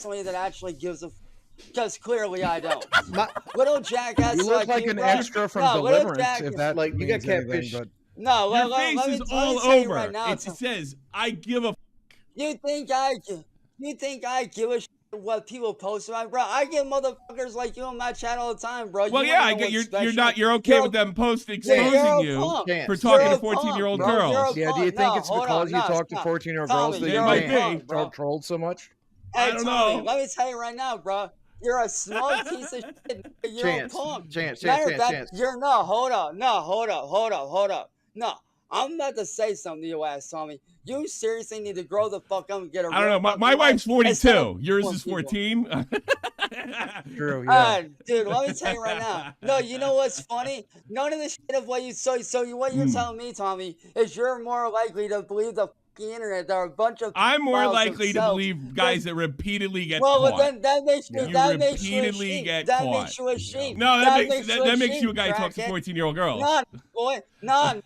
somebody that actually gives a because clearly I don't. Little jackass. You look like an extra from Deliverance, if that like you got catfish. but no, your face is all over. Right now, it says, "I give a." You think I give a shit what people post about, bro? I get motherfuckers like you on my channel all the time, bro. Well, yeah, I get you're okay with them exposing you for talking to 14-year-old girls. Yeah, do you think it's because you talk to 14-year-old girls that you get trolled so much? Hey, I don't know. Let me tell you right now, bro. You're a small piece of shit. You're a punk. Chance. You're no. Hold up. No, I'm about to say something to your ass, Tommy. You seriously need to grow the fuck up and get a. I don't know. My wife's 42. Yours is 14. True. Yeah. Dude, let me tell you right now. No, you know what's funny? None of the shit of what you what you're telling me, Tommy, is you're more likely to believe the internet. There are a bunch of. I'm more likely to believe guys that repeatedly get caught. Well, then that makes you. That makes you a sheep. That makes you a sheep. No, that makes you a guy who talks to 14-year-old girls. None.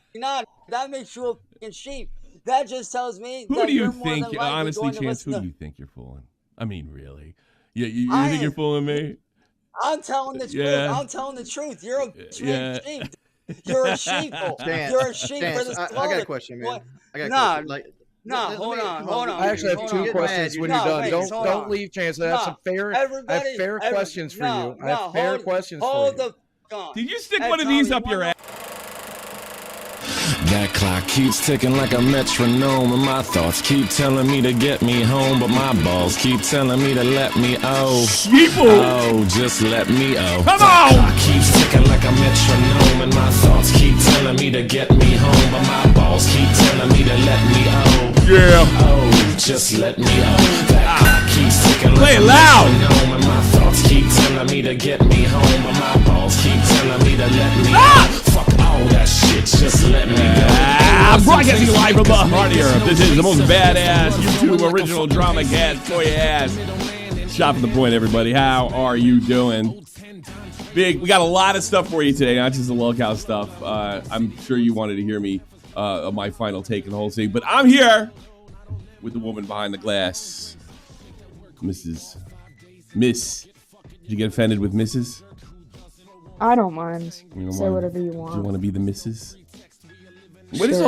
That makes you a fucking sheep. That just tells me. Who do you think? Honestly, Chance, who do you think you're fooling? I mean, really? You think you're fooling me? I'm telling the truth. I'm telling the truth. You're a sheep. You're a sheep. You're a sheep for this. I got a question, man. I got a question. Hold on. I actually have two questions when you're done. Don't leave, Chance. I have some fair questions for you. I have fair questions for you. Did you stick one of these up your ass? That clock keeps ticking like a metronome, and my thoughts keep telling me to get me home, but my balls keep telling me to let me just let me Come on! That clock keeps ticking like a metronome, and my thoughts keep telling me to get me home, but my balls keep telling me to let me just let me That clock keeps ticking like a metronome, and my thoughts keep telling me to get me home, but my balls keep telling me to let me Fuck all that shit, just let me go. Broadcasting live from the heart of Europe. This is the most badass YouTube original drama cast for your ass. Shop at the point, everybody. How are you doing? Big. We got a lot of stuff for you today, not just the LolCow stuff. I'm sure you wanted to hear me of my final take on the whole thing, but I'm here with the woman behind the glass, Miss. Did you get offended with Mrs.? I don't mind. Say whatever you want. Do you want to be the Mrs.? What is the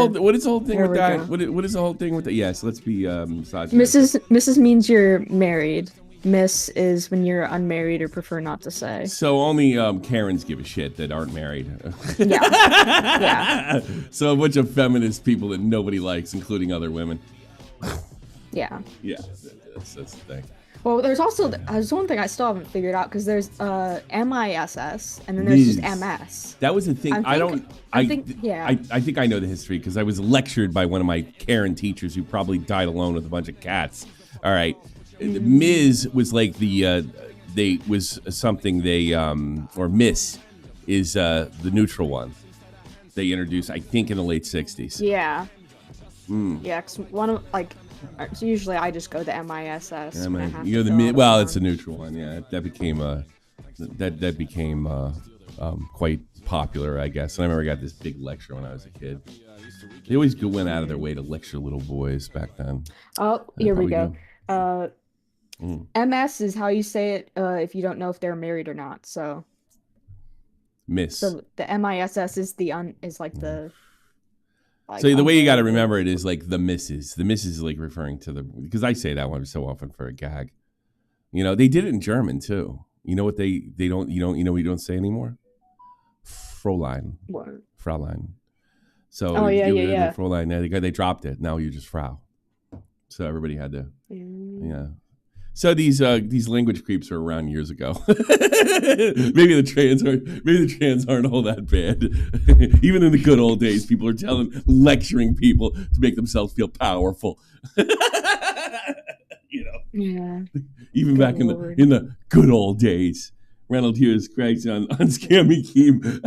whole thing with that? What is the whole thing with that? Yes, let's be Mrs. means you're married. Miss is when you're unmarried or prefer not to say. So only Karens give a shit that aren't married. Yeah. So a bunch of feminist people that nobody likes, including other women. Yeah. Yeah, that's the thing. Well, there's one thing I still haven't figured out, because there's MISS and then there's just MS. That was the thing. I think I know the history because I was lectured by one of my Karen teachers who probably died alone with a bunch of cats. All right, Ms. was like or Miss is the neutral one. They introduced, I think, in the late '60s. Yeah. Yeah, because so usually I just go the MISS. You go the mid. Well, it's a neutral one. Yeah, that became quite popular, I guess. And I remember I got this big lecture when I was a kid. They always went out of their way to lecture little boys back then. Oh, here we go. MS is how you say it if you don't know if they're married or not. So Miss. So the MISS is the. So the way you got to remember it is like the missus. The missus is like referring to because I say that one so often for a gag. You know, they did it in German too. You know what they don't we don't say anymore? Fräulein. What? Fräulein. So yeah. Fräulein, they dropped it. Now you're just Frau. So everybody had to yeah. So these language creeps are around years ago. maybe the trans aren't all that bad. Even in the good old days, people are lecturing people to make themselves feel powerful. You know. Yeah. Even good back in the good old days. Ronald Hughes Craig's on Scammy Keem.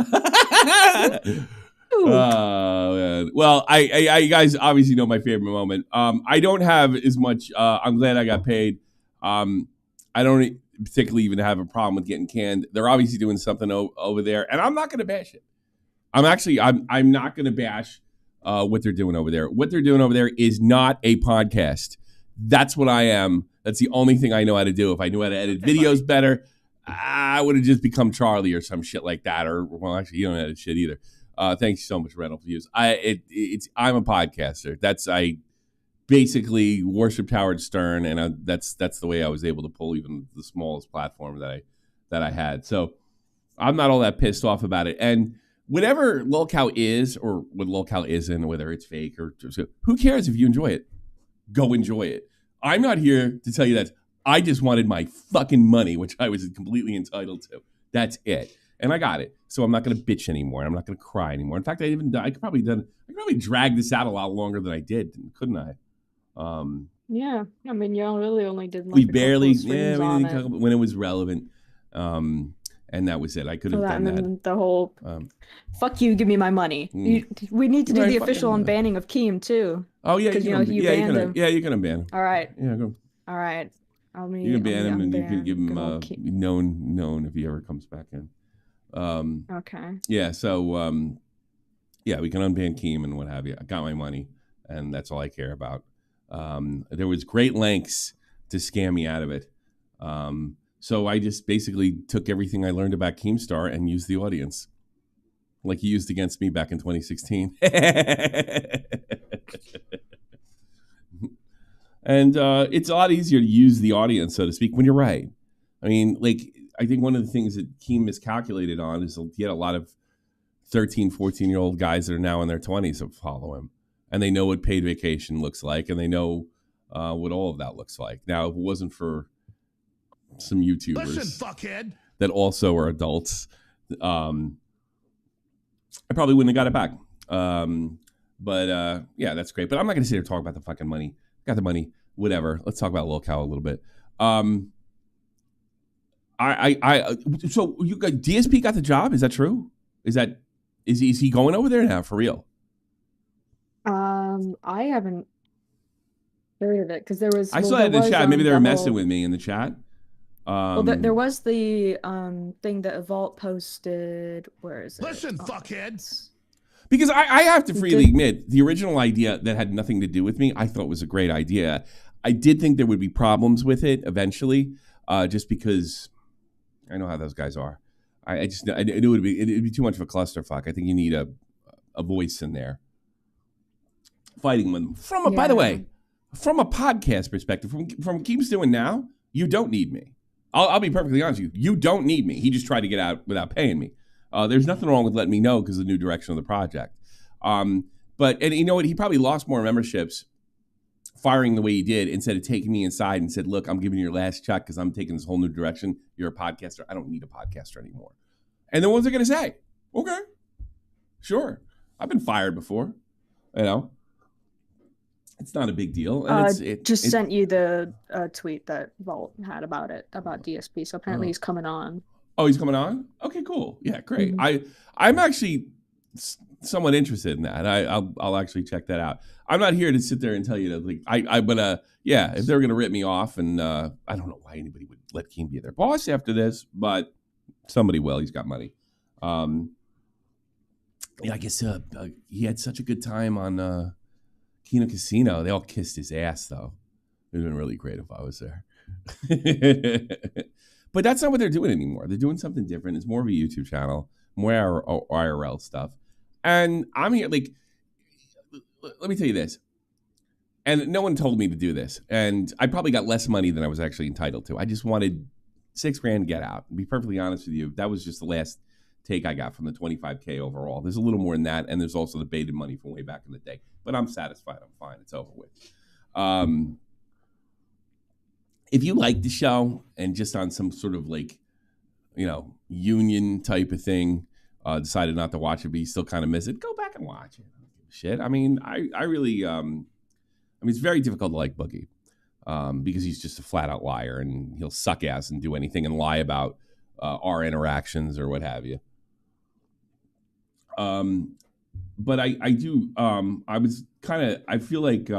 Oh man. Well, I you guys obviously know my favorite moment. I don't have as much. I'm glad I got paid. I don't particularly even have a problem with getting canned. They're obviously doing something over there, and I'm not going to bash it. I'm not going to bash what they're doing over there. What they're doing over there is not a podcast. That's what I am. That's the only thing I know how to do. If I knew how to edit videos better, I would have just become Charlie or some shit like that. Or, well, actually, you don't edit shit either. Thanks so much, Rental Views. I'm a podcaster. I basically worshipped Howard Stern, and that's the way I was able to pull even the smallest platform that I had. So I'm not all that pissed off about it. And whatever LolCow is, or what LolCow isn't, whether it's fake or who cares if you enjoy it? Go enjoy it. I'm not here to tell you that. I just wanted my fucking money, which I was completely entitled to. That's it. And I got it. So I'm not going to bitch anymore. I'm not going to cry anymore. In fact, I could probably drag this out a lot longer than I did, couldn't I? Yeah. I mean, you really only did we barely, when it was relevant. And that was it. I could have done that. And the whole, fuck you, give me my money. We need to do the official unbanning of Keem, too. Oh, yeah. Because, you banned him. Yeah, you can unban him. All right. Yeah, go. All right. You can ban him, and you can give him known if he ever comes back in. Okay. Yeah, so, we can unban Keem and what have you. I got my money, and that's all I care about. There was great lengths to scam me out of it. So I just basically took everything I learned about Keemstar and used the audience, like he used against me back in 2016. And it's a lot easier to use the audience, so to speak, when you're right. I mean, I think one of the things that Keem miscalculated on is he had a lot of 13, 14-year-old guys that are now in their 20s that follow him. And they know what paid vacation looks like, and they know what all of that looks like. Now, if it wasn't for some YouTubers that also are adults, I probably wouldn't have got it back. But that's great. But I'm not going to sit here and talk about the fucking money. Got the money, whatever. Let's talk about LolCow a little bit. So you got DSP got the job? Is that true? Is he going over there now for real? I haven't heard of it because there was. I saw it in the chat. Maybe they were messing with me in the chat. There was the thing that Vault posted. Where is it? Listen, fuckheads. Because I have to freely admit, the original idea that had nothing to do with me, I thought was a great idea. I did think there would be problems with it eventually, just because I know how those guys are. I knew it'd be too much of a clusterfuck. I think you need a voice in there fighting with them. By the way, from a podcast perspective, from Keem's doing now, you don't need me. I'll be perfectly honest with you. You don't need me. He just tried to get out without paying me. There's nothing wrong with letting me know because of the new direction of the project. But you know what? He probably lost more memberships firing the way he did instead of taking me inside and said, look, I'm giving you your last check because I'm taking this whole new direction. You're a podcaster. I don't need a podcaster anymore. And then what's it going to say? Okay, sure. I've been fired before. You know, it's not a big deal. And sent you the tweet that Vault had about DSP. So apparently he's coming on. Oh, he's coming on? Okay, cool. Yeah, great. Mm-hmm. I'm actually somewhat interested in that. I'll actually check that out. I'm not here to sit there and tell you that but if they're gonna rip me off, and I don't know why anybody would let Keem be their boss after this, but somebody will. He's got money. I guess he had such a good time on Kino Casino. They all kissed his ass though. It would have been really great if I was there. But that's not what they're doing anymore. They're doing something different. It's more of a YouTube channel, more IRL stuff. And I'm here, let me tell you this. And no one told me to do this. And I probably got less money than I was actually entitled to. I just wanted $6,000 to get out. To be perfectly honest with you, that was just the last take I got from the $25K overall. There's a little more than that. And there's also the baited money from way back in the day. But I'm satisfied. I'm fine. It's over with. If you like the show and just on some sort of union type of thing, decided not to watch it, but you still kind of miss it, go back and watch it. Shit. I mean, I really, it's very difficult to like Boogie because he's just a flat out liar and he'll suck ass and do anything and lie about our interactions or what have you. But I do, I feel like,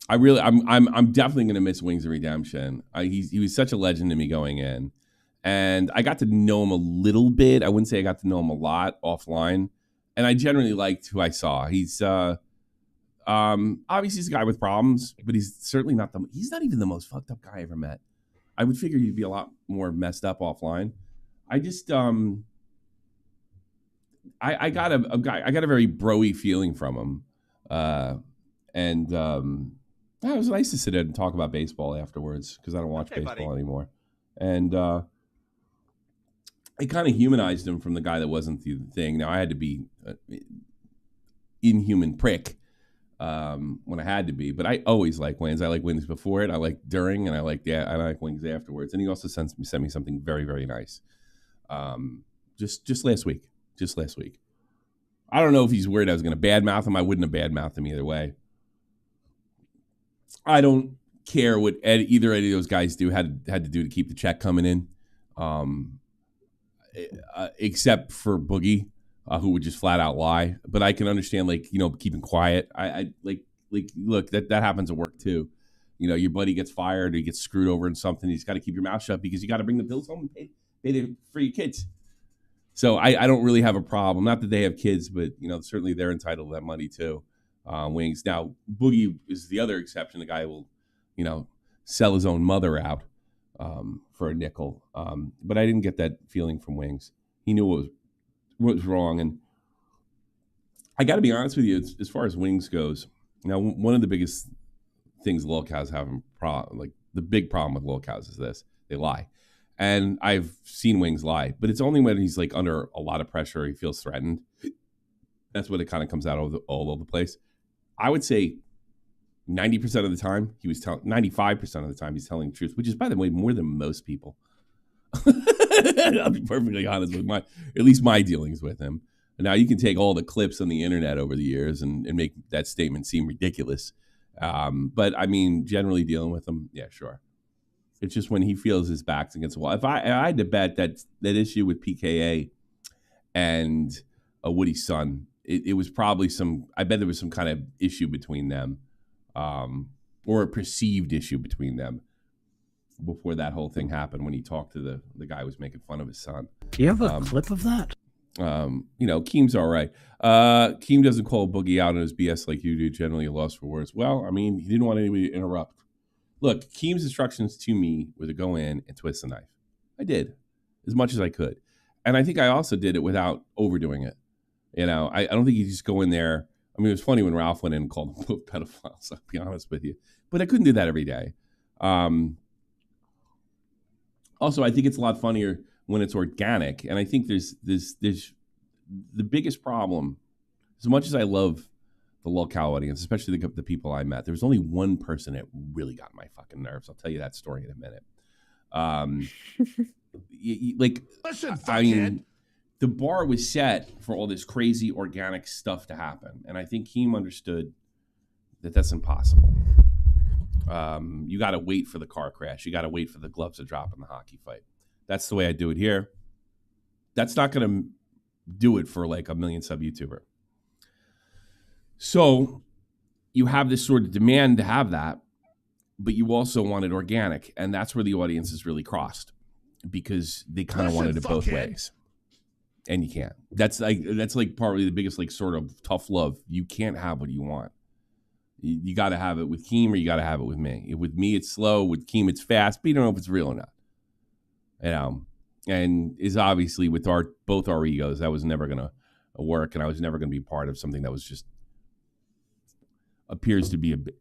I'm definitely going to miss Wings of Redemption. He was such a legend to me going in. And I got to know him a little bit. I wouldn't say I got to know him a lot offline. And I generally liked who I saw. He's Obviously, he's a guy with problems, but he's certainly not he's not even the most fucked up guy I ever met. I would figure he'd be a lot more messed up offline. I just, I got a very bro-y feeling from him. It was nice to sit down and talk about baseball afterwards because I don't watch baseball anymore. And it kind of humanized him from the guy that wasn't the thing. Now, I had to be an inhuman prick when I had to be, but I always like wings. I like wings before it. I like during, and I like wings afterwards. And he also sent me something very, very nice. Just last week. I don't know if he's worried I was going to badmouth him. I wouldn't have badmouthed him either way. I don't care what either of those guys had to do to keep the check coming in, except for Boogie, who would just flat out lie. But I can understand, keeping quiet. I look, that happens at work too. Your buddy gets fired or he gets screwed over in something. You just got to keep your mouth shut because you got to bring the bills home and pay for your kids. So I don't really have a problem. Not that they have kids, but certainly they're entitled to that money too. Wings. Now, Boogie is the other exception. The guy will, sell his own mother out for a nickel. But I didn't get that feeling from Wings. He knew what was wrong. And I got to be honest with you, as far as Wings goes, one of the biggest things LolCows have, the big problem with LolCows is this: they lie. And I've seen Wings lie, but it's only when he's under a lot of pressure, he feels threatened. That's when it kind of comes out all over the place. I would say 90% of the time 95% of the time he's telling the truth, which is, by the way, more than most people. I'll be perfectly honest with at least my dealings with him. Now you can take all the clips on the internet over the years and make that statement seem ridiculous. But I mean, generally dealing with him, yeah, sure. It's just when he feels his back's against the wall. If I had to bet that issue with PKA and Woody's son, it was probably I bet there was some kind of issue between them, or a perceived issue between them before that whole thing happened when he talked to the guy who was making fun of his son. Do you have a clip of that? Keem's all right. Keem doesn't call Boogie out on his BS like you do, generally a loss for words. Well, I mean, he didn't want anybody to interrupt. Look, Keem's instructions to me were to go in and twist the knife. I did, as much as I could. And I think I also did it without overdoing it. I don't think you just go in there. I mean, it was funny when Ralph went in and called them both pedophiles, I'll be honest with you. But I couldn't do that every day. Also, I think it's a lot funnier when it's organic. And I think there's the biggest problem, as much as I love the LolCow audience, especially the people I met, there was only one person that really got my fucking nerves. I'll tell you that story in a minute. Listen, I mean, the bar was set for all this crazy organic stuff to happen. And I think Keem understood that that's impossible. You got to wait for the car crash. You got to wait for the gloves to drop in the hockey fight. That's the way I do it here. That's not going to do it for a million sub YouTuber. So you have this sort of demand to have that, but you also want it organic. And that's where the audience is really crossed because they kind of wanted it both ways. And you can't. That's probably the biggest sort of tough love. You can't have what you want. You got to have it with Keem or you got to have it with me. With me, it's slow. With Keem, it's fast, but you don't know if it's real or not. And is obviously with both our egos, that was never going to work. And I was never going to be part of something that was just appears to be a bit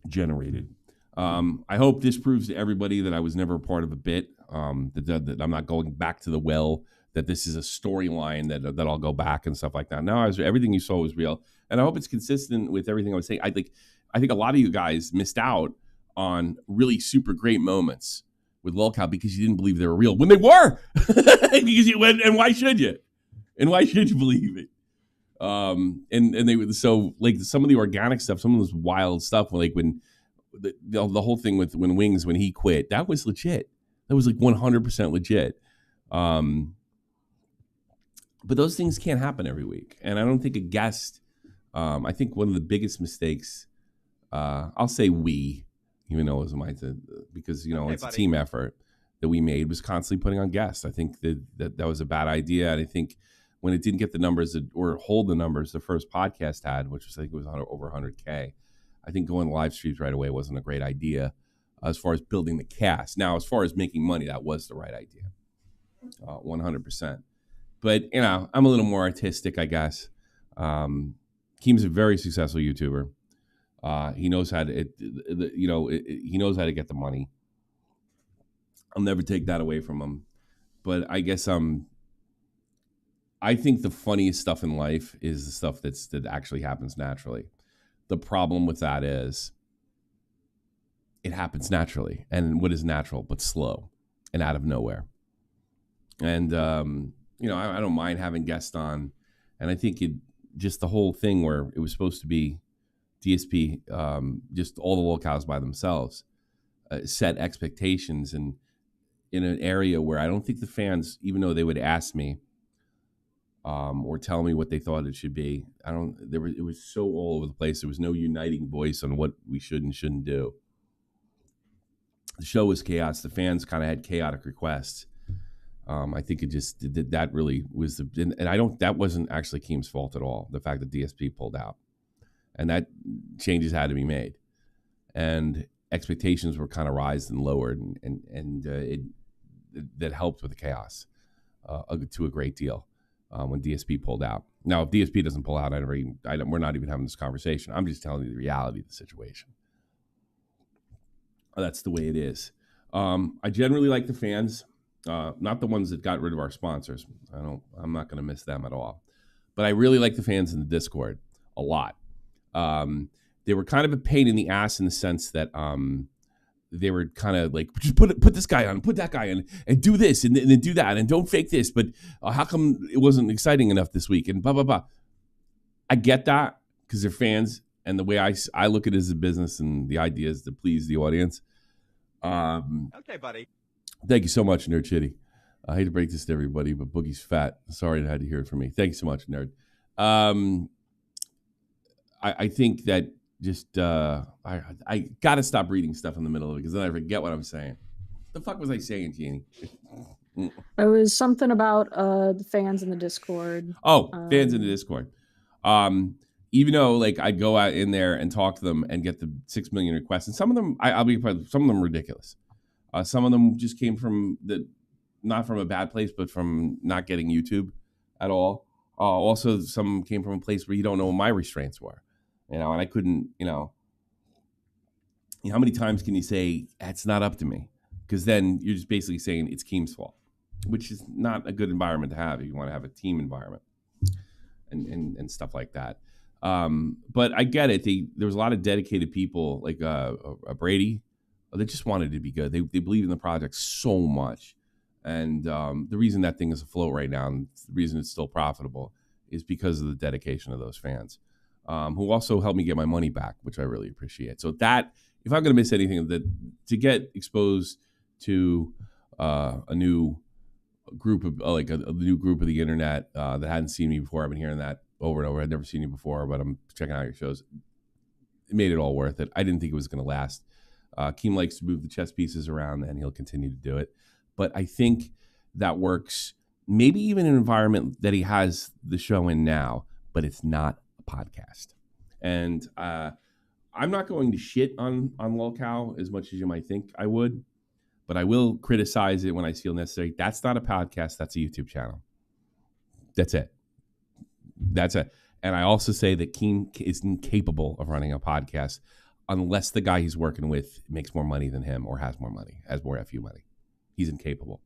generated. I hope this proves to everybody that I was never a part of a bit, that I'm not going back to the well, that this is a storyline that I'll go back and stuff like that. No, everything you saw was real. And I hope it's consistent with everything I was saying. I think a lot of you guys missed out on really super great moments with LolCow because you didn't believe they were real when they were. Because you went, and why should you? And why should you believe it? And they were so some of the organic stuff, some of this wild stuff, when the whole thing with when he quit, that was legit. That was 100% legit. But those things can't happen every week. And I don't think a guest, I think one of the biggest mistakes, I'll say we, even though it was mine, because, it's a team effort that we made, was constantly putting on guests. I think that was a bad idea. And I think when it didn't get the numbers or hold the numbers the first podcast had, which was, I think it was over 100K. I think going live streams right away wasn't a great idea as far as building the cast. Now, as far as making money, that was the right idea, 100%. But, I'm a little more artistic, I guess. Keem's a very successful YouTuber. He knows how to, he knows how to get the money. I'll never take that away from him. But I guess I think the funniest stuff in life is the stuff that actually happens naturally. The problem with that is it happens naturally. And what is natural but slow and out of nowhere? And, I don't mind having guests on. And I think just the whole thing where it was supposed to be DSP, just all the LolCows by themselves, set expectations and in an area where I don't think the fans, even though they would ask me or tell me what they thought it should be, it was so all over the place. There was no uniting voice on what we should and shouldn't do. The show was chaos. The fans kind of had chaotic requests. I think it just that really was that wasn't actually Keem's fault at all. The fact that DSP pulled out, and that changes had to be made, and expectations were kind of raised and lowered, and that helped with the chaos to a great deal when DSP pulled out. Now, if DSP doesn't pull out, we're not even having this conversation. I'm just telling you the reality of the situation. That's the way it is. I generally like the fans. Not the ones that got rid of our sponsors. I'm not going to miss them at all. But I really like the fans in the Discord a lot. They were kind of a pain in the ass in the sense that they were kind of like, just put this guy on, put that guy on, and do this, and then do that, and don't fake this. But how come it wasn't exciting enough this week? And blah, blah, blah. I get that because they're fans. And the way I look at it as a business and the idea is to please the audience. Okay, buddy. Thank you so much, Nerd Chitty. I hate to break this to everybody, but Boogie's fat. Sorry to had to hear it from me. Thank you so much, Nerd. I think that just I got to stop reading stuff in the middle of it because then I forget what I'm saying. The fuck was I saying, Jeannie? It was something about the fans in the Discord. Oh, fans in the Discord. Even though like I'd go out in there and talk to them and get the 6 million requests, and some of them some of them ridiculous. Some of them just came from not from a bad place, but from not getting YouTube at all. Also, some came from a place where you don't know what my restraints were, and I couldn't, how many times can you say it's not up to me? Because then you're just basically saying it's Keem's fault, which is not a good environment to have if you want to have a team environment and stuff like that. But I get it. There was a lot of dedicated people like Brady. They just wanted to be good. They believe in the project so much. And the reason that thing is afloat right now and the reason it's still profitable is because of the dedication of those fans who also helped me get my money back, which I really appreciate. So that, if I'm going to miss anything, to get exposed to a new group of a new group of the internet that hadn't seen me before. I've been hearing that over and over. I'd never seen you before, but I'm checking out your shows. It made it all worth it. I didn't think it was going to last. Keem likes to move the chess pieces around, and he'll continue to do it. But I think that works maybe even in an environment that he has the show in now, but it's not a podcast. And I'm not going to shit on LolCow as much as you might think I would, but I will criticize it when I feel necessary. That's not a podcast. That's a YouTube channel. That's it. That's it. And I also say that Keem is incapable of running a podcast unless the guy he's working with makes more money than him or has more money, has more FU money. He's incapable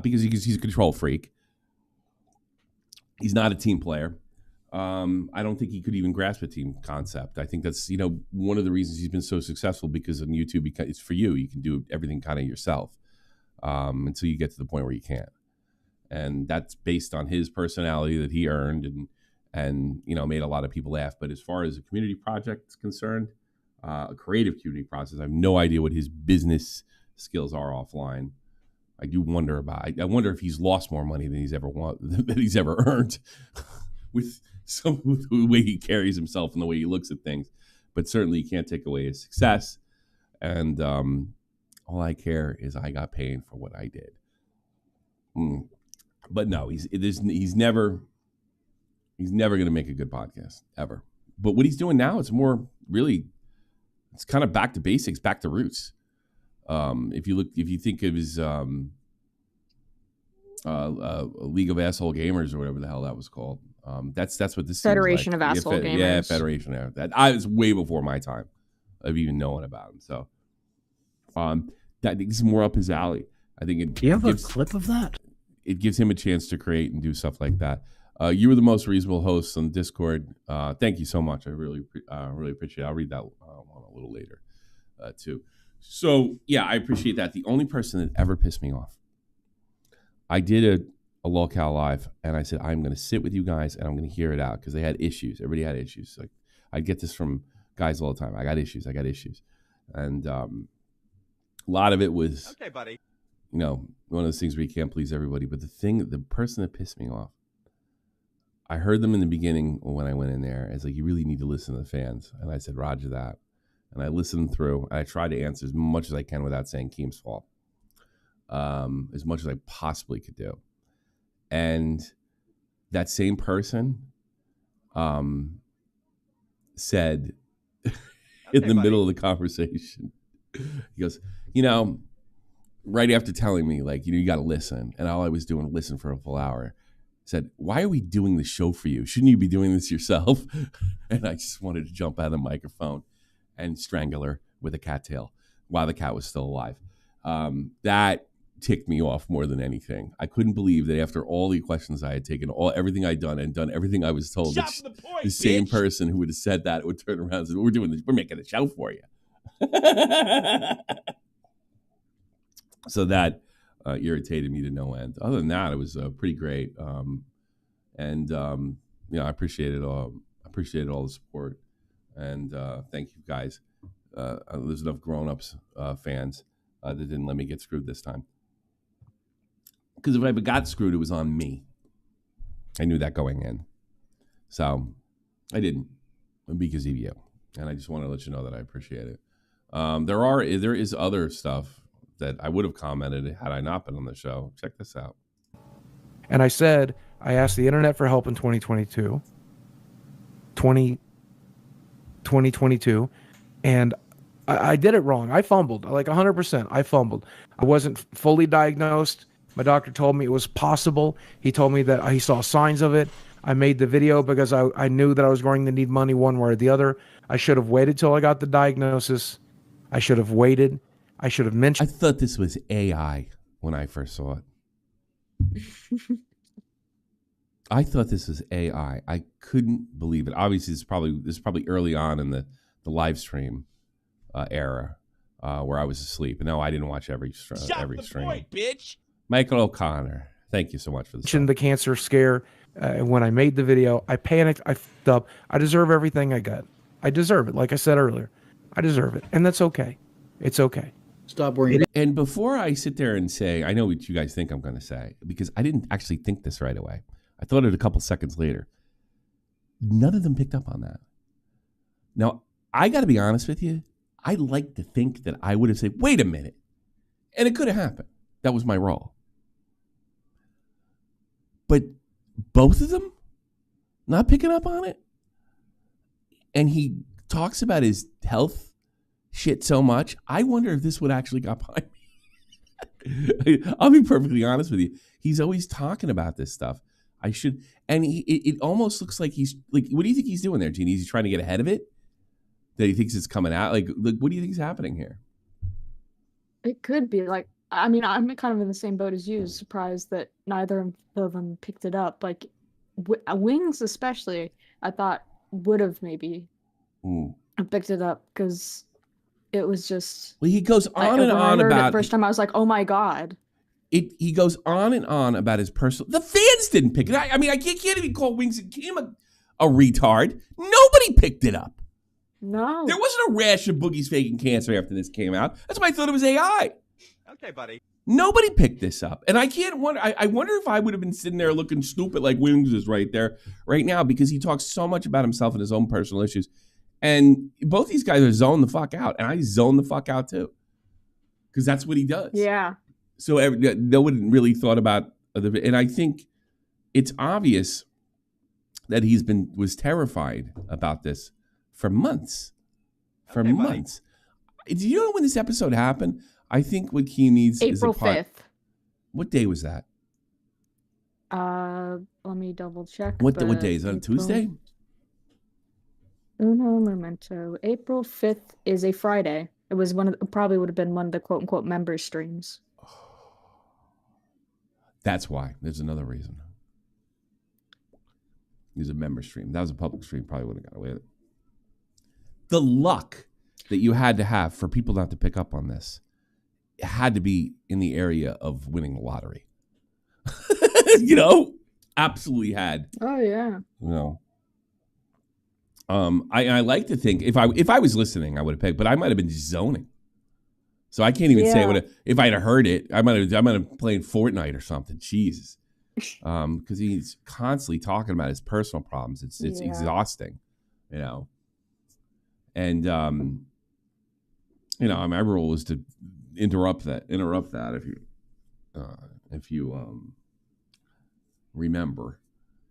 because he's a control freak. He's not a team player. I don't think he could even grasp a team concept. I think that's, one of the reasons he's been so successful, because on YouTube, it's for you. You can do everything kind of yourself until you get to the point where you can't. And that's based on his personality that he earned and made a lot of people laugh. But as far as a community project is concerned, a creative community process, I have no idea what his business skills are offline. I do wonder I wonder if he's lost more money than he's ever earned with the way he carries himself and the way he looks at things. But certainly you can't take away his success. And all I care is I got paid for what I did. But no, he's never He's never going to make a good podcast ever. But what he's doing now, it's more really, it's kind of back to basics, back to roots. If you think of his League of Asshole Gamers or whatever the hell that was called, that's what this Federation like. of Asshole Gamers. Yeah, Federation. That I was way before my time of even knowing about him. So, that is more up his alley. I think Do you have a clip of that? It gives him a chance to create and do stuff like that. You were the most reasonable host on Discord. Thank you so much. I really appreciate it. I'll read that one a little later, too. So, yeah, I appreciate that. The only person that ever pissed me off, I did a LolCow live, and I said, I'm going to sit with you guys, and I'm going to hear it out, because they had issues. Everybody had issues. Like, I get this from guys all the time. I got issues. And a lot of it was, okay, buddy. You know, one of those things where you can't please everybody. But the person that pissed me off, I heard them in the beginning when I went in there. It's like, you really need to listen to the fans. And I said, Roger that. And I listened through, and I tried to answer as much as I can without saying Keem's fault, as much as I possibly could do. And that same person said in the middle of the conversation, he goes, you know, right after telling me, like, you know, you got to listen. And all I was doing was listen for a full hour. Said, why are we doing the show for you? Shouldn't you be doing this yourself? And I just wanted to jump out of the microphone and strangle her with a cattail while the cat was still alive. That ticked me off more than anything. I couldn't believe that after all the questions I had taken, everything I'd done and done everything I was told, the same person who would have said that would turn around and say, we're doing this, we're making a show for you. So that irritated me to no end. Other than that, it was pretty great. You know, I appreciated all the support, and thank you guys. There's enough grown-ups fans that didn't let me get screwed this time. Because if I ever got screwed, it was on me. I knew that going in, so I didn't, because of you. And I just want to let you know that I appreciate it. There is other stuff that I would have commented had I not been on the show. Check this out. And I said, I asked the internet for help in 2022, and I did it wrong. I fumbled, like 100%. I fumbled. I wasn't fully diagnosed. My doctor told me it was possible. He told me that he saw signs of it. I made the video because I knew that I was going to need money one way or the other. I should have waited till I got the diagnosis. I should have waited. I should have mentioned. I thought this was AI when I first saw it. I thought this was AI. I couldn't believe it. Obviously, this is probably early on in the live stream era where I was asleep. And no, I didn't watch every stream. Point, bitch. Michael O'Connor, thank you so much for this. The cancer scare. When I made the video, I panicked. I fucked up. I deserve everything I got. I deserve it. Like I said earlier, I deserve it, and that's okay. It's okay. Stop worrying. And before I sit there and say, I know what you guys think I'm going to say, because I didn't actually think this right away. I thought it a couple seconds later. None of them picked up on that. Now, I got to be honest with you. I like to think that I would have said, wait a minute. And it could have happened. That was my role. But both of them not picking up on it. And he talks about his health shit so much. I wonder if this would actually got behind me. I'll be perfectly honest with you. He's always talking about this stuff. And it almost looks like he's like, what do you think he's doing there, Gene? Is he trying to get ahead of it? That he thinks it's coming out? Like, what do you think is happening here? It could be like, I mean, I'm kind of in the same boat as you, surprised that neither of them picked it up. Like, Wings especially, I thought would have maybe picked it up, because it was just... Well, he goes on and on about... The first time I was like, oh my God. He goes on and on about his personal... The fans didn't pick it up. I mean, I can't even call Wings and Kim a retard. Nobody picked it up. No. There wasn't a rash of Boogie's faking cancer after this came out. That's why I thought it was AI. Okay, buddy. Nobody picked this up. And I can't wonder... I wonder if I would have been sitting there looking stupid like Wings is right there right now, because he talks so much about himself and his own personal issues. And both these guys are zoned the fuck out. And I zone the fuck out too. Because that's what he does. Yeah. So no one really thought about... And I think it's obvious that was terrified about this for months. For months. Do you know when this episode happened? I think what he needs is April 5th. What day was that? Let me double check. What day is that? April... Tuesday? Uno momento. April 5th is a Friday. It was probably would have been one of the quote unquote member streams. That's why. There's another reason. It was a member stream. That was a public stream. Probably would have got away with it. The luck that you had to have for people not to pick up on this, it had to be in the area of winning the lottery. Absolutely had. Oh yeah. I like to think if I was listening, I would have picked, but I might have been just zoning. So I can't even say if I'd have heard it, I might have played Fortnite or something. Jesus. Because he's constantly talking about his personal problems. It's exhausting, And my rule is to interrupt that if you remember.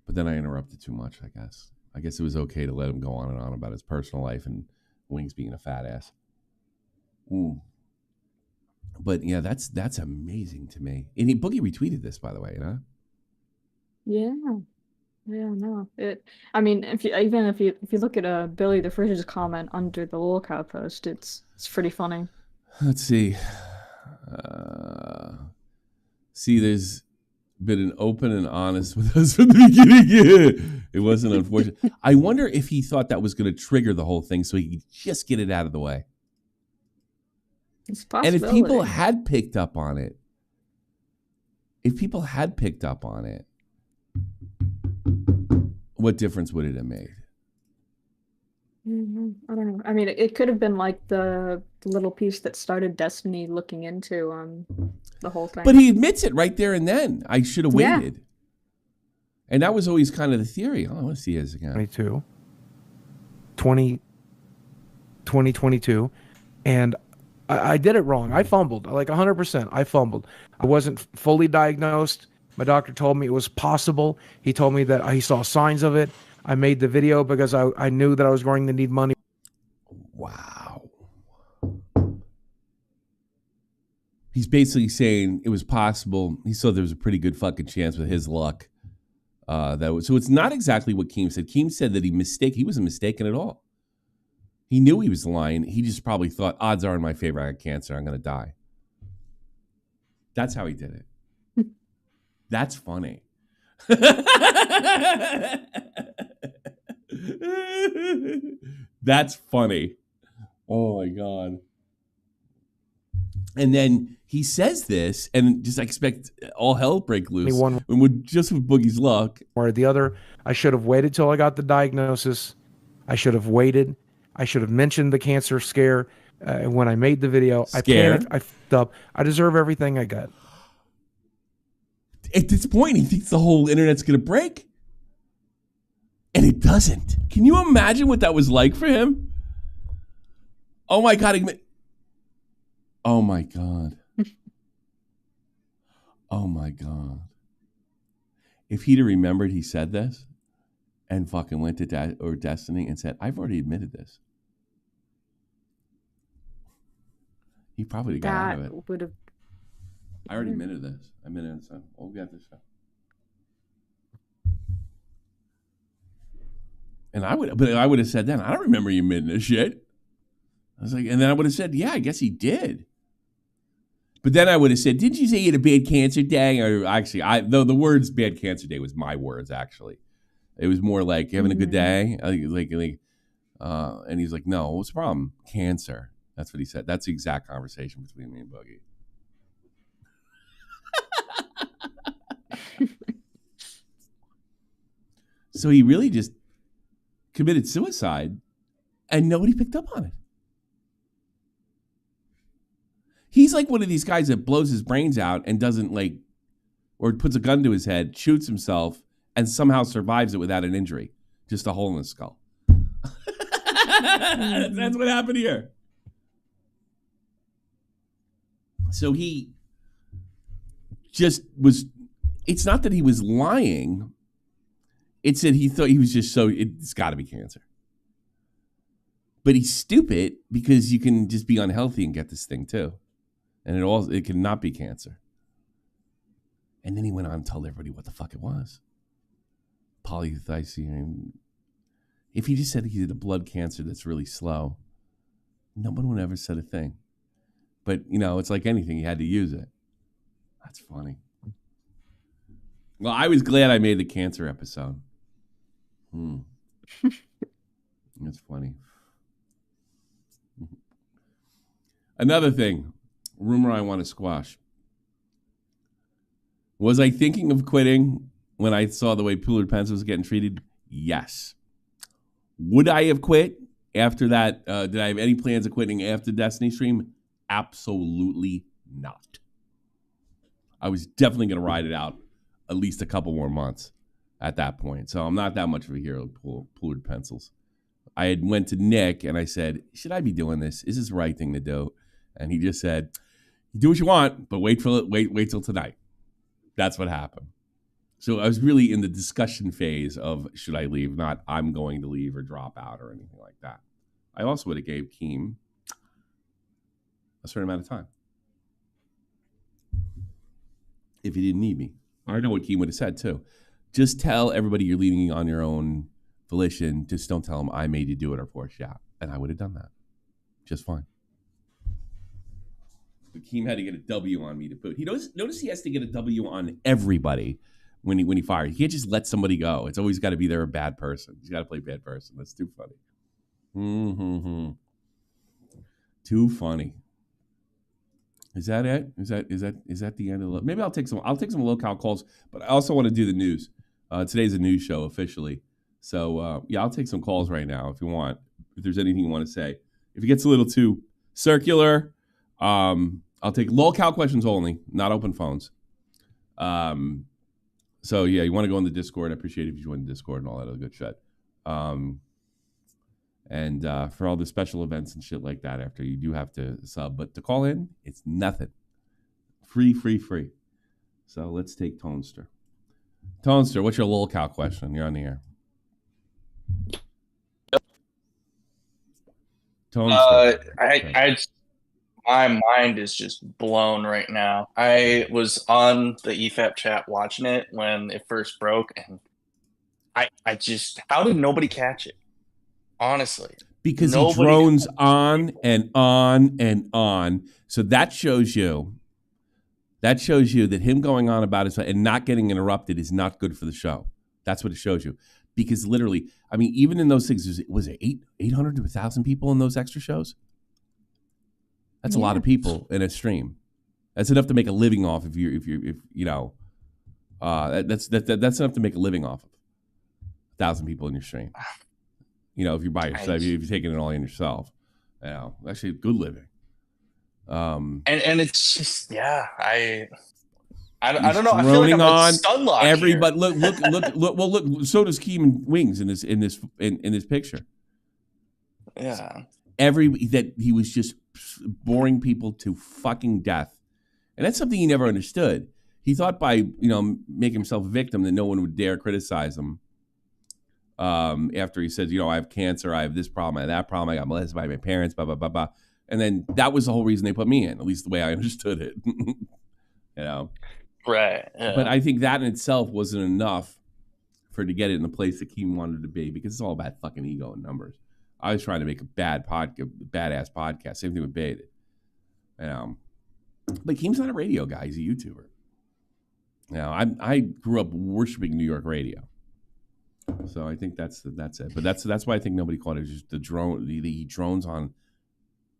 But then I interrupted too much, I guess. I guess it was okay to let him go on and on about his personal life and Wings being a fat ass. But yeah, that's amazing to me. And Boogie retweeted this, by the way, huh? Yeah. Yeah, no. If you look at Billy the Fridge's comment under the LolCow post, it's pretty funny. Let's see. There's been an open and honest with us from the beginning. It wasn't unfortunate. I wonder if he thought that was going to trigger the whole thing so he could just get it out of the way. It's possible. And if people had picked up on it, what difference would it have made? I don't know. I mean, it could have been like the little piece that started Destiny looking into the whole thing. But he admits it right there and then. I should have waited. Yeah. And that was always kind of the theory. Oh, let's see his again. 2022. And I did it wrong. I fumbled. Like 100%. I fumbled. I wasn't fully diagnosed. My doctor told me it was possible. He told me that he saw signs of it. I made the video because I knew that I was going to need money. Wow. He's basically saying it was possible. He saw there was a pretty good fucking chance with his luck. So it's not exactly what Keem said. Keem said that he wasn't mistaken at all. He knew he was lying. He just probably thought, odds are in my favor, I got cancer, I'm going to die. That's how he did it. That's funny. That's funny. Oh my God. And then he says this and just expect all hell break loose. And with Boogie's luck. Or the other, I should have waited till I got the diagnosis. I should have waited. I should have mentioned the cancer scare when I made the video. I panicked. I fucked up. I deserve everything I got. At this point, he thinks the whole internet's going to break. And it doesn't. Can you imagine what that was like for him? Oh, my God. Oh, my God. Oh, my God. If he'd have remembered he said this and fucking went to Destiny and said, I've already admitted this. He probably got out of it. Would have. I already admitted this. I admitted it. So we got this stuff. And I would have said then, I don't remember you admitting this shit. I was like, and then I would have said, yeah, I guess he did. But then I would have said, didn't you say you had a bad cancer day? Or actually, the words bad cancer day was my words, actually. It was more like, having a good day? And he's like, no, what's the problem? Cancer. That's what he said. That's the exact conversation between me and Boogie. So he really just committed suicide and nobody picked up on it. He's like one of these guys that blows his brains out and doesn't or puts a gun to his head, shoots himself, and somehow survives it without an injury. Just a hole in his skull. That's what happened here. So he just was, it's not that he was lying. It said he thought he was just it's got to be cancer. But he's stupid because you can just be unhealthy and get this thing too. And it cannot be cancer. And then he went on and told everybody what the fuck it was. Polythysine. If he just said he had a blood cancer that's really slow, no one would ever said a thing. But, it's like anything. He had to use it. That's funny. Well, I was glad I made the cancer episode. That's funny. Another thing, rumor I want to squash. Was I thinking of quitting when I saw the way Pooled Pencil was getting treated? Yes. Would I have quit after that? Did I have any plans of quitting after Destiny stream? Absolutely not. I was definitely going to ride it out at least a couple more months at that point. So I'm not that much of a hero of Pooled Pencils. I had went to Nick and I said, should I be doing this? Is this the right thing to do? And he just said, you do what you want, but wait till tonight. That's what happened. So I was really in the discussion phase of should I leave, not I'm going to leave or drop out or anything like that. I also would have gave Keem a certain amount of time if he didn't need me. I know what Keem would have said too. Just tell everybody you're leaving on your own volition. Just don't tell them I made you do it or forced you out. And I would have done that just fine. But Keem had to get a W on me to put. Notice he has to get a W on everybody when he fires. He can't just let somebody go. It's always got to be there a bad person. He's got to play bad person. That's too funny. Too funny. Is that it? Is that the end of the? Maybe I'll take some LolCow calls, but I also want to do the news. Today's a news show officially, so I'll take some calls right now if you want. If there's anything you want to say, if it gets a little too circular. I'll take LolCow questions only, not open phones. So you want to go in the Discord. I appreciate it if you join the Discord and all that other good shit. And for all the special events and shit like that after, you do have to sub. But to call in, it's nothing. Free. So let's take Tonester. Tonester, what's your LolCow question? You're on the air. Tonester. My mind is just blown right now. I was on the EFAP chat watching it when it first broke, and I just, how did nobody catch it? Honestly. Because he drones on and on and on. So that shows you that him going on about it and not getting interrupted is not good for the show. That's what it shows you. Because literally, I mean, even in those things, was it 800 to 1,000 people in those extra shows? That's a lot of people in a stream. That's enough to make a living off that's enough to make a living off of 1,000 people in your stream. If you're by yourself, if you're taking it all in yourself, actually a good living. And it's just, I don't know. I feel like I'm on stunlocked everybody. Look. Well, look. So does Keem Wings in this picture. Yeah. That he was just boring people to fucking death, and that's something he never understood. He thought by making himself a victim that no one would dare criticize him. After he said, I have cancer, I have this problem, I have that problem, I got molested by my parents, blah blah blah blah, and then that was the whole reason they put me in, at least the way I understood it. Right. Yeah. But I think that in itself wasn't enough for to get it in the place that Keem wanted to be, because it's all about fucking ego and numbers. I was trying to make a badass podcast. Same thing with Bait. But Keem's not a radio guy. He's a YouTuber. I grew up worshiping New York radio. So I think that's it. But that's why I think nobody caught it. It's just the drone. He drones on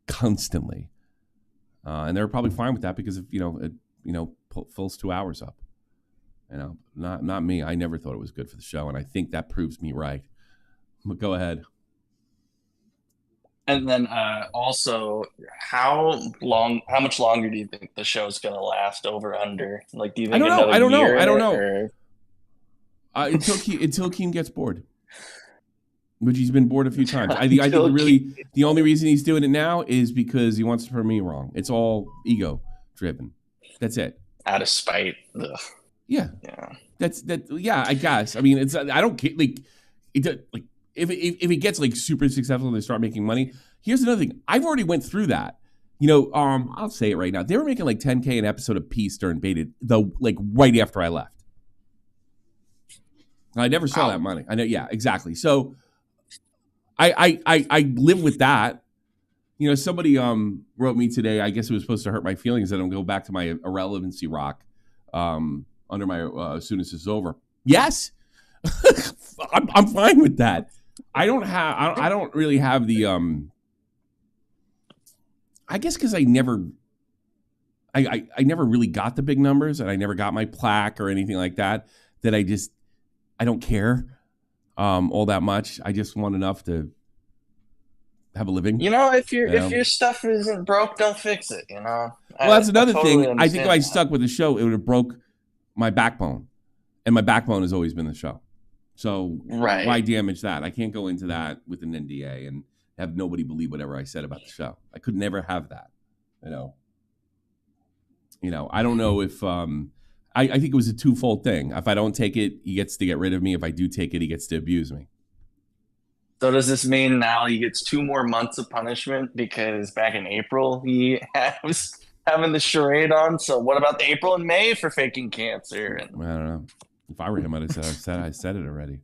constantly. And they were probably fine with that because if, it fills 2 hours up. Not me. I never thought it was good for the show. And I think that proves me right. But go ahead. And then also, how much longer do you think the show's gonna last? Over under? Like, do you think I don't know. Or... Until Keem gets bored, which he's been bored a few times. I think really the only reason he's doing it now is because he wants to prove me wrong. It's all ego driven. That's it. Out of spite. Ugh. Yeah. Yeah, I guess. I mean, it's I don't like it. Like if it gets like super successful and they start making money. Here's another thing. I've already went through that. You know, I'll say it right now. They were making like $10K an episode of Peace during beta, like right after I left. I never saw that money. I know, yeah, exactly. So I live with that. You know, somebody wrote me today. I guess it was supposed to hurt my feelings that I'm go back to my irrelevancy rock under my as soon as this is over. Yes, I'm fine with that. I don't really have the I guess because I never really got the big numbers and I never got my plaque or anything like that. That I don't care all that much. I just want enough to have a living. You know, if your stuff isn't broke, don't fix it. You know. Well, that's another thing. I think if I stuck with the show, it would have broke my backbone, and my backbone has always been the show. So why damage that? I can't go into that with an NDA and have nobody believe whatever I said about the show. I could never have that. You know. I don't know if I think it was a twofold thing. If I don't take it, he gets to get rid of me. If I do take it, he gets to abuse me. So does this mean now he gets 2 more months of punishment because back in April he was having the charade on? So what about the April and May for faking cancer? I don't know. If I were him, I'd have said I said it already.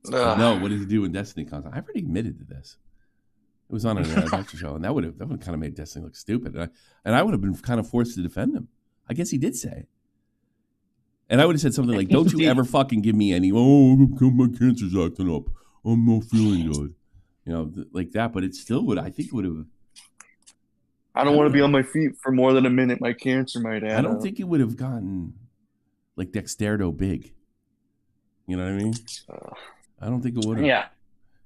No, what does he do when Destiny comes? I've already admitted to this. It was on an adventure show, and that would kind of made Destiny look stupid, and I would have been kind of forced to defend him. I guess he did say it. And I would have said something like, don't you ever fucking give me any, my cancer's acting up. I'm not feeling good. You know, like that. But it still would, I think it would have. I don't want to be on my feet for more than a minute. My cancer might add. I don't think it would have gotten like Dexterdo big. You know what I mean? I don't think it would have. Yeah.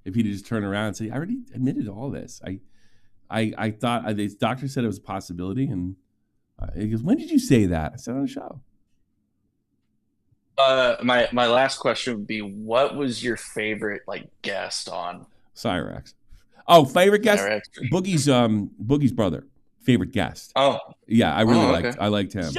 If he'd just turn around and say, I already admitted to all this. I thought, the doctor said it was a possibility. And he goes, when did you say that? I said on the show. My last question would be, what was your favorite guest on Cyrax? Oh, favorite guest? Cyrax. Boogie's brother. Favorite guest. Oh. Yeah, I really liked him.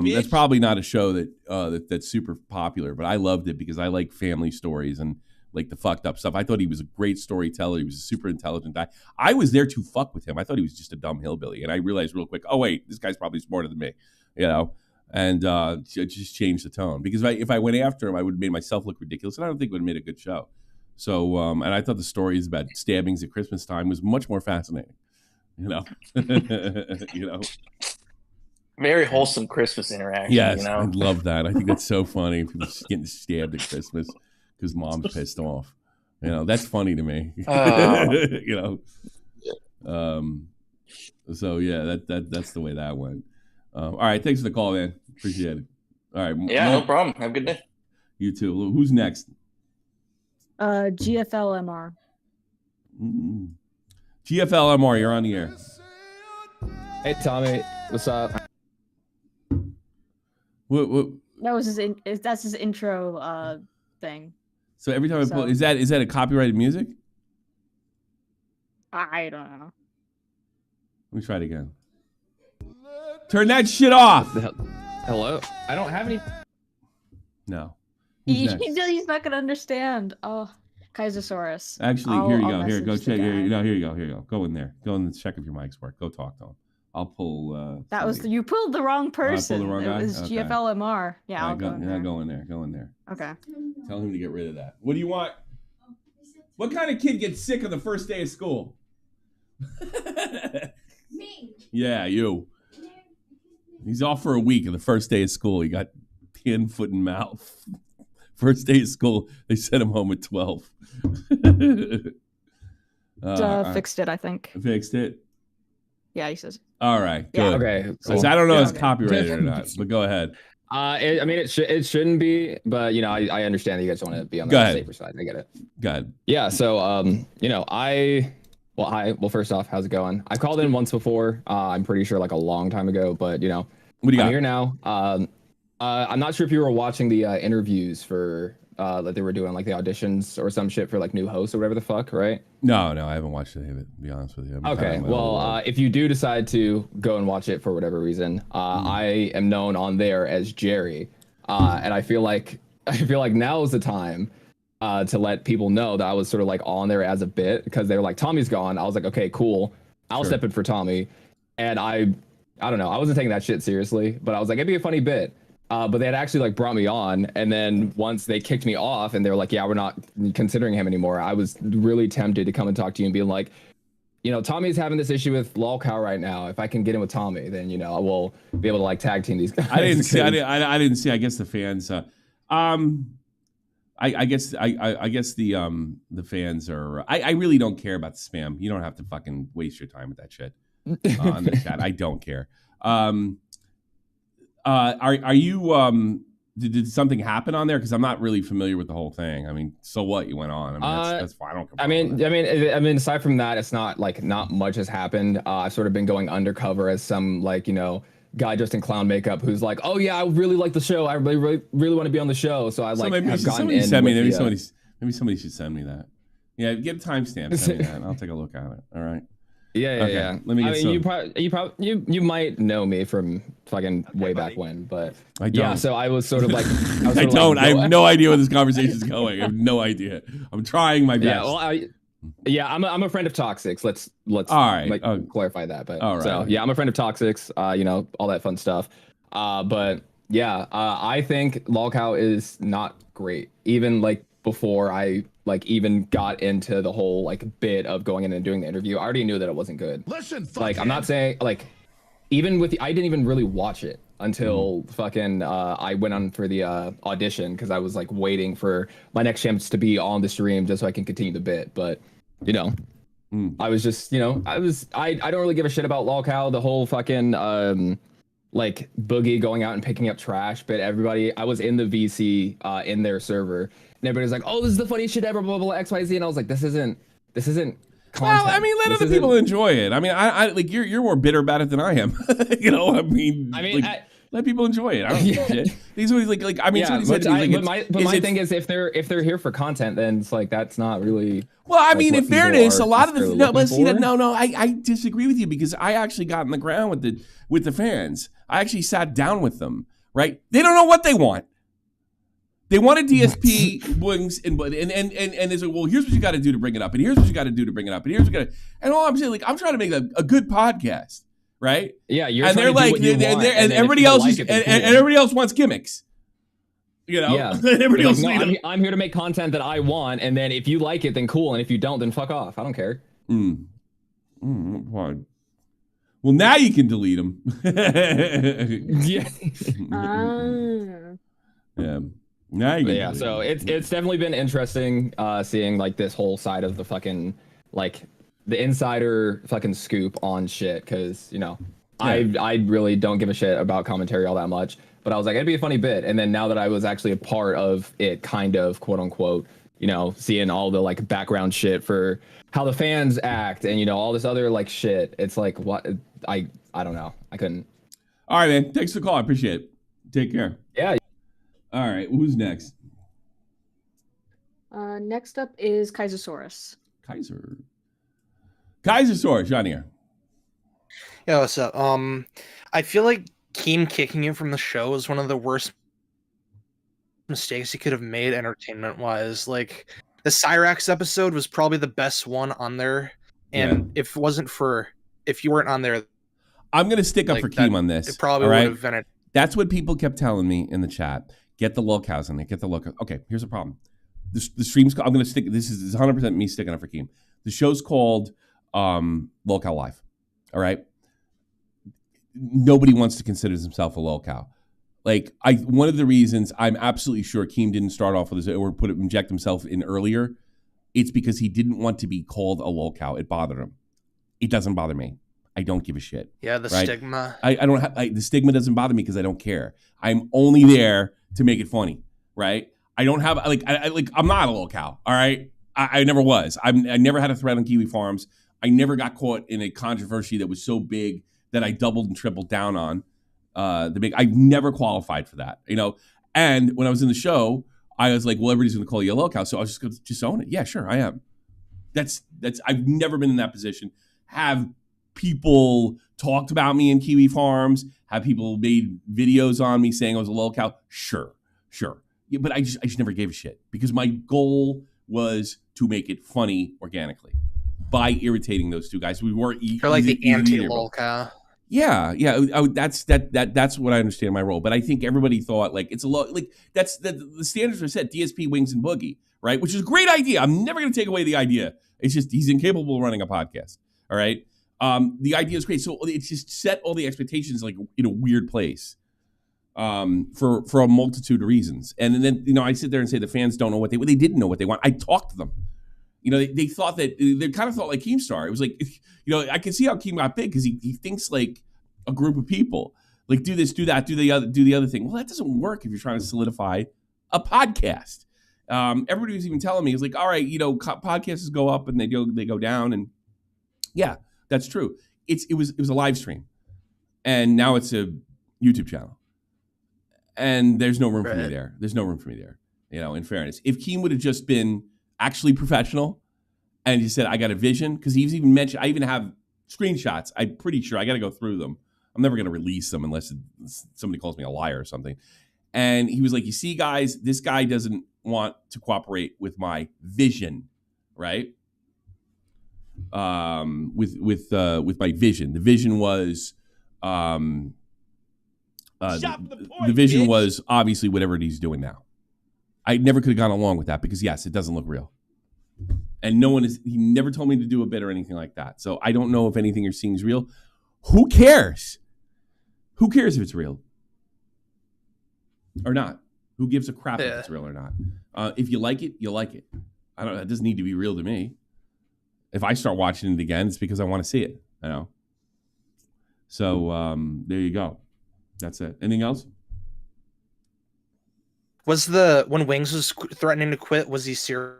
That's probably not a show that's super popular, but I loved it because I like family stories and like the fucked up stuff. I thought he was a great storyteller. He was a super intelligent guy. I was there to fuck with him. I thought he was just a dumb hillbilly, and I realized real quick, oh wait, this guy's probably smarter than me, you know. And just changed the tone because if I went after him, I would have made myself look ridiculous, and I don't think it would have made a good show. So, and I thought the stories about stabbings at Christmas time was much more fascinating, you know. You know, very wholesome Christmas interaction. Yes, you know? I love that. I think that's so funny. People getting stabbed at Christmas because mom's pissed off. You know, that's funny to me. You know, so yeah, that's the way that went. All right, thanks for the call, man. Appreciate it. All right, yeah, no problem. Have a good day. You too. Who's next? GFLMR. GFLMR, you're on the air. Hey Tommy, what's up? What? That was that's his intro thing. So every time I pull, is that a copyrighted music? I don't know. Let me try it again. Turn that shit off. Hello? I don't have any. No. He's not gonna understand. Oh, Kaisersaurus. Actually, here you go. Here, go check. Here you go. Go in there. Go in and check if your mics work. Go talk to him. I'll pull. That was you pulled the wrong person. I pulled the wrong guy? It was okay. GFLMR. Yeah, I'll go in there. Go in there. Go in there. Okay. Tell him to get rid of that. What do you want? What kind of kid gets sick on the first day of school? Me. Yeah, you. He's off for a week on the first day of school. He got hand, foot, and mouth. First day of school, they sent him home at 12. Fixed it, I think. Fixed it? Yeah, he says. All right, good. Yeah, okay. Cool. I don't know if it's copyrighted or not, but go ahead. I mean, it shouldn't be, but you know, I understand that you guys want to be on the safer side. I get it. Go ahead. Yeah. So, you know, Well, first off, how's it going? I called in once before. I'm pretty sure like a long time ago, but you know, what do you got? I'm here now. I'm not sure if you were watching the interviews for that they were doing like the auditions or some shit for like new hosts or whatever the fuck, right? No, I haven't watched any of it, to be honest with you. Okay, well, if you do decide to go and watch it for whatever reason, I am known on there as Jerry, and I feel like now is the time to let people know that I was sort of like on there as a bit, because they were like, Tommy's gone. I was like, okay, cool, I'll step in for Tommy, and I don't know, I wasn't taking that shit seriously, but I was like, it'd be a funny bit. But they had actually like brought me on, and then once they kicked me off and they were like, yeah, we're not considering him anymore, I was really tempted to come and talk to you and be like, you know, Tommy's having this issue with LolCow right now. If I can get in with Tommy, then, you know, I will be able to like tag team these guys. I didn't see. I guess the fans. I guess the fans are. I really don't care about the spam. You don't have to fucking waste your time with that shit on the chat. I don't care. Are you did something happen on there? Because I'm not really familiar with the whole thing. I mean, so what? You went on. I mean, that's fine. I mean, aside from that, it's not much has happened. I've sort of been going undercover as some like, you know, guy dressed in clown makeup who's like, oh yeah, I really like the show. I really want to be on the show. So I like have gotten in. Maybe somebody should send me that. Yeah, get a timestamp. Send me that, and I'll take a look at it. All right. Yeah. Let me. You might know me from fucking way back when, but I don't. Yeah. So I was sort of like, I don't. I have no idea where this conversation is going. I have no idea. I'm trying my best. Yeah. Well, I'm a friend of Toxics. Let's all right. Clarify that. But all right. So yeah, I'm a friend of Toxics. You know, all that fun stuff. But yeah, I think LolCow is not great. Even like before I like even got into the whole like bit of going in and doing the interview, I already knew that it wasn't good. Listen, like I'm not saying like even with I didn't even really watch it until fucking I went on for the audition, because I was like waiting for my next chance to be on the stream just so I can continue the bit. But you know, I was just, you know, I don't really give a shit about LolCow. The whole fucking like Boogie going out and picking up trash, but everybody, I was in the VC in their server, and everybody's like, oh, this is the funniest shit ever, blah, blah, blah, XYZ. And I was like, this isn't content. Well, I mean, let other people enjoy it. I mean, I like you're more bitter about it than I am. You know, I mean, like, let people enjoy it. I don't give a shit. These are like I mean, yeah, but my thing is if they're here for content, then it's like that's not really. Well, I mean, in fairness, a lot of the I disagree with you, because I actually got in the ground with the fans. I actually sat down with them. Right? They don't know what they want. They wanted DSP wings and they said, well, here's what you got to do to bring it up, and here's what you got to do to bring it up, and here's what you got to. And all I'm saying, like, I'm trying to make a good podcast, right? Yeah, and they're like, and everybody else and everybody else wants gimmicks. You know, yeah. Everybody else. No, I'm here to make content that I want, and then if you like it, then cool, and if you don't, then fuck off. I don't care. Well, now you can delete them. Yeah. Yeah. Now you can. Yeah. So it's definitely been interesting seeing like this whole side of the fucking like the insider fucking scoop on shit, because you know I really don't give a shit about commentary all that much. But I was like, it'd be a funny bit. And then now that I was actually a part of it, kind of, quote unquote, you know, seeing all the like background shit for how the fans act and, you know, all this other like shit. It's like, what? I don't know. I couldn't. All right, man. Thanks for the call. I appreciate it. Take care. Yeah. All right. Who's next? Next up is Kaisersaurus. Kaisersaurus, John here. Yeah, what's up? I feel like Keem kicking you from the show is one of the worst mistakes he could have made entertainment-wise. Like, the Cyrax episode was probably the best one on there, and if you weren't on there, I'm gonna stick up for Keem on this. It probably would have been it. That's what people kept telling me in the chat. Get the LolCows in there. Get the LolCows. Okay, here's the problem. The stream's. I'm gonna stick. This is 100% me sticking up for Keem. The show's called LolCow Live. All right. Nobody wants to consider himself a LolCow. Like, one of the reasons I'm absolutely sure Keem didn't start off with this or inject himself in earlier, it's because he didn't want to be called a LolCow. It bothered him. It doesn't bother me. I don't give a shit. Yeah, the stigma. I don't have the stigma doesn't bother me because I don't care. I'm only there to make it funny, right? I don't have I'm not a LolCow. All right, I never was. I never had a thread on Kiwi Farms. I never got caught in a controversy that was so big that I doubled and tripled down on. I've never qualified for that, you know. And when I was in the show, I was like, well, everybody's going to call you a LolCow, so I was just going to just own it. Yeah, sure, I am. That's. I've never been in that position. Have people talked about me in Kiwi Farms? Have people made videos on me saying I was a LolCow? Sure. Yeah, but I just never gave a shit because my goal was to make it funny organically by irritating those two guys. We were You're like the anti-LolCow. Yeah. That's what I understand my role. But I think everybody thought like it's a like that's the standards are set. DSP, Wings, and Boogie, right? Which is a great idea. I'm never going to take away the idea. It's just he's incapable of running a podcast. All right. The idea is great. So it's just set all the expectations like in a weird place. For a multitude of reasons. And then, I sit there and say the fans don't know what they didn't know what they want. I talked to them. They thought that, they kind of thought like Keemstar. It was like, I can see how Keem got big because he thinks like a group of people. Like, do this, do that, do the other thing. Well, that doesn't work if you're trying to solidify a podcast. Everybody was even telling me, it's like, all right, podcasts go up and they go down. And yeah, that's true. It was a live stream. And now it's a YouTube channel. And there's no room for me there. There's no room for me there, in fairness. If Keem would have just been actually professional and he said, I got a vision, because he's even mentioned, I even have screenshots. I'm pretty sure I got to go through them. I'm never going to release them unless somebody calls me a liar or something. And he was like, you see, guys, this guy doesn't want to cooperate with my vision, right? With my vision. The vision was... the vision was obviously whatever he's doing now. I never could have gone along with that because yes, it doesn't look real. And he never told me to do a bit or anything like that. So I don't know if anything you're seeing is real. Who cares? Who cares if it's real or not? Who gives a crap if it's real or not? If you like it, you like it. It doesn't need to be real to me. If I start watching it again, it's because I want to see it, So there you go. That's it. Anything else? When Wings was threatening to quit, was he serious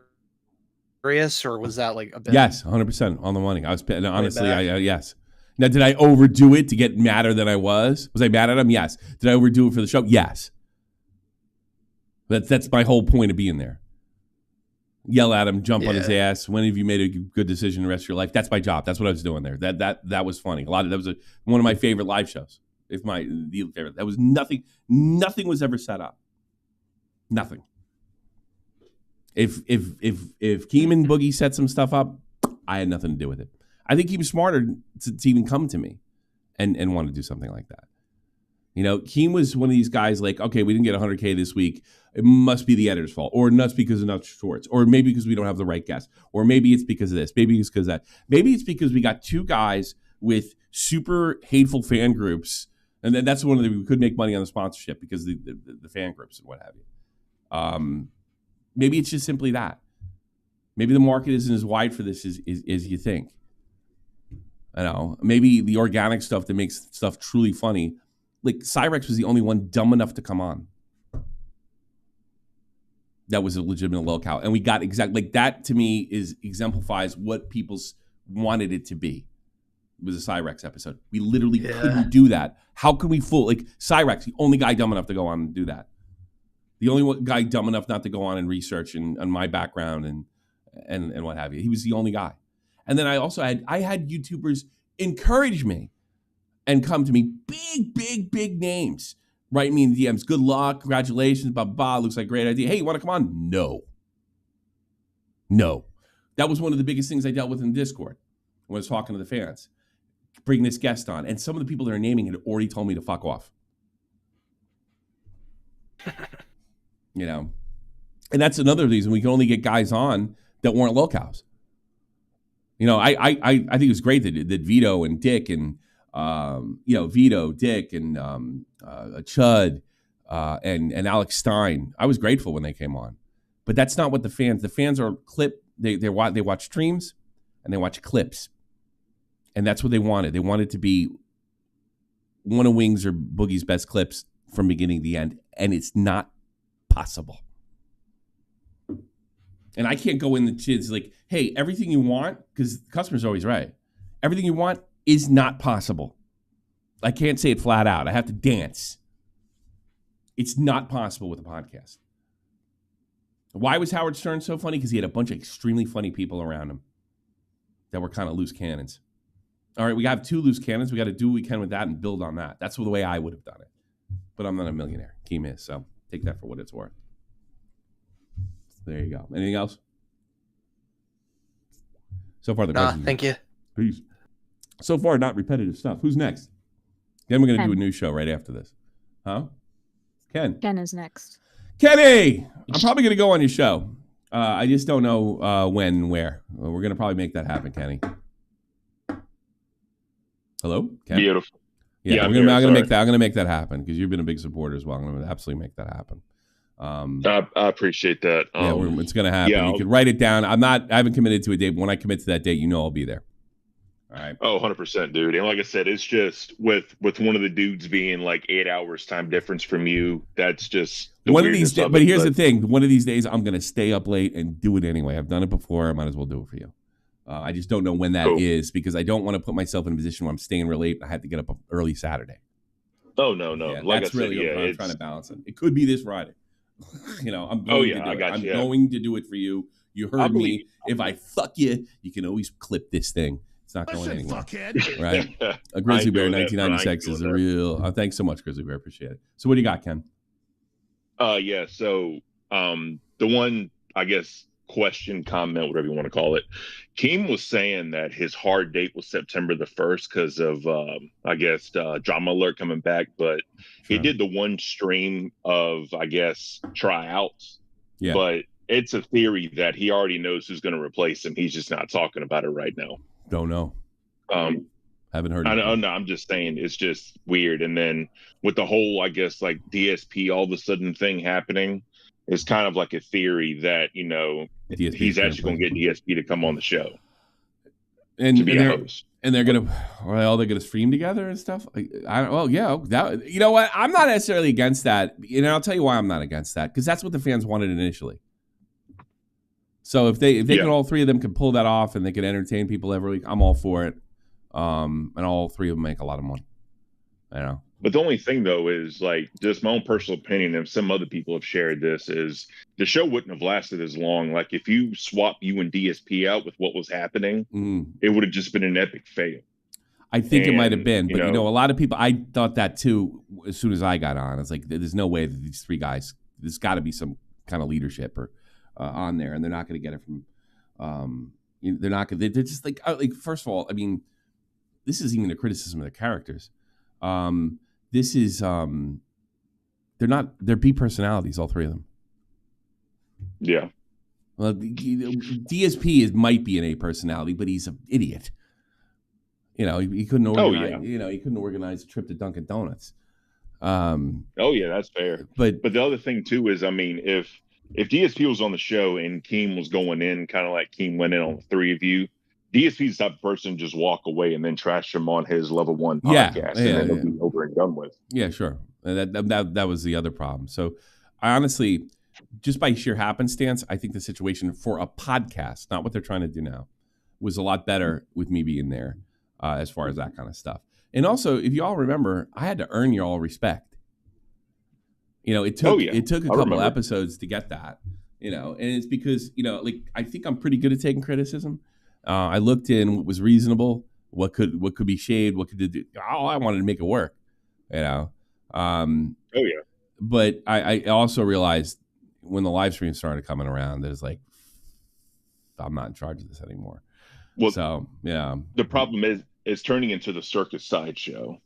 or was that like a bit? Yes, 100% on the money. I was honestly, yes. Now, did I overdo it to get madder than I was? Was I mad at him? Yes. Did I overdo it for the show? Yes. That's my whole point of being there. Yell at him, jump on his ass. When have you made a good decision the rest of your life? That's my job. That's what I was doing there. That was funny. That was one of my favorite live shows. If the favorite, that was nothing was ever set up. Nothing. If Keem and Boogie set some stuff up, I had nothing to do with it. I think he was smarter to even come to me and want to do something like that. Keem was one of these guys like, okay, we didn't get 100K this week. It must be the editor's fault, or nuts because of nuts shorts, or maybe because we don't have the right guest, or maybe it's because of this, maybe it's because of that, maybe it's because we got two guys with super hateful fan groups. And then that's one of we could make money on the sponsorship because the fan groups and what have you. Maybe it's just simply that. Maybe the market isn't as wide for this as you think. Maybe the organic stuff that makes stuff truly funny. Like Cyrex was the only one dumb enough to come on. That was a legitimate LolCow. And we got exactly like that to me exemplifies what people's wanted it to be. It was a Cyrex episode. We literally couldn't do that. How can we fool like Cyrex, the only guy dumb enough to go on and do that? The only guy dumb enough not to go on and research and my background and what have you. He was the only guy. And then I had YouTubers encourage me and come to me, big names, write me in the DMs. Good luck, congratulations, blah blah. Looks like a great idea. Hey, you want to come on? No. That was one of the biggest things I dealt with in Discord when I was talking to the fans. Bring this guest on, and some of the people that are naming had already told me to fuck off. And that's another reason we can only get guys on that weren't LolCows. I think it was great that Vito and Dick and Vito, Dick and Chud and Alex Stein. I was grateful when they came on, but that's not what the fans are clip. They watch streams and they watch clips. And that's what they wanted. They wanted to be one of Wings or Boogie's best clips from beginning to end. And it's not possible. And I can't go in the chids like, hey, everything you want, because the customer's always right. Everything you want is not possible. I can't say it flat out. I have to dance. It's not possible with a podcast. Why was Howard Stern so funny? Because he had a bunch of extremely funny people around him that were kind of loose cannons. All right, we have 2 loose cannons. We got to do what we can with that and build on that. That's the way I would have done it. But I'm not a millionaire. Keem is, so take that for what it's worth. There you go. Anything else? So far, thank you. Peace. So far, not repetitive stuff. Who's next? Then we're going to do a new show right after this. Huh? Ken. Ken is next. Kenny! I'm probably going to go on your show. I just don't know when and where. We're going to probably make that happen, Kenny. Hello? Ken? Beautiful. Yeah, I'm going to make that happen because you've been a big supporter as well. I'm going to absolutely make that happen. I appreciate that. It's going to happen. You can write it down. I haven't committed to a date, but when I commit to that date, I'll be there. All right. Oh, 100%, dude. And like I said, it's just with one of the dudes being like 8 hours time difference from you. That's just one of these days. But here's the thing: one of these days, I'm going to stay up late and do it anyway. I've done it before. I might as well do it for you. I just don't know when that is because I don't want to put myself in a position where I'm staying real late. I have to get up early Saturday. Oh no. Yeah, like that's really what I'm trying to balance it. It could be this Friday. I'm going to do it. I'm going to do it for you. You heard me. If I fuck you, you can always clip this thing. It's not going anywhere. Right? A Grizzly Bear 1996 is a real. Thanks so much, Grizzly Bear. Appreciate it. So what do you got, Ken? Yeah. So the one, I guess, question, comment, whatever you want to call it. Keem was saying that his hard date was September the 1st because of, I guess, Drama Alert coming back. But he did the one stream of, I guess, tryouts. Yeah. But it's a theory that he already knows who's going to replace him. He's just not talking about it right now. Don't know. Haven't heard. I know. No, I'm just saying it's just weird. And then with the whole, I guess, like DSP all of a sudden thing happening, it's kind of like a theory that he's actually going to get DSP to come on the show and to be a host. And they're gonna stream together and stuff. You know what? I'm not necessarily against that. I'll tell you why I'm not against that because that's what the fans wanted initially. So if they can, all 3 of them can pull that off and they can entertain people every week, I'm all for it. And all 3 of them make a lot of money. But the only thing though is like just my own personal opinion, and some other people have shared this, is the show wouldn't have lasted as long. Like if you swap you and DSP out with what was happening, it would have just been an epic fail. I think it might have been, but a lot of people, I thought that too as soon as I got on. It's like there's no way that these 3 guys, there's got to be some kind of leadership or on there, and they're not going to get it from. They're not going. They're just like first of all, I mean, this is even a criticism of the characters. This is they're B personalities, all 3 of them. Yeah. Well, DSP might be an A personality, but he's an idiot. He couldn't organize. He couldn't organize a trip to Dunkin' Donuts. That's fair. But the other thing too is, I mean, if DSP was on the show and Keem was going in, kind of like Keem went in on the 3 of you, DSP's the type of person to just walk away and then trash him on his level 1 podcast, and then it'll be over and done with. Yeah, sure. That was the other problem. So I honestly, just by sheer happenstance, I think the situation for a podcast, not what they're trying to do now, was a lot better with me being there as far as that kind of stuff. And also, if you all remember, I had to earn your all respect. It took a couple episodes to get that. And it's because I think I'm pretty good at taking criticism. I looked in what was reasonable, what could be shaved, what could do. I wanted to make it work, But I also realized when the live stream started coming around, there's like, I'm not in charge of this anymore. Well, so yeah. The problem is it's turning into the circus sideshow,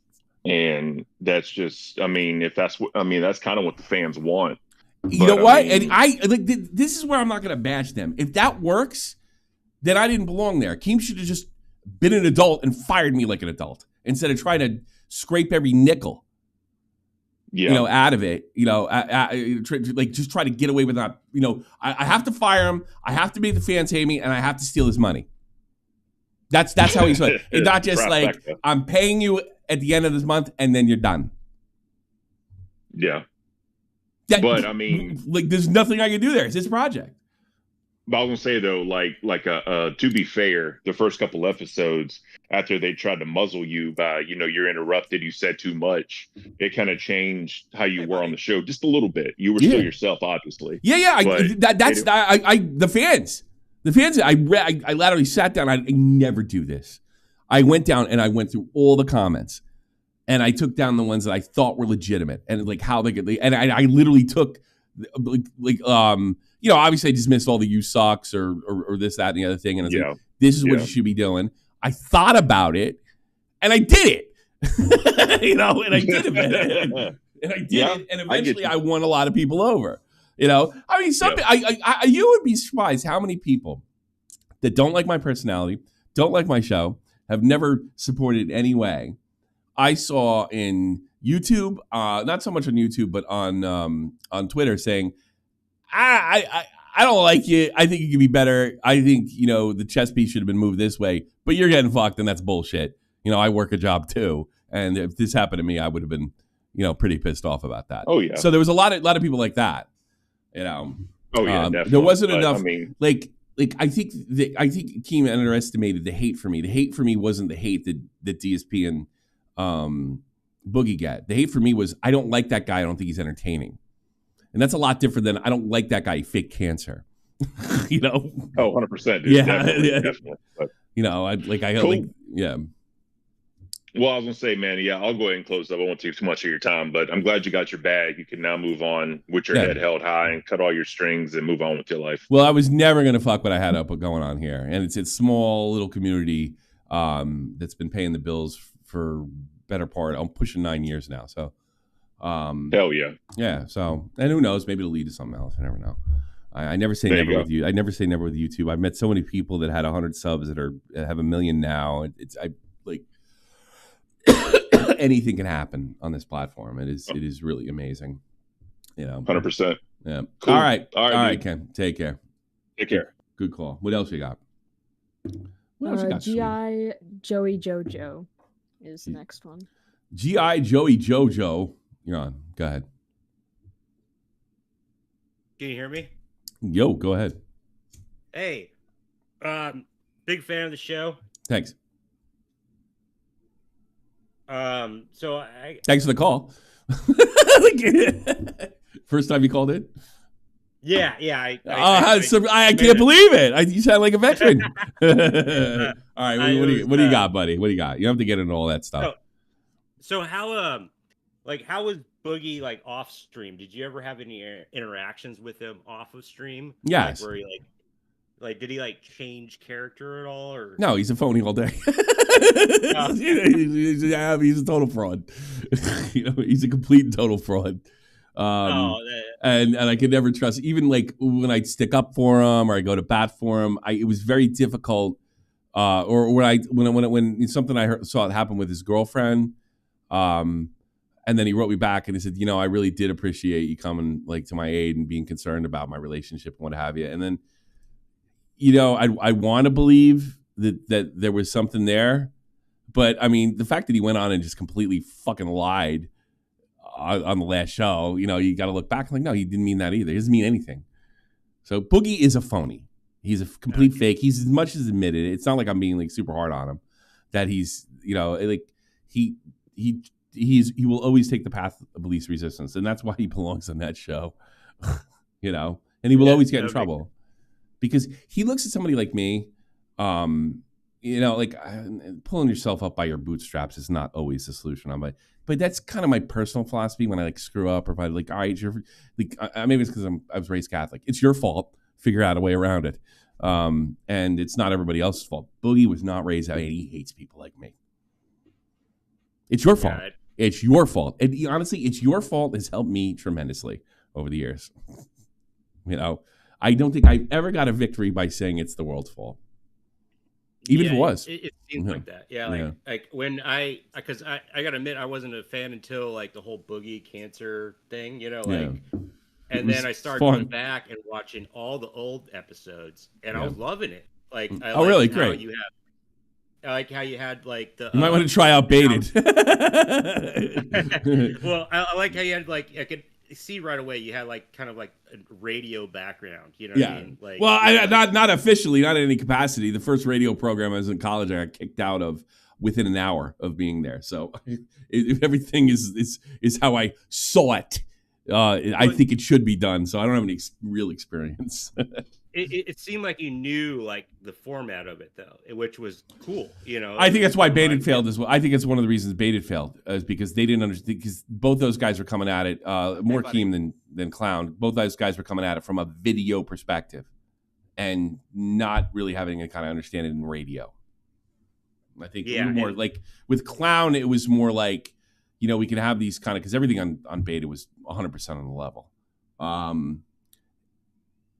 and that's just, that's kind of what the fans want. You know what? And this is where I'm not going to bash them. If that works, then I didn't belong there. Keem should have just been an adult and fired me like an adult instead of trying to scrape every nickel, out of it. Just try to get away with that. I have to fire him. I have to make the fans hate me, and I have to steal his money. That's how he's like. It's not just like I'm paying you at the end of this month, and then you're done. Yeah. But there's nothing I can do there. It's his project. But I was gonna say though, to be fair, the first couple episodes after they tried to muzzle you by, you're interrupted, you said too much, it kind of changed how you were on the show just a little bit. You were still yourself, obviously. Yeah. The fans. I literally sat down. I never do this. I went down and I went through all the comments, and I took down the ones that I thought were legitimate, and like how they could. And I literally took obviously I dismissed all the "you sucks" or this, that, and the other thing, and I was like, this is what you should be doing. I thought about it, and I did it. And I did it, and I did it, and eventually I won a lot of people over. I mean, you would be surprised how many people that don't like my personality, don't like my show, have never supported in any way. I saw in YouTube, not so much on YouTube, but on Twitter, saying, I don't like you. I think you could be better. I think, the chess piece should have been moved this way, but you're getting fucked, and that's bullshit. I work a job too. And if this happened to me, I would have been, pretty pissed off about that. Oh, yeah. So there was a lot of people like that, Oh, yeah, definitely. There wasn't enough. I think Keem underestimated the hate for me. The hate for me wasn't the hate that DSP and Boogie get. The hate for me was, I don't like that guy. I don't think he's entertaining. And that's a lot different than, I don't like that guy, he faked cancer. Oh, 100%. Dude. Yeah. Definitely. But, cool. Well, I was going to say, man, I'll go ahead and close up. I won't take too much of your time, but I'm glad you got your bag. You can now move on with your head held high and cut all your strings and move on with your life. Well, I was never going to fuck what I had up going on here. And it's a small little community that's been paying the bills for better part. I'm pushing 9 years now. So, hell yeah. Yeah. So, and who knows? Maybe it'll lead to something else. I never know. I never say never with you. I never say never with YouTube. I've met so many people that had 100 subs that have 1 million now. Anything can happen on this platform. It is really amazing. 100%. Yeah. Cool. All right, Ken. Take care. Take care. Good call. What else you got? G.I. Joey Jojo is the next one. G.I. Joey Jojo. You're on. Go ahead. Can you hear me? Yo, go ahead. Hey, big fan of the show. Thanks. Thanks for the call. First time you called in? Yeah. I can't believe it. You sound like a veteran. All right, what do you got, buddy? What do you got? You don't have to get into all that stuff. So how was Boogie off stream? Did you ever have any interactions with him off of stream? Yes. Where he did he change character at all, or no? He's a phony all day. He's a total fraud. He's a complete and total fraud. And I could never trust. Even when I stick up for him or I go to bat for him, it was very difficult. Or when something I saw it happen with his girlfriend, and then he wrote me back and he said, I really did appreciate you coming to my aid and being concerned about my relationship and what have you. And then, I want to believe that there was something there, but I mean, the fact that he went on and just completely fucking lied on the last show, you got to look back no, he didn't mean that either. He doesn't mean anything. So Boogie is a phony. He's a complete fake. He's as much as admitted. It's not like I'm being super hard on him. That he's he will always take the path of least resistance, and that's why he belongs on that show. And he will always get in trouble because he looks at somebody like me. Pulling yourself up by your bootstraps is not always the solution. But that's kind of my personal philosophy when I screw up or if I all right, maybe it's because I was raised Catholic. It's your fault. Figure out a way around it. And it's not everybody else's fault. Boogie was not raised that way, and he hates people like me. It's your fault. Yeah, it's your fault. And honestly, it's your fault has helped me tremendously over the years. I don't think I've ever got a victory by saying it's the world's fault. Even if it was. It seems like that. Yeah. When because I got to admit, I wasn't a fan until the whole Boogie cancer thing, and then I started going back and watching all the old episodes and I was loving it. Really? Great. I like how you had the. You might want to try out Baited. Well, I like how you had see right away you had like kind of like a radio background. You know what I mean? Like, well, not officially, not in any capacity. The first radio program I was in college, I got kicked out of within an hour of being there. So everything is how I saw it. I think it should be done. So I don't have any real experience. It seemed like you knew like the format of it though, which was cool. You know, I think that's why Baited failed as well. I think it's one of the reasons Baited failed is because they didn't understand, because both those guys were coming at it more Keem than Clown. Both those guys were coming at it from a video perspective and not really having a kind of understanding in radio. I think more like with Clown, it was more like, you know, we can have these kind of, because everything on Baited was 100% on the level.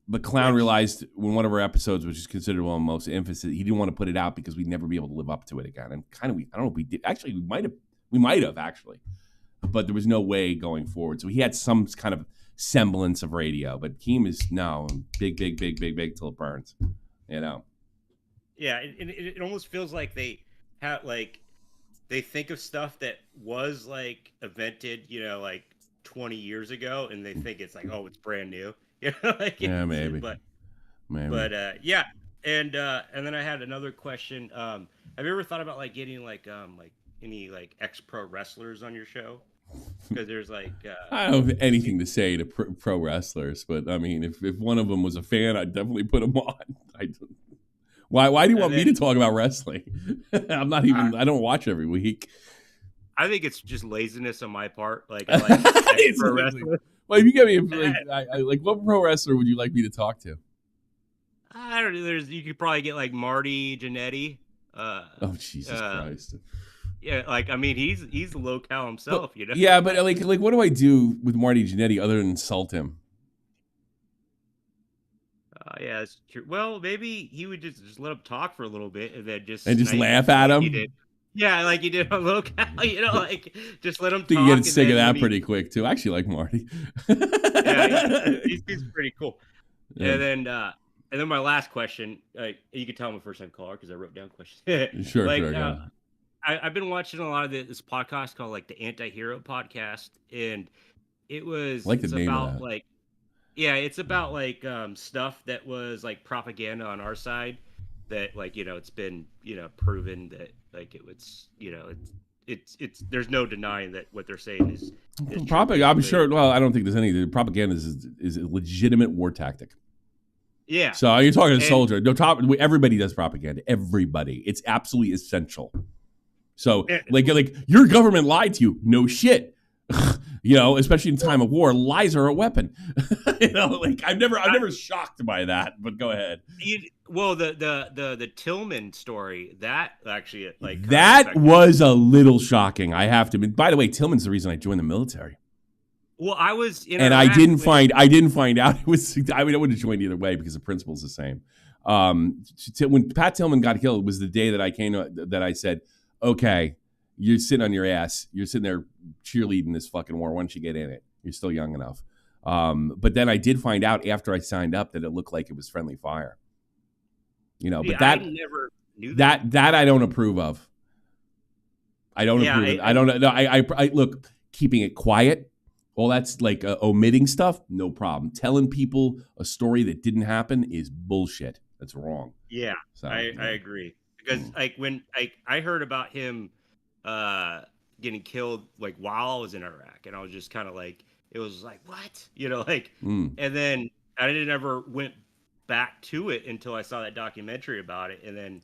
But Clown realized when one of our episodes, which is considered one of the most emphasis, he didn't want to put it out because we'd never be able to live up to it again. And kind of, I don't know if we did. Actually, we might have actually, but there was no way going forward. So he had some kind of semblance of radio. But Keem is big till it burns. You know. Yeah, it almost feels like they have like they think of stuff that was like invented, you know, like 20 years ago, and they think it's like, oh, it's brand new. You know, like maybe. But yeah, and then I had another question. Have you ever thought about like getting like any like ex-pro wrestlers on your show? Because there's like I don't have anything to say to pro wrestlers, but I mean, if one of them was a fan, I'd definitely put him on. Why do you want me to talk about wrestling? I'm not even. I don't watch every week. I think it's just laziness on my part. Like, I like pro wrestler. Well, if you get me, like, what pro wrestler would you like me to talk to? I don't know. You could probably get like Marty Jannetty. Oh, Jesus Christ! Yeah, like I mean, he's the LolCow himself, you know. Yeah, but like, what do I do with Marty Jannetty other than insult him? Yeah, that's true. Well, maybe he would just let him talk for a little bit and then just laugh at him. Yeah, like you did on LolCow, you know, like just let him talk. You get sick of that pretty quick too. I actually like Marty. Yeah, he's pretty cool. Yeah. And then my last question, you can tell I'm a first time caller because I wrote down questions. Sure, like, sure. I've been watching a lot of this podcast called like the Anti-Hero Podcast, and it's about like, yeah, it's about like stuff that was like propaganda on our side that like, you know, it's been, you know, proven that like it was, you know, it's there's no denying that what they're saying is propaganda. I'm sure. Well, I don't think there's any propaganda is a legitimate war tactic. Yeah. So you're talking to a soldier. No, everybody does propaganda. Everybody. It's absolutely essential. So like your government lied to you. No shit. You know, especially in time of war, lies are a weapon. You know, like I'm never shocked by that. But go ahead. Well, the Tillman story, that actually like that was a little shocking. I have to. By the way, Tillman's the reason I joined the military. Well, I was in, and I didn't find out it was. I mean, I would have joined either way because the principle's the same. When Pat Tillman got killed, it was the day that I said, okay, you're sitting on your ass. You're sitting there cheerleading this fucking war. Why don't you get in it? You're still young enough. But then I did find out after I signed up that it looked like it was friendly fire. You know, but that I never knew that I don't approve of. I don't approve. I don't know. I look, keeping it quiet. All that's like omitting stuff. No problem. Telling people a story that didn't happen is bullshit. That's wrong. Yeah, so, I agree because like when I heard about him getting killed like while I was in Iraq, and I was just kind of like, it was like, what, you know, like, and then I didn't ever went back to it until I saw that documentary about it, and then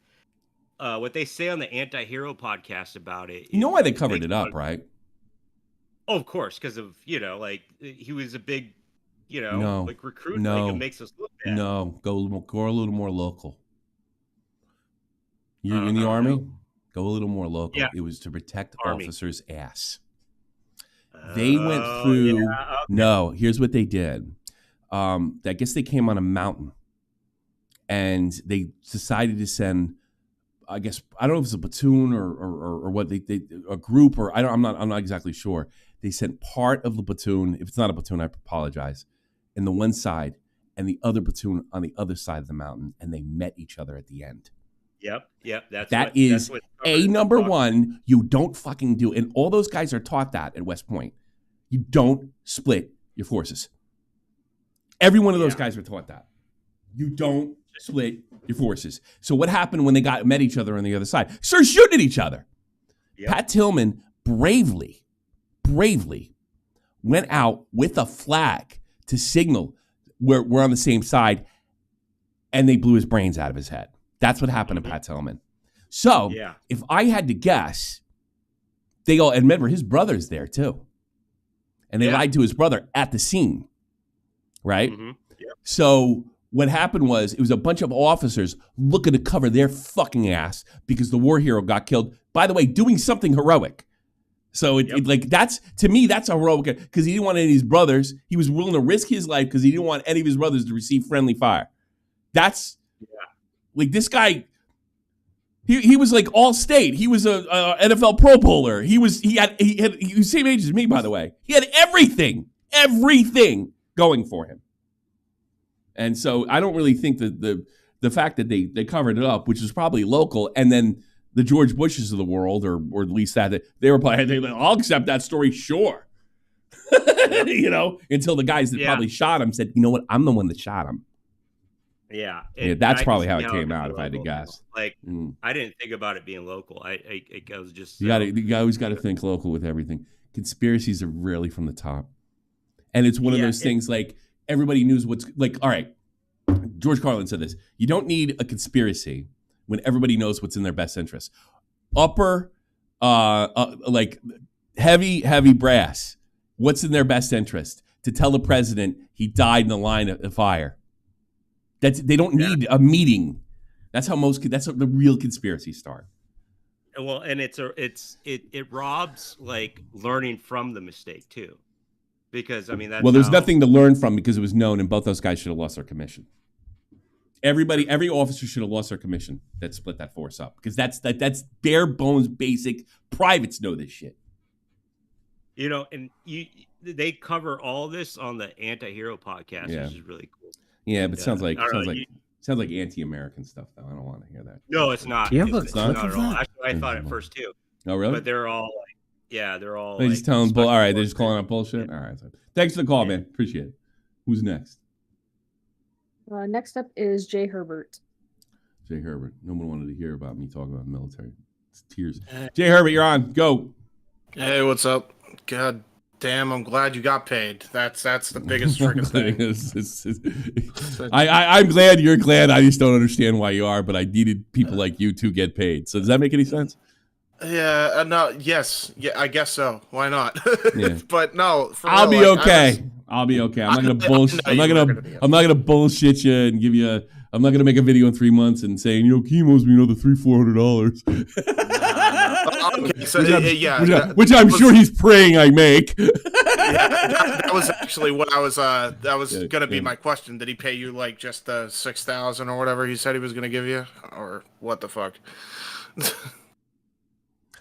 what they say on the Anti-Hero podcast about it. You know why they covered it up, right? Oh, of course, because of, you know, like he was a big, you know, like recruit. Like it makes us look bad. No, go a little more local. You're in the Army. Go a little more local. Yeah. It was to protect officers' ass. They went through. Yeah, okay. No, here's what they did. I guess they came on a mountain, and they decided to send. I guess I don't know if it's a platoon or what they a group or I'm not exactly sure. They sent part of the platoon. If it's not a platoon, I apologize. In the one side, and the other platoon on the other side of the mountain, and they met each other at the end. Yep. That is number one. You don't fucking do, and all those guys are taught that at West Point. You don't split your forces. Every one of those guys were taught that. You don't split your forces. So what happened when they met each other on the other side? Started shooting at each other. Yep. Pat Tillman bravely went out with a flag to signal we're on the same side, and they blew his brains out of his head. That's what happened to Pat Tillman. So if I had to guess, they all, and remember, his brother's there too. And they lied to his brother at the scene, right? Mm-hmm. Yep. So what happened was, it was a bunch of officers looking to cover their fucking ass because the war hero got killed, by the way, doing something heroic. So it like, that's, to me, that's a heroic, because he didn't want any of his brothers. He was willing to risk his life because he didn't want any of his brothers to receive friendly fire. That's like, this guy, he was like all state. He was a NFL Pro Bowler. He was the same age as me, by the way. He had everything going for him. And so I don't really think that the fact that they covered it up, which is probably local, and then the George Bushes of the world, or at least that they were probably, I'll accept that story, sure. Until the guys that probably shot him said, you know what, I'm the one that shot him. Yeah, that's probably how it came out, if I had to guess. Like, I didn't think about it being local. I was just you always got to think local with everything. Conspiracies are rarely from the top, and it's one of those things. Like, everybody knows what's like. All right, George Carlin said this: you don't need a conspiracy when everybody knows what's in their best interest. Upper, like heavy brass. What's in their best interest? To tell the president he died in the line of fire. They don't need a meeting. That's how the real conspiracies start. Well, and it robs like learning from the mistake too, because I mean that's there's nothing to learn from because it was known, and both those guys should have lost their commission. Every officer should have lost their commission that split that force up, because that's bare bones basic. Privates know this shit. And they cover all this on the Anti-Hero podcast, which is really cool. Yeah, but sounds like anti-American stuff, though. I don't want to hear that. No, it's not. It's not at all. Actually, I thought at first too. Oh, really? But they're all like, they're all. They just telling bull. All right, they're just calling out bullshit. All right, thanks for the call, man. Appreciate it. Who's next? Next up is Jay Herbert. Jay Herbert. No one wanted to hear about me talking about the military. It's tears. Jay Herbert, you're on. Go. Hey, what's up? God damn, I'm glad you got paid. That's the biggest freaking thing. I'm glad you're glad. I just don't understand why you are, but I needed people like you to get paid. So does that make any sense? Yeah, no, yes. Yeah, I guess so. Why not? Yeah. But no, I'll be okay. I'll be okay. I'm not gonna bullshit. I'm not gonna bullshit you and give you I'm not gonna make a video in 3 months and saying, Kim owes me another $300-400. Okay, so which I'm sure he's praying I make. That was actually what I was. That was gonna be my question. Did he pay you like just the $6,000 or whatever he said he was gonna give you, or what the fuck?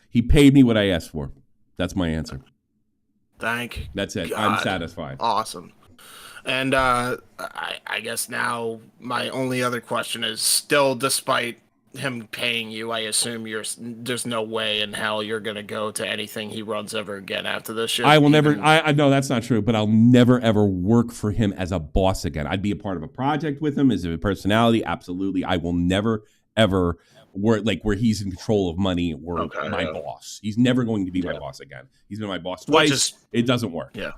He paid me what I asked for. That's my answer. That's it. God. I'm satisfied. Awesome. And I guess now my only other question is still, despite him paying you, I assume there's no way in hell you're gonna go to anything he runs ever again after this shit. I will never. I know that's not true, but I'll never ever work for him as a boss again. I'd be a part of a project with him as a personality. Absolutely, I will never ever work like where he's in control of money or my boss. He's never going to be my boss again. He's been my boss twice. It doesn't work. Yeah.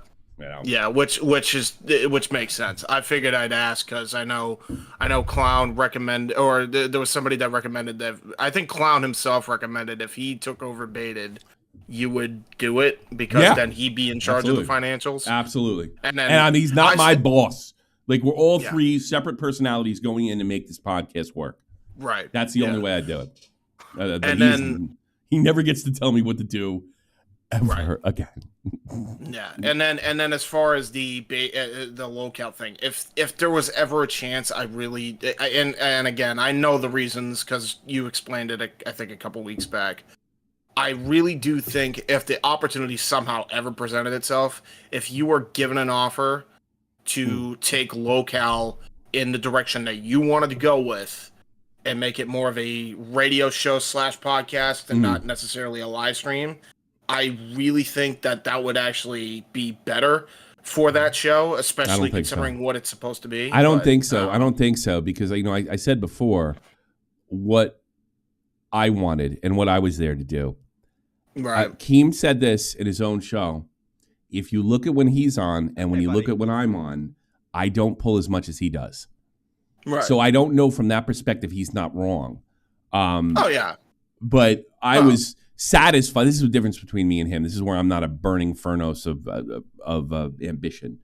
Yeah, which makes sense. I figured I'd ask because I know Clown recommended, or there was somebody that recommended that. I think Clown himself recommended if he took over Baited, you would do it because then he'd be in charge of the financials. Absolutely. And he's not my boss. Like, we're all three separate personalities going in to make this podcast work. Right. That's the only way I do it. And then he never gets to tell me what to do ever again. Yeah, and then as far as the LolCow thing, if there was ever a chance, I really and again, I know the reasons because you explained it, I think a couple weeks back. I really do think if the opportunity somehow ever presented itself, if you were given an offer to take LolCow in the direction that you wanted to go with and make it more of a radio show / podcast and not necessarily a live stream, I really think that would actually be better for that show, especially considering what it's supposed to be. I don't think so. I don't think so because I said before what I wanted and what I was there to do. Right. Keem said this in his own show. If you look at when he's on and when you look at when I'm on, I don't pull as much as he does. Right. So I don't know from that perspective he's not wrong. Oh yeah. But I was satisfied. This is the difference between me and him. This is where I'm not a burning furnace of ambition.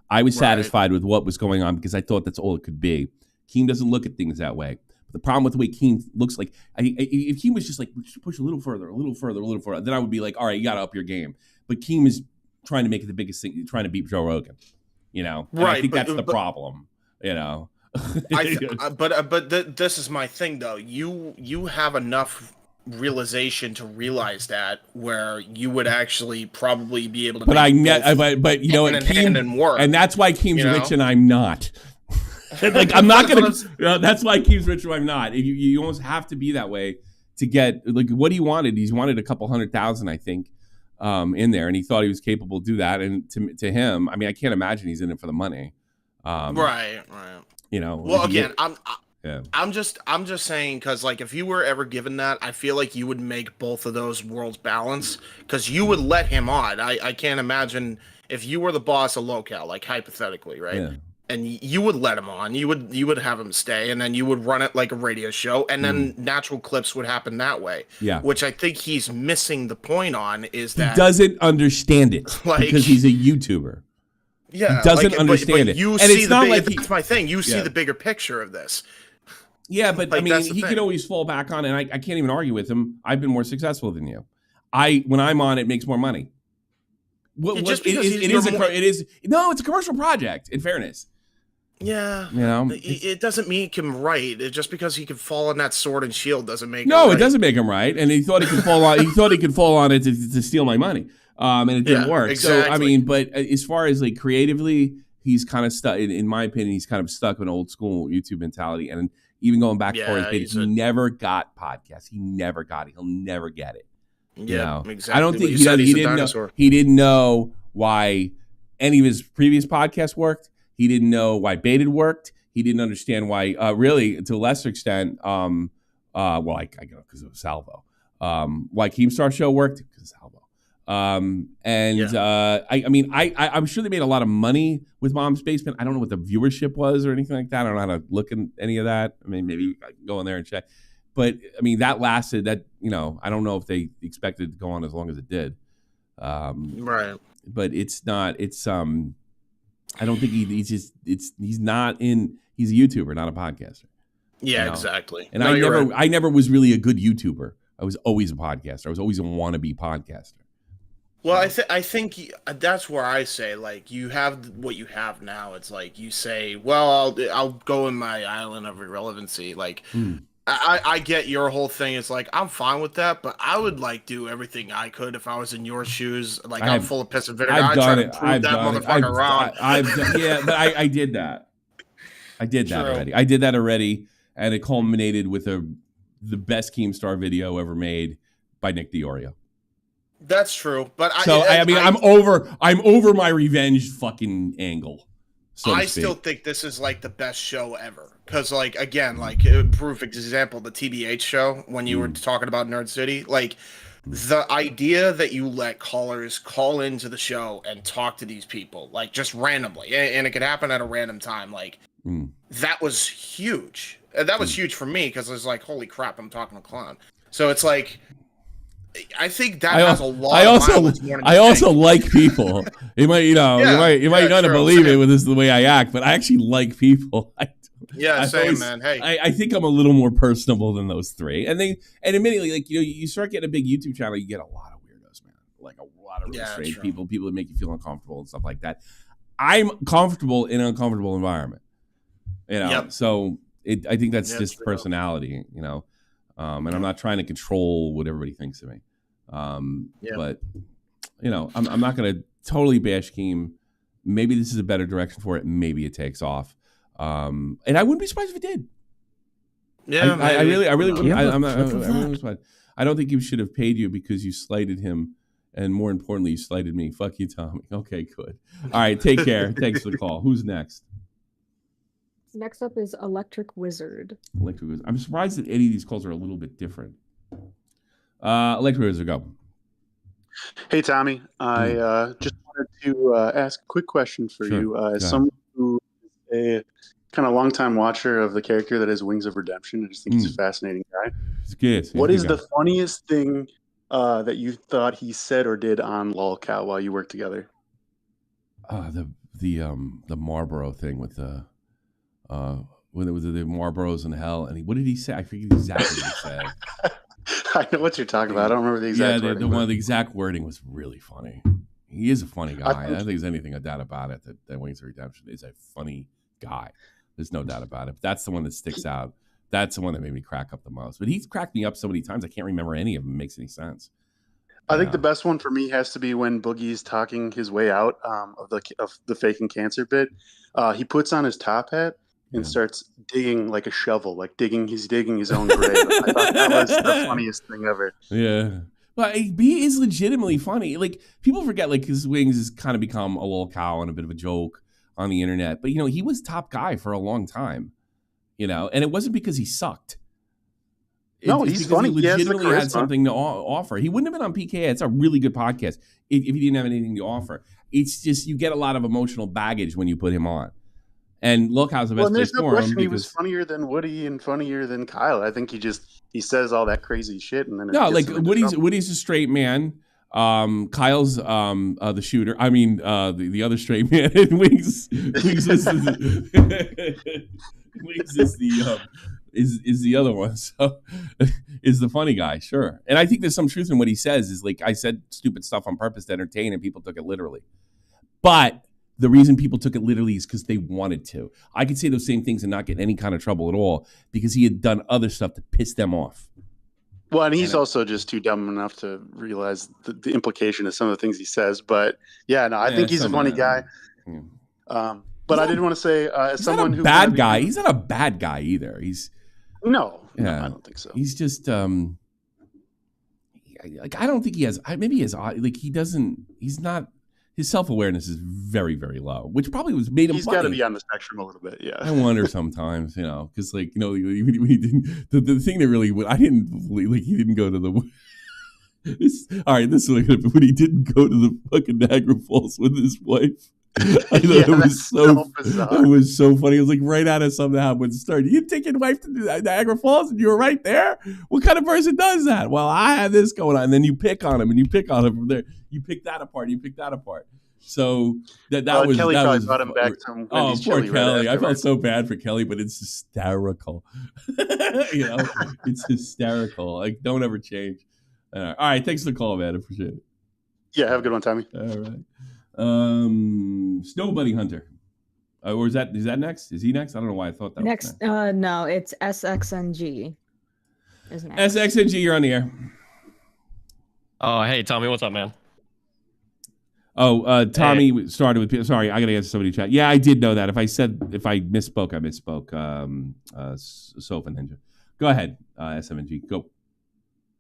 I was satisfied with what was going on because I thought that's all it could be. Keem doesn't look at things that way. But the problem with the way Keem looks like, if Keem was just like, just push a little further, then I would be like, all right, you got to up your game. But Keem is trying to make it the biggest thing, trying to beat Joe Rogan, you know? And right. I think that's the problem, you know? But this is my thing though. You have enough realization to realize that where you would actually probably be able to. But but you know, and that's why Keem's rich and I'm not. Like I'm not gonna. That's why Keem's rich and I'm not. You almost have to be that way to get like what he wanted. He's wanted a couple 100,000, I think, in there, and he thought he was capable to do that. And to him, I mean, I can't imagine he's in it for the money. Right. You know. Well, again, I'm just saying because like if you were ever given that, I feel like you would make both of those worlds balance because you would let him on. I can't imagine if you were the boss of LolCow, like hypothetically, right? Yeah. And you would let him on. You would have him stay, and then you would run it like a radio show, and then natural clips would happen that way. Yeah. Which I think he's missing the point on is that he doesn't understand it because he's a YouTuber. Yeah, he doesn't understand it. You and see it's not like that's my thing. You see the bigger picture of this. Yeah, but like, I mean, he could always fall back on it, and I can't even argue with him. I've been more successful than you. When I'm on, it makes more money. It's a commercial project. In fairness. Yeah, you know, it doesn't make him right. Just because he can fall on that sword and shield doesn't make him right. it doesn't make him right. And he thought he could fall on. He thought he could fall on it to steal my money. And it didn't work. Exactly. So I mean, but as far as like creatively, he's kind of stuck. In my opinion, he's kind of stuck in old school YouTube mentality. And even going back for his videos, he never got podcasts. He never got it. He'll never get it. Yeah, exactly. I don't think he didn't know why any of his previous podcasts worked. He didn't know why Baited worked. He didn't understand why, really, to a lesser extent, well, I go because of Salvo. Why Keemstar Show worked because of Salvo. I mean, I'm sure they made a lot of money with Mom's Basement. I don't know what the viewership was or anything like that. I don't know how to look at any of that. I mean, maybe I can go in there and check. But I mean, that lasted. That I don't know if they expected it to go on as long as it did. Right. But it's not. It's I don't think he's not in. He's a YouTuber, not a podcaster. Yeah, exactly. And I never was really a good YouTuber. I was always a podcaster. I was always a wannabe podcaster. Well, I think that's where I say like you have what you have now. It's like you say, well, I'll go in my island of irrelevancy. Like I get your whole thing. It's like I'm fine with that, but I would like do everything I could if I was in your shoes. Like I'm full of piss and vinegar. I've done it. I've done it. But I did that. I did that already. I did that already, and it culminated with the best Keemstar video ever made by Nick DiOrio. That's true, but I'm over my revenge fucking angle. So I still think this is like the best show ever because, like, again, like perfect example, the TBH show when you were talking about Nerd City, like the idea that you let callers call into the show and talk to these people, like just randomly, and it could happen at a random time, like that was huge. That was huge for me because it was like, holy crap, I'm talking to a clown. So it's like. I think that has a lot. I also like people. You might, you might not believe it with this the way I act, but I actually like people. Same, man. Hey, I think I'm a little more personable than those three. And admittedly, like you start getting a big YouTube channel, you get a lot of weirdos, man. Like a lot of really strange people that make you feel uncomfortable and stuff like that. I'm comfortable in an uncomfortable environment. So I think that's just personality. And I'm not trying to control what everybody thinks of me. But, I'm not going to totally bash Keem. Maybe this is a better direction for it. Maybe it takes off. And I wouldn't be surprised if it did. Yeah, I really wouldn't. I don't think he should have paid you because you slighted him And more importantly, you slighted me. Fuck you, Tommy. Okay, good. All right, take care. Thanks for the call. Who's next? Next up is Electric Wizard. Electric Wizard. I'm surprised that any of these calls are a little bit different. Electric Wizard, go. Hey, Tommy. I just wanted to ask a quick question for you. As someone who is a kind of longtime watcher of the character that is Wings of Redemption, I just think he's a fascinating guy. It's good. What is the funniest thing that you thought he said or did on LolCow while you worked together? The Marlboro thing with the when it was the Marlboros in hell, and what did he say? I forget exactly what he said. I know what you're talking about. I don't remember the exact wording. The exact wording was really funny. He is a funny guy. I don't think there's anything a doubt about it that Wings of Redemption is a funny guy. There's no doubt about it. But that's the one that sticks out. That's the one that made me crack up the most. But he's cracked me up so many times I can't remember any of them. It makes any sense. I think the best one for me has to be when Boogie's talking his way out of the faking cancer bit. He puts on his top hat and starts digging like a shovel, he's digging his own grave. I thought that was the funniest thing ever. Yeah. But he is legitimately funny. Like, people forget, like, his Wings has kind of become a LolCow and a bit of a joke on the internet. But, he was top guy for a long time, and it wasn't because he sucked. No, he's funny. He legitimately had something to offer. He wouldn't have been on PKA. It's a really good podcast if he didn't have anything to offer. It's just you get a lot of emotional baggage when you put him on. And LolCow's the best place for him. He was funnier than Woody and funnier than Kyle. I think he says all that crazy shit, and then Woody's a straight man. Kyle's the shooter. I mean, the other straight man. Wings is the other one. So is the funny guy, sure. And I think there's some truth in what he says. Is like, I said stupid stuff on purpose to entertain, and people took it literally. But the reason people took it literally is because they wanted to. I could say those same things and not get any kind of trouble at all because he had done other stuff to piss them off. Well, and he's also just too dumb enough to realize the implication of some of the things he says. But yeah, no, I think he's a funny guy. But I did want to say, as someone who bad guy, he's not a bad guy either. No, I don't think so. He's just like, I don't think he has. Maybe he has. Like, he doesn't. He's not. His self-awareness is very, very low, which probably was made him. He's got to be on the spectrum a little bit, yeah. I wonder sometimes, because like when he didn't. The thing that really, I didn't believe, like, he didn't go to the. This is when he didn't go to the fucking Niagara Falls with his wife. I know it was so bizarre. It was so funny. It was like right out of something that happened. Start. You take your wife to Niagara Falls and you were right there. What kind of person does that? Well, I had this going on, and then you pick on him, and you pick on him from there. You pick that apart. You pick that apart. So that was Kelly that probably was. Brought him back to poor Kelly. I felt so bad for Kelly, but it's hysterical. It's hysterical. Like, don't ever change. All right, thanks for the call, man. I appreciate it. Yeah, have a good one, Tommy. All right. Snow Bunny Hunter. Or is that next? Is he next? I don't know why I thought that next. was next. No, it's SXNG. Is next. SXNG, you're on the air. Oh, hey, Tommy, what's up, man? Oh, Tommy started with. Sorry, I gotta answer somebody in chat. Yeah, I did know that. If I misspoke, I misspoke. Sofa Ninja. Go ahead, SMNG. Go.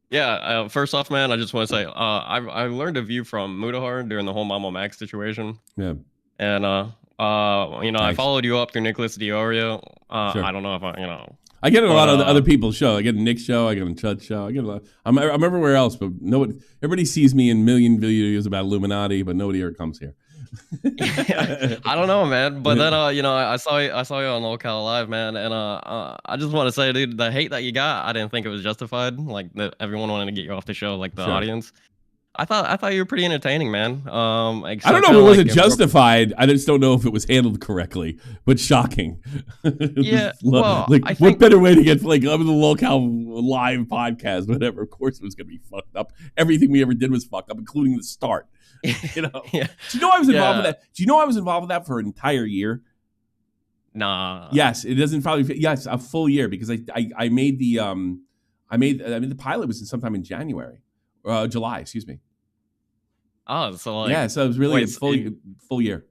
Yeah, first off, man, I just want to say I learned a view from Mudahar during the whole Mama Max situation. Yeah. And I followed you up through Nicholas Diorio. Sure. I don't know if I get it a lot of the other people's show. I get a Nick's show. I get a Chud's show. I get a lot. I'm everywhere else, but everybody sees me in a million videos about Illuminati, but nobody ever comes here. I don't know, man. But then I saw you on LolCow Live, man, and I just want to say, dude, the hate that you got, I didn't think it was justified. Like, everyone wanted to get you off the show, like the audience. I thought you were pretty entertaining, man. I don't know if it wasn't justified. I just don't know if it was handled correctly, but shocking. Yeah, well, like, what better way to get, like, I'm the LolCow Live podcast, whatever. Of course it was going to be fucked up. Everything we ever did was fucked up, including the start. Yeah. Do you know I was involved with that? Do you know I was involved with that for an entire year? Nah. Yes, it doesn't probably. Yes, a full year, because I made the the pilot was sometime in July, excuse me. Oh, so like, yeah, so it was really a full year.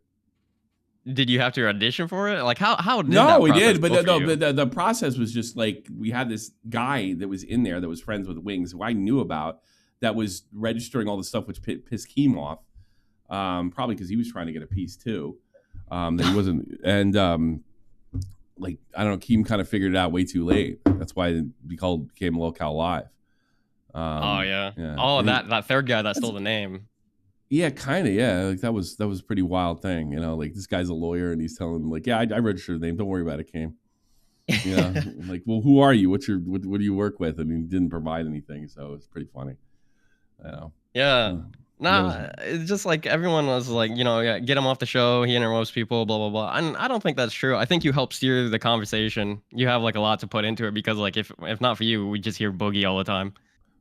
Did you have to audition for it? Like, how did no, we did, but the process was just like, we had this guy that was in there that was friends with Wings, who I knew about, that was registering all the stuff which pissed Keem off. Probably because he was trying to get a piece too. That he wasn't, and like I don't know, Keem kind of figured it out way too late. That's why it became LolCow Live. Oh yeah. Oh, that third guy that stole the name. Yeah, kind of. Yeah, like that was a pretty wild thing. You know, like this guy's a lawyer and he's telling him like, yeah, I registered the name. Don't worry about it, Keem. You know, like, well, who are you? What do you work with? And he didn't provide anything, so it's pretty funny. You know. Yeah. Nah, it's just like everyone was like, you know, get him off the show. He interrupts people, blah, blah, blah. And I don't think that's true. I think you help steer the conversation. You have like a lot to put into it because like if not for you, we just hear Boogie all the time.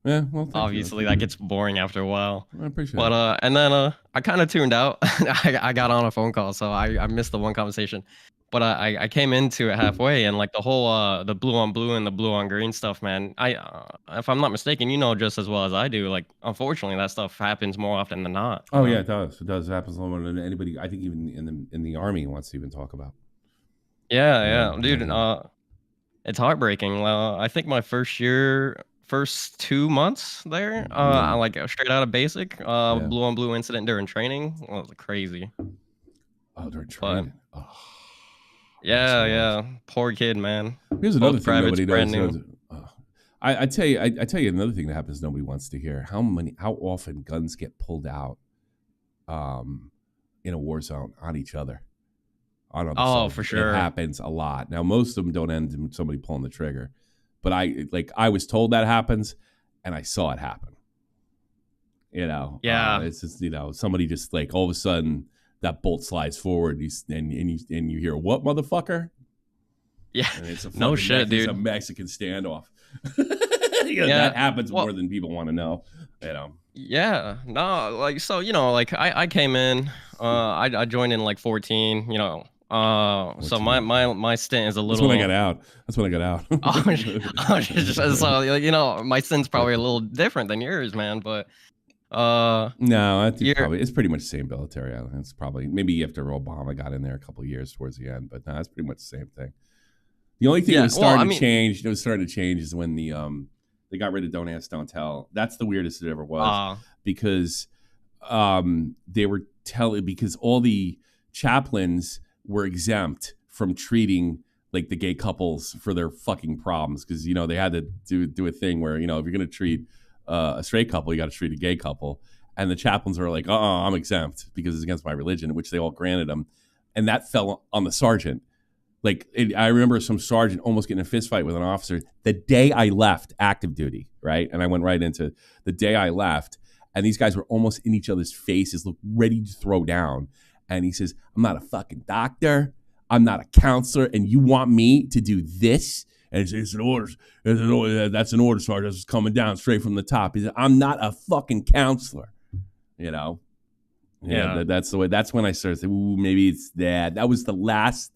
Yeah, well, obviously that gets boring after a while. I appreciate it. But and then I kind of tuned out. I got on a phone call, so I missed the one conversation. But I came into it halfway, and like the whole the blue on blue and the blue on green stuff, man. If I'm not mistaken, you know just as well as I do. Like, unfortunately, that stuff happens more often than not. Oh yeah, it does. It does. It happens a lot more than anybody. I think even in the army wants to even talk about. Yeah, dude. It's heartbreaking. I think my first 2 months there, I like straight out of basic, blue on blue incident during training. Well, it was crazy. Oh, during training. Yeah. Poor kid, man. Here's another thing nobody knows. I tell you another thing that happens nobody wants to hear. How often guns get pulled out in a war zone on each other. For sure. It happens a lot. Now most of them don't end in somebody pulling the trigger. But I was told that happens and I saw it happen. You know. Yeah. It's just, you know, somebody just like all of a sudden that bolt slides forward, and you hear, what, motherfucker? Yeah, and it's no shit, dude. It's a Mexican standoff. That happens more than people want to know. You know. Yeah, no, like so, you know, like I came in, I joined in like 14, you know. So my stint is a little. That's when I got out. So you know, my stint's probably a little different than yours, man, but. No, I think it's pretty much the same military. It's probably maybe after Obama got in there a couple of years towards the end, but no, it's pretty much the same thing. The only thing that was starting to change, is when they got rid of Don't Ask, Don't Tell. That's the weirdest it ever was because they were because all the chaplains were exempt from treating like the gay couples for their fucking problems because you know they had to do a thing where you know if you're gonna treat a straight couple, you got to treat a gay couple. And the chaplains were like, I'm exempt because it's against my religion, which they all granted them. And that fell on the sergeant. Like, I remember some sergeant almost getting a fist fight with an officer the day I left active duty, right? And I went right into the day I left. And these guys were almost in each other's faces, looked ready to throw down. And he says, I'm not a fucking doctor. I'm not a counselor. And you want me to do this? And it's an order. That's an order, Sergeant. It's coming down straight from the top. He said, I'm not a fucking counselor. You know? Yeah. That's the way. That's when I started saying, ooh, maybe it's that. That was the last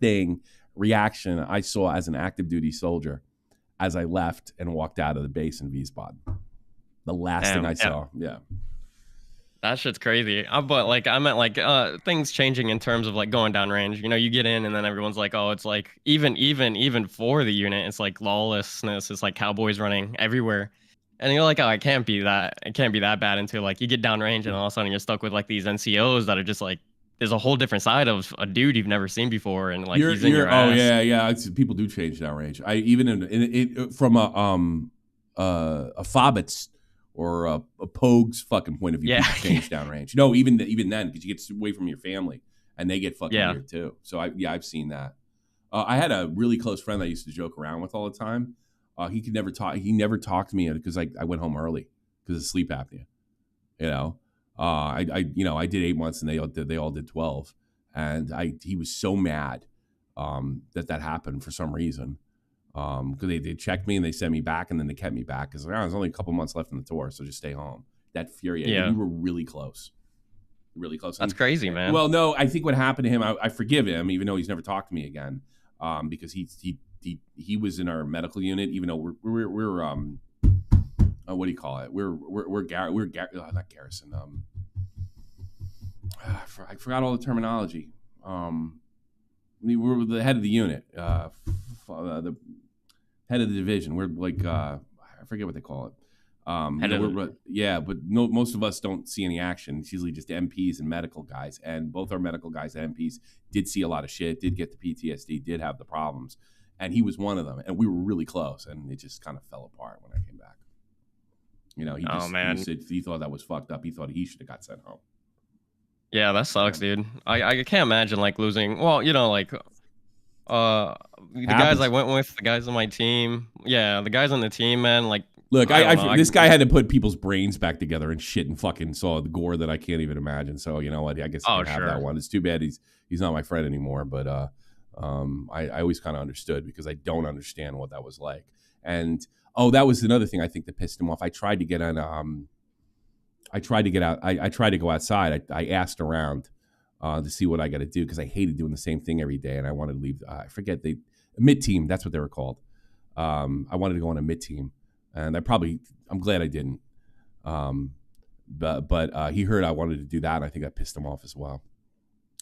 reaction I saw as an active duty soldier as I left and walked out of the base in Wiesbaden. The last thing I saw. Yeah. That shit's crazy. But like I meant like things changing in terms of like going down range. You know, you get in and then everyone's like, oh, it's like even for the unit, it's like lawlessness. It's like cowboys running everywhere. And you're like, oh, it can't be that bad until like you get down range and all of a sudden you're stuck with like these NCOs that are just like there's a whole different side of a dude you've never seen before and like he's in your ass. Oh yeah. People do change down range. I even from a Fobbits or a Pogue's fucking point of view, change downrange. No, even then, because you get away from your family, and they get fucking weird too. So I've seen that. I had a really close friend that I used to joke around with all the time. He could never talk. He never talked to me because I went home early because of sleep apnea. You know, I did 8 months and they all did 12, and he was so mad that happened for some reason. Because they checked me and they sent me back and then they kept me back because there's only a couple months left in the tour, so just stay home. That infuriated. Yeah, we were really close. That's crazy, man. Well, no, I think what happened to him, I forgive him, even though he's never talked to me again, because he was in our medical unit, even though we're what do you call it? We're not garrison. I forgot all the terminology. We were the head of the unit, the head of the division. We're like I forget what they call it. But most of us don't see any action. It's usually just MPs and medical guys, and both our medical guys and MPs did see a lot of shit, did get the PTSD, did have the problems, and he was one of them. And we were really close, and it just kind of fell apart when I came back. He said he thought that was fucked up. He thought he should have got sent home. Yeah, that sucks, dude. I can't imagine like losing. Well, the guys I went with, the guys on my team. Yeah, the guys on the team, man. Like, look, this guy had to put people's brains back together and shit, and fucking saw the gore that I can't even imagine. So you know what? I guess I can have that one. It's too bad he's not my friend anymore. But I always kind of understood, because I don't understand what that was like. And that was another thing I think that pissed him off. I tried to get on. I tried to get out. I tried to go outside. I asked around to see what I got to do, because I hated doing the same thing every day, and I wanted to leave. I forget mid team. That's what they were called. I wanted to go on a mid team, and I'm glad I didn't. But he heard I wanted to do that, and I think that pissed him off as well.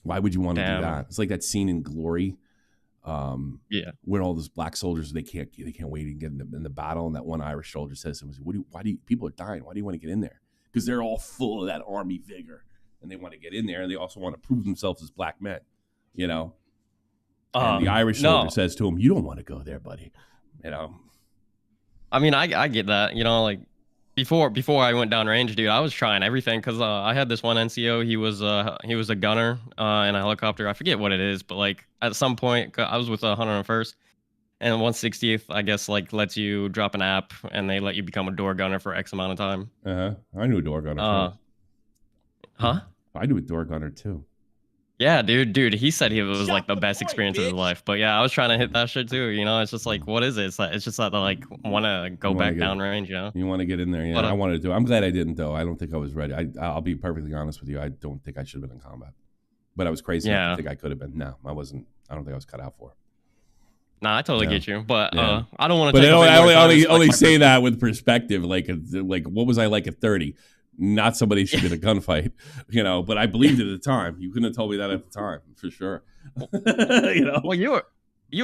Why would you want to do that? It's like that scene in Glory. When all those black soldiers they can't wait to get in the battle, and that one Irish soldier says to him, why do you people are dying? Why do you want to get in there? Because they're all full of that army vigor, and they want to get in there, and they also want to prove themselves as black men, And the Irish soldier says to him, "You don't want to go there, buddy." I mean, I get that. Like before I went downrange, dude, I was trying everything, because I had this one NCO. He was a gunner in a helicopter. I forget what it is, but like at some point, I was with 101st. And 160th, I guess, like lets you drop an app, and they let you become a door gunner for X amount of time. I knew a door gunner. Huh? I knew a door gunner too. Yeah, dude. He said it was like the best experience of his life. But yeah, I was trying to hit that shit too. It's just like, what is it? It's just that I like want to go back downrange. You want to get in there? Yeah, I wanted to do. I'm glad I didn't though. I don't think I was ready. I'll be perfectly honest with you. I don't think I should have been in combat. But I was crazy enough to think I could have been. No, I wasn't. I don't think I was cut out for it. Nah, I totally get you, but I don't want to. But I only say that with perspective. Like what was I like at 30? Not somebody should be in a gunfight, But I believed it at the time. You couldn't have told me that at the time, for sure. Well, you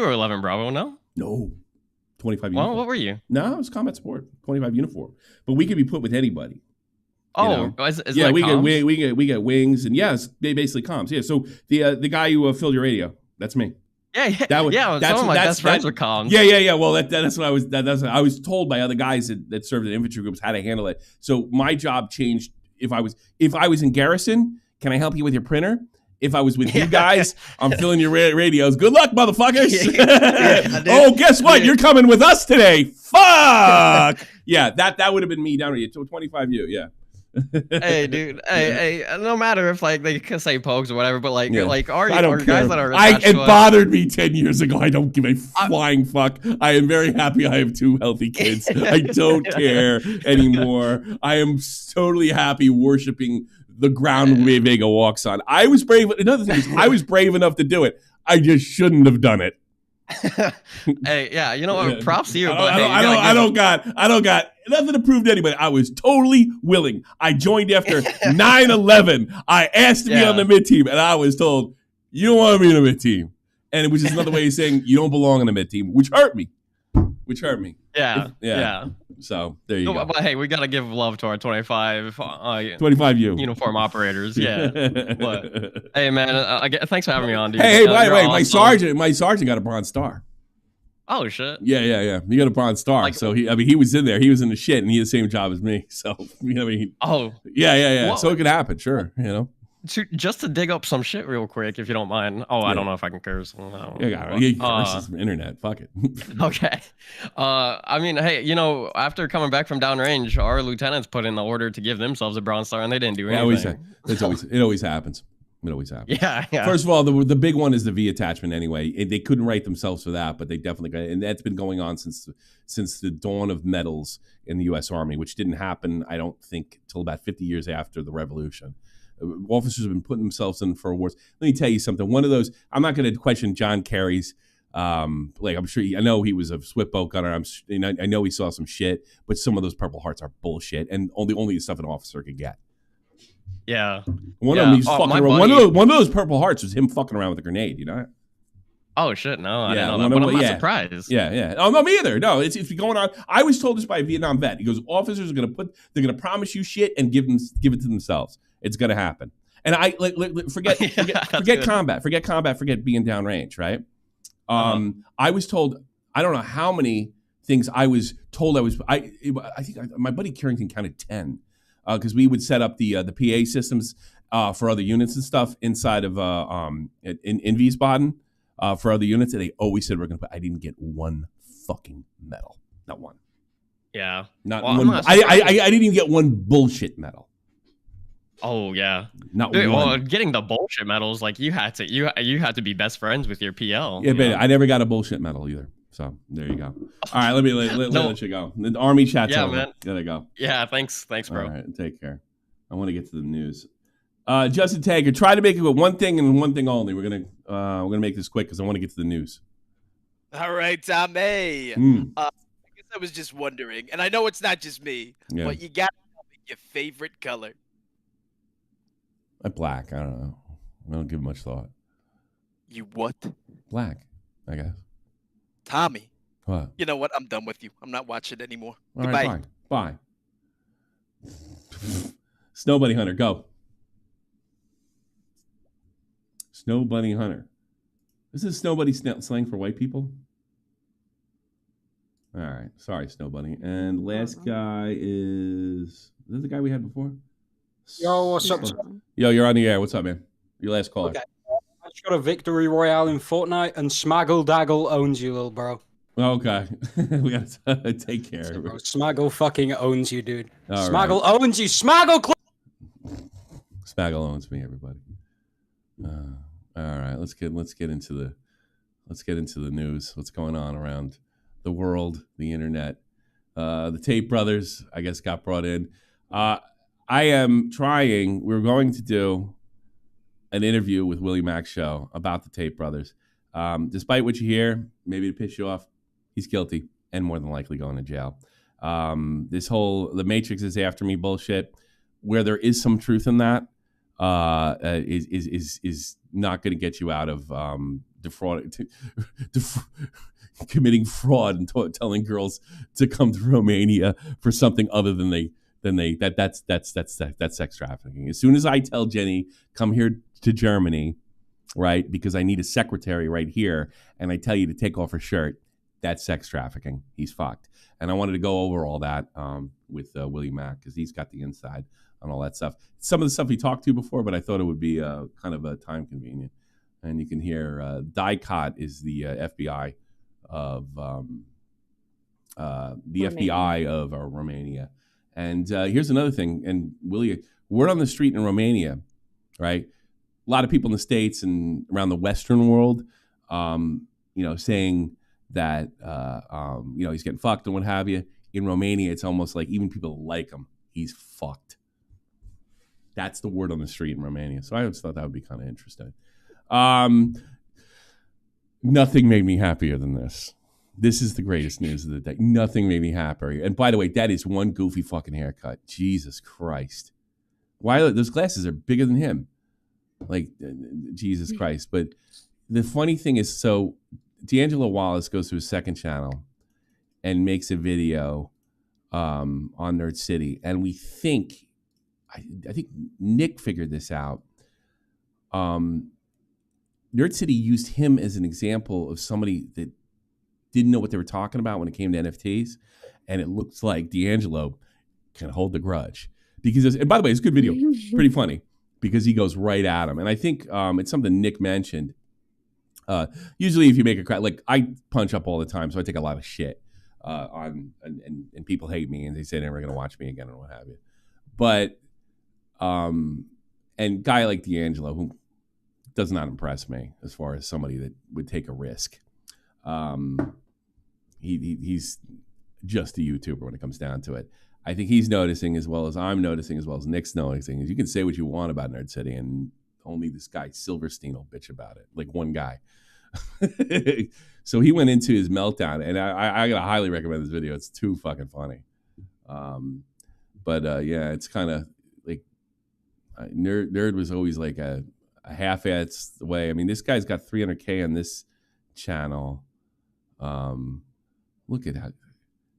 were 11 Bravo, no? No, 25. Well, what were you? No, it was combat support, 25 uniform. But we could be put with anybody. Oh, yeah, we get wings, and yes, they basically comms. Yeah, so the guy who filled your radio, that's me. Yeah. Some of my best friends were comms. Yeah. Well, that's what I was. I was told by other guys that served in infantry groups how to handle it. So my job changed. If I was in garrison, can I help you with your printer? If I was with you guys, I'm filling your radios. Good luck, motherfuckers. Oh, guess what? You're coming with us today. Fuck. Yeah, that would have been me down here. 25U. Yeah. Hey, dude. Hey, no matter if like they can say pokes or whatever, but like our guys that are it bothered me 10 years ago. I don't give a flying fuck. I am very happy I have 2 healthy kids. I don't care anymore. I am totally happy worshiping the ground Vega walks on. I was brave. Another thing is, I was brave enough to do it. I just shouldn't have done it. Hey, yeah, you know what? Props to you. I don't got nothing to prove to anybody. I was totally willing. I joined after 9/11. I asked to be on the mid team, and I was told, "You don't want to be in the mid team," and it was just another way of saying you don't belong in the mid team, which hurt me. Yeah. So there you go. But hey, we gotta give love to our 25U uniform operators. Yeah. But hey, man, thanks for having me on, dude. Hey, by the way, my sergeant got a Bronze Star. Oh shit. Yeah. He got a Bronze Star. So he was in there. He was in the shit, and he had the same job as me. So Oh. Yeah. So it could happen, sure. Just to dig up some shit real quick, if you don't mind. I don't know if I can curse. Curse internet. Fuck it. Okay. I mean, hey, after coming back from downrange, our lieutenants put in the order to give themselves a Bronze Star, and they didn't do anything. It always happens. It always happens. Yeah. First of all, the big one is the V attachment anyway. They couldn't write themselves for that, but they definitely got it. And that's been going on since the dawn of medals in the U.S. Army, which didn't happen, I don't think, till about 50 years after the Revolution. Officers have been putting themselves in for awards. Let me tell you something. One of those, I'm not going to question John Kerry's. I'm sure I know he was a swift boat gunner. I know he saw some shit, but some of those Purple Hearts are bullshit, and only the stuff an officer could get. Yeah. One of them, he's fucking around. One of those Purple Hearts was him fucking around with a grenade. You know. Oh shit! No, I didn't know that. But I'm not surprised. Yeah. Oh no, me either. No, it's going on. I was told this by a Vietnam vet. He goes, officers are they're gonna promise you shit and give it to themselves. It's gonna happen. And I forget combat, forget being downrange, right? I was told, I don't know how many things I was told I think my buddy Carrington counted 10 because we would set up the PA systems for other units and stuff inside of in Wiesbaden for other units, and they always said we're gonna put. I didn't get one fucking medal, not one. Yeah, not one. I didn't even get one bullshit medal. Oh yeah, not one. Well, getting the bullshit medals, like you had to be best friends with your PL. Yeah, but I never got a bullshit medal either. So there you go. All right, let you go. The army chat's over. Man. There you go. Yeah, thanks, bro. All right, take care. I want to get to the news. Justin Tager, try to make it with one thing and one thing only. We're gonna make this quick because I want to get to the news. All right, Tommy. I guess I was just wondering, and I know it's not just me, but you got to tell me your favorite color. Black. I don't know. I don't give much thought. You what? Black, I guess. Tommy. What? You know what? I'm done with you. I'm not watching anymore. All Goodbye. Right, bye. Snow Bunny Hunter, go. Snow Bunny Hunter. This is Snow Bunny slang for white people? All right. Sorry, Snow Bunny. And last guy is that the guy we had before? Yo, what's up? Yo, you're on the air. What's up, man? Your last caller. Okay. I just got a victory royale in Fortnite, and Smaggle Daggle owns you, little bro. Okay. We gotta take care. So, bro, Smaggle fucking owns you, dude. All Smaggle owns you. Smaggle. Smaggle owns me, everybody. All right, let's get into the news. What's going on around the world, the internet? The Tate brothers, I guess, got brought in. I am trying. We're going to do an interview with Willie Mack's show about the Tate brothers. Despite what you hear, maybe to piss you off, he's guilty and more than likely going to jail. This whole the Matrix is after me bullshit, where there is some truth in that, is not going to get you out of committing fraud and telling girls to come to Romania for something other than that's sex trafficking. As soon as I tell Jenny, come here to Germany, right, because I need a secretary right here, and I tell you to take off her shirt, that's sex trafficking. He's fucked. And I wanted to go over all that with Willie Mack because he's got the inside on all that stuff. Some of the stuff he talked to before, but I thought it would be kind of a time convenient. And you can hear Dicot is the FBI of Romania. And here's another thing. And Willie, word on the street in Romania, right? A lot of people in the States and around the Western world, saying that, he's getting fucked and what have you. In Romania, it's almost like even people like him, he's fucked. That's the word on the street in Romania. So I just thought that would be kind of interesting. Nothing made me happier than this. This is the greatest news of the day. Nothing made me happier. And by the way, that is one goofy fucking haircut. Jesus Christ. Why those glasses are bigger than him? Like, Jesus Christ. But the funny thing is, so D'Angelo Wallace goes to his second channel and makes a video on Nerd City. And we think, I think Nick figured this out. Nerd City used him as an example of somebody that didn't know what they were talking about when it came to NFTs. And it looks like D'Angelo can hold the grudge. Because, and by the way, it's a good video. Pretty funny. Because he goes right at him. And I think it's something Nick mentioned. Usually if you make a crack, like I punch up all the time, so I take a lot of shit and people hate me and they say they're never going to watch me again or what have you. But, and guy like D'Angelo, who does not impress me as far as somebody that would take a risk. He's just a YouTuber when it comes down to it. I think he's noticing as well as I'm noticing, as well as Nick's noticing, is you can say what you want about Nerd City and only this guy Silverstein will bitch about it. Like one guy. So he went into his meltdown, and I gotta highly recommend this video. It's too fucking funny. Yeah, it's kind of like Nerd was always like a half-assed way. I mean, this guy's got 300K on this channel. Look at that.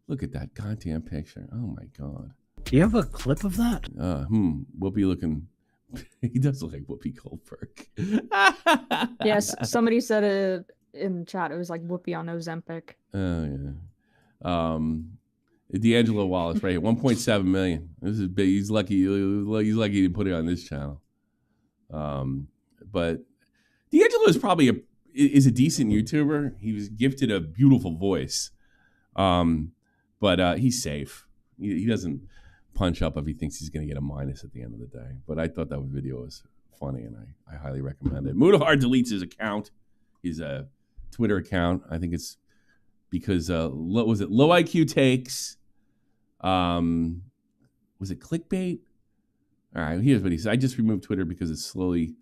Look at that goddamn picture. Oh my god. Do you have a clip of that? Whoopi looking. He does look like Whoopi Goldberg. Yes, somebody said it in chat. It was like Whoopi on Ozempic. Oh yeah. D'Angelo Wallace, right here, 1.7 million. This is big. He's lucky. He's lucky to put it on this channel. But D'Angelo is probably a decent YouTuber. He was gifted a beautiful voice. But he's safe. He doesn't punch up if he thinks he's going to get a minus at the end of the day. But I thought that video was funny, and I highly recommend it. Mudahar deletes his account, his Twitter account. I think it's because low IQ takes. Was it clickbait? All right, here's what he said. I just removed Twitter because it's slowly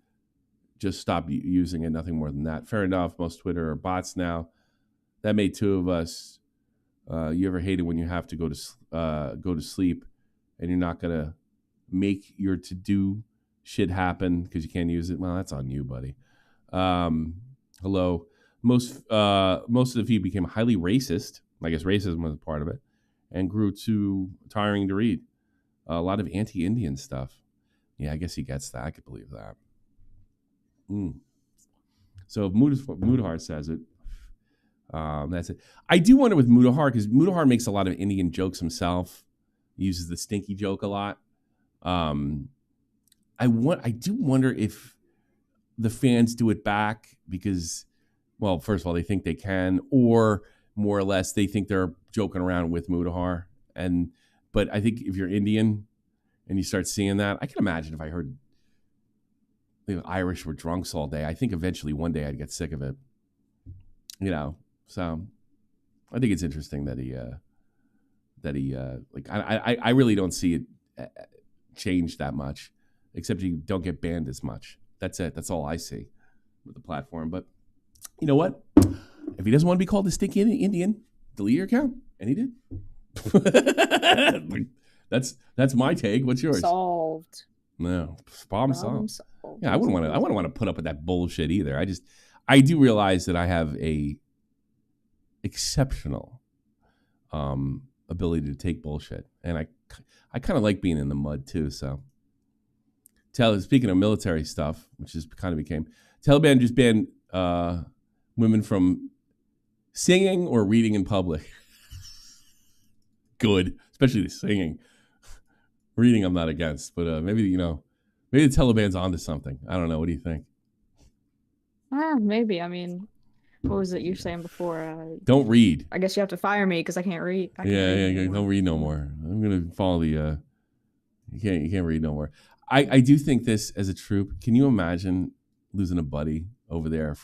just stopped using it. Nothing more than that. Fair enough. Most Twitter are bots now. That made two of us. You ever hate it when you have to go to sleep and you're not gonna make your to-do shit happen because you can't use it? Well, that's on you, buddy. Hello. Most of the feed became highly racist. I guess racism was a part of it, and grew too tiring to read. A lot of anti-Indian stuff. Yeah, I guess he gets that. I could believe that. So if Mudahar says it, that's it. I do wonder with Mudahar, because Mudahar makes a lot of Indian jokes himself. He uses the stinky joke a lot. I do wonder if the fans do it back because, well, first of all, they think they can, or more or less they think they're joking around with Mudahar. But I think if you're Indian and you start seeing that, I can imagine if I heard the Irish were drunks all day, I think eventually one day I'd get sick of it. You know, so I think it's interesting that he like I really don't see it change that much, except you don't get banned as much. That's it. That's all I see with the platform. But you know what? If he doesn't want to be called a stinky Indian, delete your account, and he did. That's my take. What's yours? Solved. No, problem solved. Yeah, I wouldn't want to put up with that bullshit either. I do realize that I have a exceptional ability to take bullshit, and I kind of like being in the mud too. So, speaking of military stuff, which is kind of became Taliban just banned women from singing or reading in public. Good, especially the singing. Reading, I'm not against, but maybe the Taliban's onto something. I don't know. What do you think? Maybe. I mean, what was it you were saying before? Don't read. I guess you have to fire me because I can't read. Don't read no more. I'm gonna follow the. You can't read no more. I do think this as a troop. Can you imagine losing a buddy over there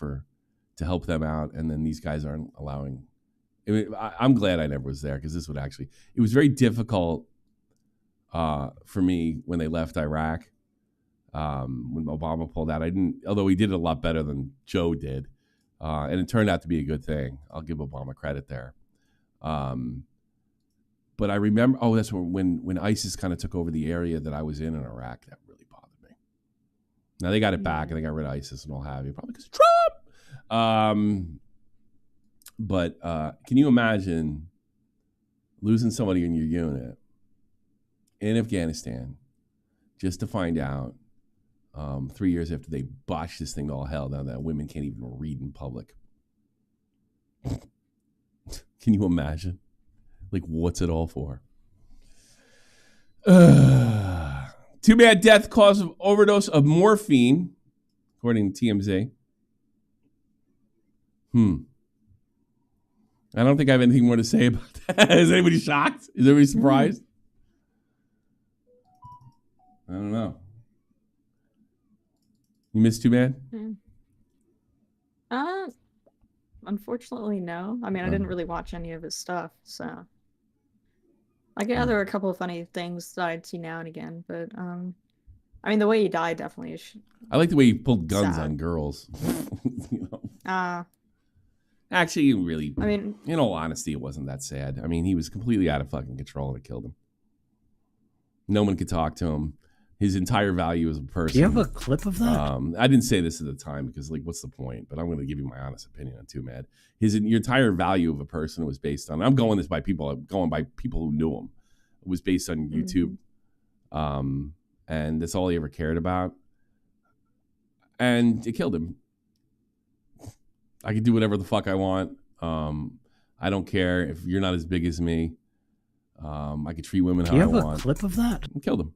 to help them out, and then these guys aren't allowing? I'm glad I never was there because this would actually. It was very difficult for me when they left Iraq. When Obama pulled out, although he did it a lot better than Joe did. And it turned out to be a good thing. I'll give Obama credit there. But I remember, that's when ISIS kind of took over the area that I was in Iraq. That really bothered me. Now they got it back and they got rid of ISIS and all have you, probably because of Trump. But can you imagine losing somebody in your unit in Afghanistan just to find out 3 years after they botched this thing to all hell down that women can't even read in public? Can you imagine? Like, what's it all for? Too bad death cause of overdose of morphine, according to TMZ. I don't think I have anything more to say about that. Is anybody shocked? Is everybody surprised? I don't know. You missed Too Bad? Unfortunately, no. I mean, I didn't really watch any of his stuff, so. I guess there were a couple of funny things that I'd see now and again, but I mean, the way he died definitely is. I like the way he pulled guns on girls. Actually, really. I mean, in all honesty, it wasn't that sad. I mean, he was completely out of fucking control and it killed him. No one could talk to him. his entire value as a person. Do you have a clip of that? I didn't say this at the time because, like, what's the point? But I'm going to give you my honest opinion on Too Mad. Your entire value of a person was based on. I'm going by people who knew him. It was based on YouTube, and that's all he ever cared about. And it killed him. I can do whatever the fuck I want. I don't care if you're not as big as me. I could treat women how I want. Do you have a clip of that? I killed him.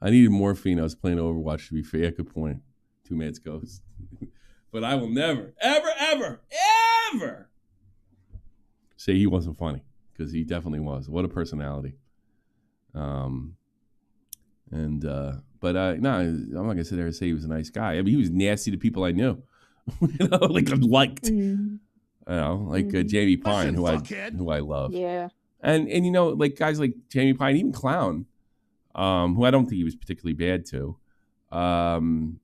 I needed morphine. I was playing Overwatch, to be fair. Good point. 2 Mad's Ghost. But I will never, ever, ever, ever say he wasn't funny, because he definitely was. What a personality. But no, I'm not gonna sit there and say he was a nice guy. I mean, he was nasty to people I knew. Like I liked. Jamie Pine, who I love. Yeah. And like guys like Jamie Pine, even Clown, who I don't think he was particularly bad to. Clown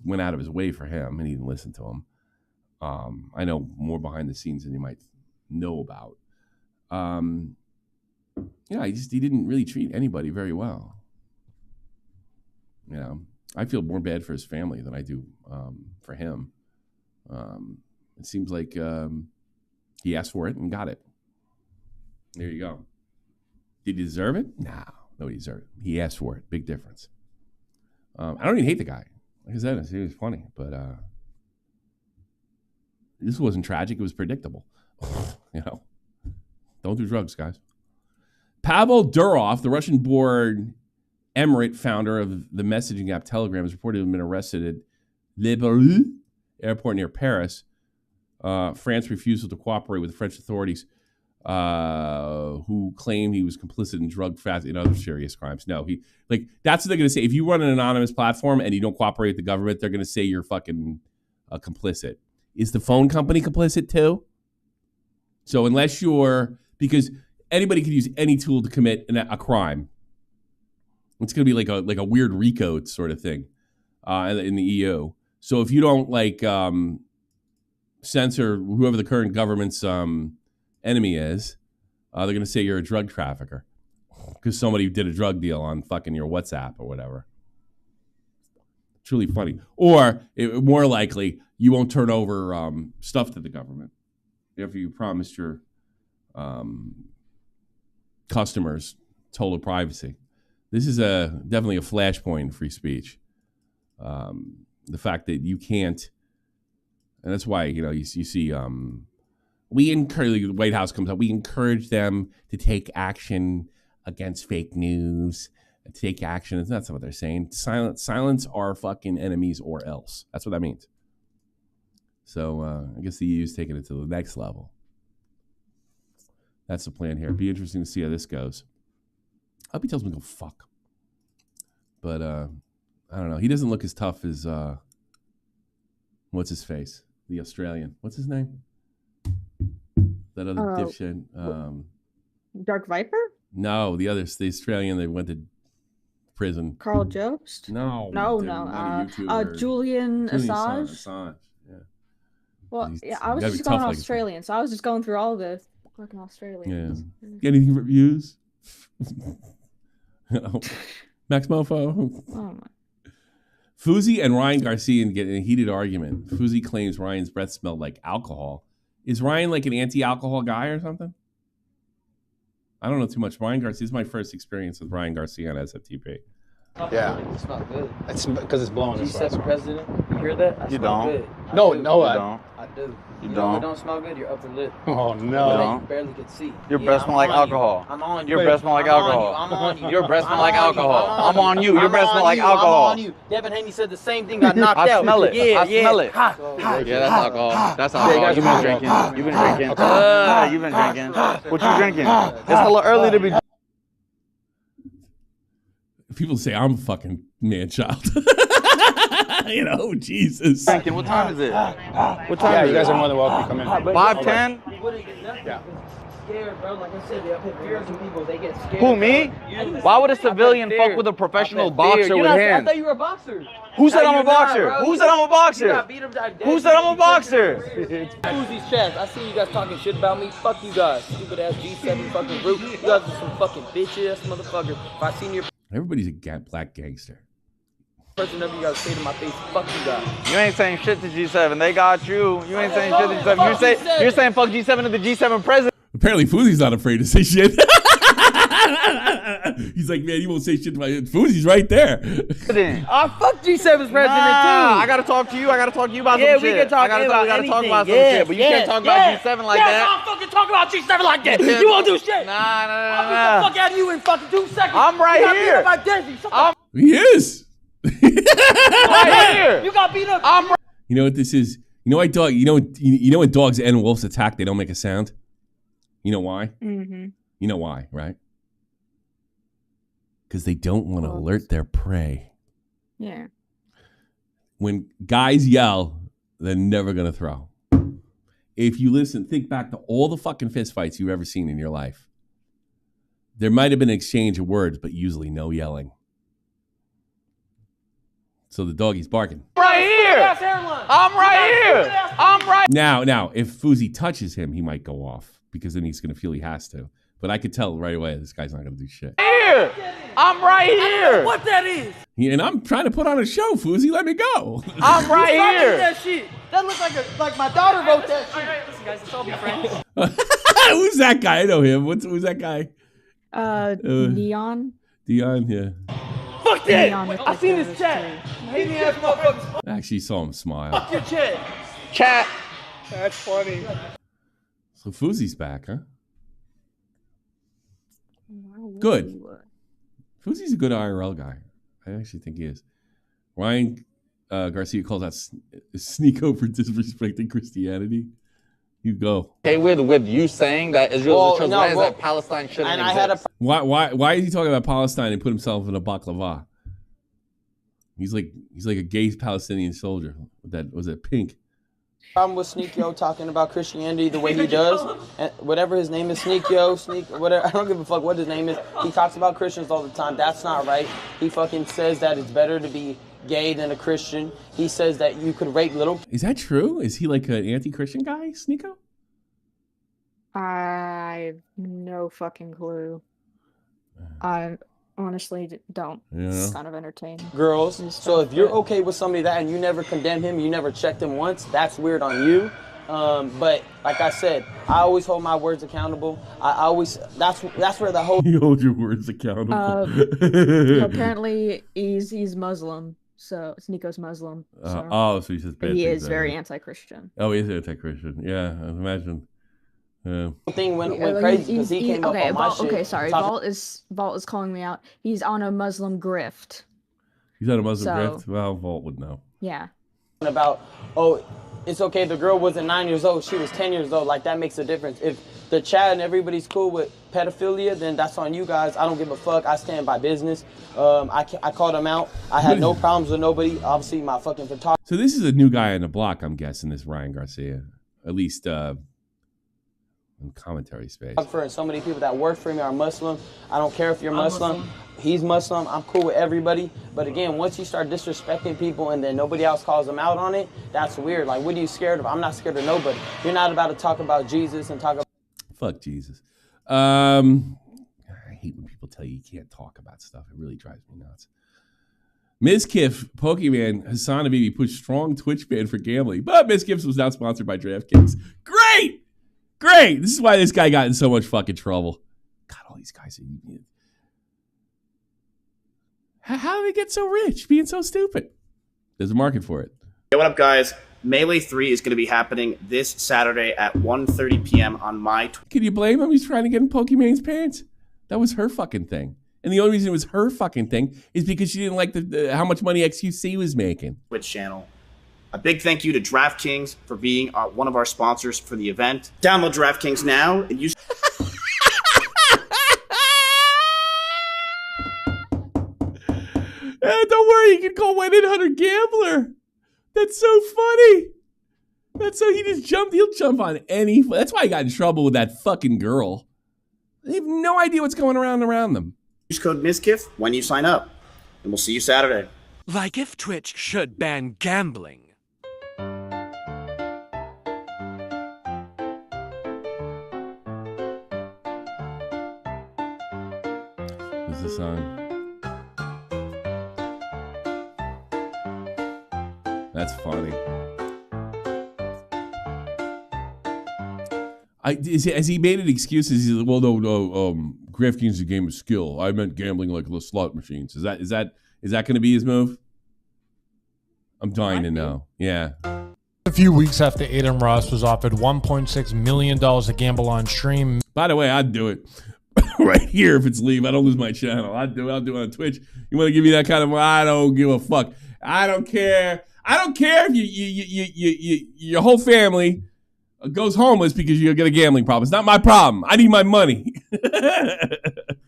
went out of his way for him, and he didn't listen to him. I know more behind the scenes than you might know about. He didn't really treat anybody very well. I feel more bad for his family than I do for him. It seems like he asked for it and got it. There you go. Did he deserve it? No, he deserved it. He asked for it. Big difference. I don't even hate the guy. Like I said, he was funny, but this wasn't tragic. It was predictable. Don't do drugs, guys. Pavel Durov, the Russian-born emirate founder of the messaging app Telegram, is reported to have been arrested at Le Bourget airport near Paris. France refusal to cooperate with the French authorities, who claim he was complicit in drug trafficking and other serious crimes. No, that's what they're going to say. If you run an anonymous platform and you don't cooperate with the government, they're going to say you're fucking complicit. Is the phone company complicit too? So because anybody can use any tool to commit a crime. It's going to be like a weird RICO sort of thing in the EU. So if you don't censor whoever the current government's enemy is, they're going to say you're a drug trafficker because somebody did a drug deal on fucking your WhatsApp or whatever. It's really funny. Or more likely, you won't turn over stuff to the government after you promised your customers total privacy. This is definitely a flashpoint in free speech. The fact that you can't, and that's why you see we encourage, the White House comes up, we encourage them to take action against fake news, to take action. That's not what they're saying. Silence our fucking enemies or else. That's what that means. So I guess the EU's taking it to the next level. That's the plan here. It'd be interesting to see how this goes. I hope he tells me to go fuck. But I don't know. He doesn't look as tough as what's his face? The Australian. What's his name? That other dipshit. Dark Viper? No, the Australian that went to prison. Carl Jost? No. Julian Assange? Assange. Yeah. Well, I was just going Australian, so I was just going through all the fucking Australians. Yeah. Get anything reviews? Max Mofo. Oh my. Fuzi and Ryan Garcia get in a heated argument. Fuzi claims Ryan's breath smelled like alcohol. Is Ryan like an anti-alcohol guy or something? I don't know too much. Ryan Garcia, this is my first experience with Ryan Garcia on SFTP. Yeah. It's not good. It's because it's blowing his breath. G7 president, you hear that? I You smell don't. Good. No, I do. no, I I don't. I do. You know don't. what don't smell good? Your upper lip. Oh, Your no. you barely can see. Your breath smell like alcohol. I'm on you. Your breath smell like alcohol. I'm on you. Your breath smell I'm like on you. alcohol. I'm on you. Your breath smell like I'm alcohol. on you. Devin Haney said the same thing. Got knocked out. I smell it. Yeah, I smell it. Ha, Yeah, that's alcohol. That's alcohol. You've been drinking. You've been drinking. You've been drinking. What you drinking? It's a little early to be. People say I'm a fucking man-child. Jesus. Drinking. What time is it? What time Yeah, is you guys it? are more than welcome to come in. 5:10? Yeah. Scared, bro. Like I said, they put fear into people. They get scared. Who, me? You. Why would a civilian fuck with a professional boxer with I hands? thought you were a boxer. Who said No, I'm a you're not, boxer? bro. Who said I'm a You boxer? got beat up that day. Who said I'm a boxer? Uzi's chest. I see you guys talking shit about me. Fuck you guys. Stupid ass G7 fucking group. You guys are some fucking bitch ass motherfucker. If I seen your Everybody's a black gangster. Person ever you gotta say to my face, fuck you guys. You ain't saying shit to G7. They got you. You ain't saying shit to G7. You're saying fuck G7 to the G7 president. Apparently, Fousey's not afraid to say shit. He's like, man, you won't say shit to my Fousey's right there. I fuck G7's president too. I gotta talk to you. I gotta talk to you about some shit. We can talk we about gotta anything. talk about some shit, but you can't talk about G7 like that. I'll fucking talk about G7 like that. You won't do shit. Nah. I'll beat the fuck out of you in fucking 2 seconds. I'm right here. You got beat up by Desi. He is. Right here. You got beat up. I'm right. You know what this is? You know why dog? You know when dogs and wolves attack, they don't make a sound. You know why? Mm-hmm. You know why, right? Because they don't want to alert their prey. Yeah. When guys yell, they're never gonna throw. If you think back to all the fucking fist fights you've ever seen in your life. There might have been an exchange of words, but usually no yelling. So the doggy's barking. Right here. I'm right here. I'm right. Now, if Fousey touches him, he might go off because then he's going to feel he has to. But I could tell right away this guy's not going to do shit. Here. I'm right here. What that is? And I'm trying to put on a show, Fousey. Let me go. I'm right here. That shit. That looks like my daughter wrote that shit. All right, listen, guys, let's all be friends. Who's that guy? I know him. Who's that guy? Neon. Dion, yeah. Fuck that! I seen his chat. Hating ass motherfuckers. I actually saw him smile. Fuck your chat. Chat. That's funny. So Fousey's back, huh? Good. Fousey's a good IRL guy. I actually think he is. Ryan Garcia calls out Sneeko for disrespecting Christianity. You go. Okay, with you saying that Israel is a chosen land, that Palestine shouldn't exist. Why is he talking about Palestine and put himself in a baklava? He's like a gay Palestinian soldier. Was it pink? Problem with Sneeko talking about Christianity the way he does, and whatever his name is, whatever. I don't give a fuck what his name is. He talks about Christians all the time. That's not right. He fucking says that it's better to be gay than a Christian. He says that you could rape little. Is that true? Is he like an anti-Christian guy, Sneeko? I have no fucking clue. I honestly don't. Yeah. It's kind of entertaining. Girls. So if you're okay with somebody that and you never condemn him, you never checked him once, that's weird on you. But like I said, I always hold my words accountable. That's where the whole You hold your words accountable. Apparently he's Muslim. So Sneeko's Muslim. So so he says bad he things is very anti-Christian. Oh, he is anti-Christian. Yeah, I imagine. thing went crazy because he came up on my shit. Okay, sorry. Vault is calling me out. He's on a Muslim grift. He's on a Muslim grift? Well, Vault would know. Yeah. About, it's okay, the girl wasn't 9 years old, she was 10 years old. Like, that makes a difference. If the chat and everybody's cool with pedophilia, then that's on you guys. I don't give a fuck. I stand by business. I called him out. I had no problems with nobody. Obviously, my fucking photographer. So this is a new guy on the block, I'm guessing, this Ryan Garcia. At least in commentary space. And so many people that work for me are Muslim. I don't care if you're Muslim. He's Muslim. I'm cool with everybody. But again, once you start disrespecting people and then nobody else calls them out on it, that's weird. Like, what are you scared of? I'm not scared of nobody. You're not about to talk about Jesus and talk about... Fuck Jesus. I hate when people tell you can't talk about stuff. It really drives me nuts. Ms. Kiff, Pokemon, Hassan Habibi pushed strong Twitch ban for gambling, but Ms. Kiff was not sponsored by DraftKings. Great! This is why this guy got in so much fucking trouble. God, all these guys are... How do they get so rich being so stupid? There's a market for it. Hey, what up, guys? Melee 3 is going to be happening this Saturday at 1:30 p.m. on my... Can you blame him? He's trying to get in Pokemon's pants. That was her fucking thing. And the only reason it was her fucking thing is because she didn't like how much money XQC was making. Twitch channel. A big thank you to DraftKings for being one of our sponsors for the event. Download DraftKings now and use... Don't worry, you can call 1-800-GAMBLER. That's so funny. That's so he just jumped. He'll jump on any. That's why I got in trouble with that fucking girl. They have no idea what's going around them. Use code MISKIF when you sign up. And we'll see you Saturday. Like if Twitch should ban gambling. What's this on? That's funny. Has he made any excuses? He's like, well, no. DraftKings is a game of skill. I meant gambling like the slot machines. Is that going to be his move? I'm dying to know. Yeah. A few weeks after Adin Ross was offered $1.6 million to gamble on stream. By the way, I'd do it right here if it's leave. I don't lose my channel. I'll do it on Twitch. You want to give me that kind of? I don't give a fuck. I don't care. I don't care if your whole family goes homeless because you get a gambling problem. It's not my problem. I need my money.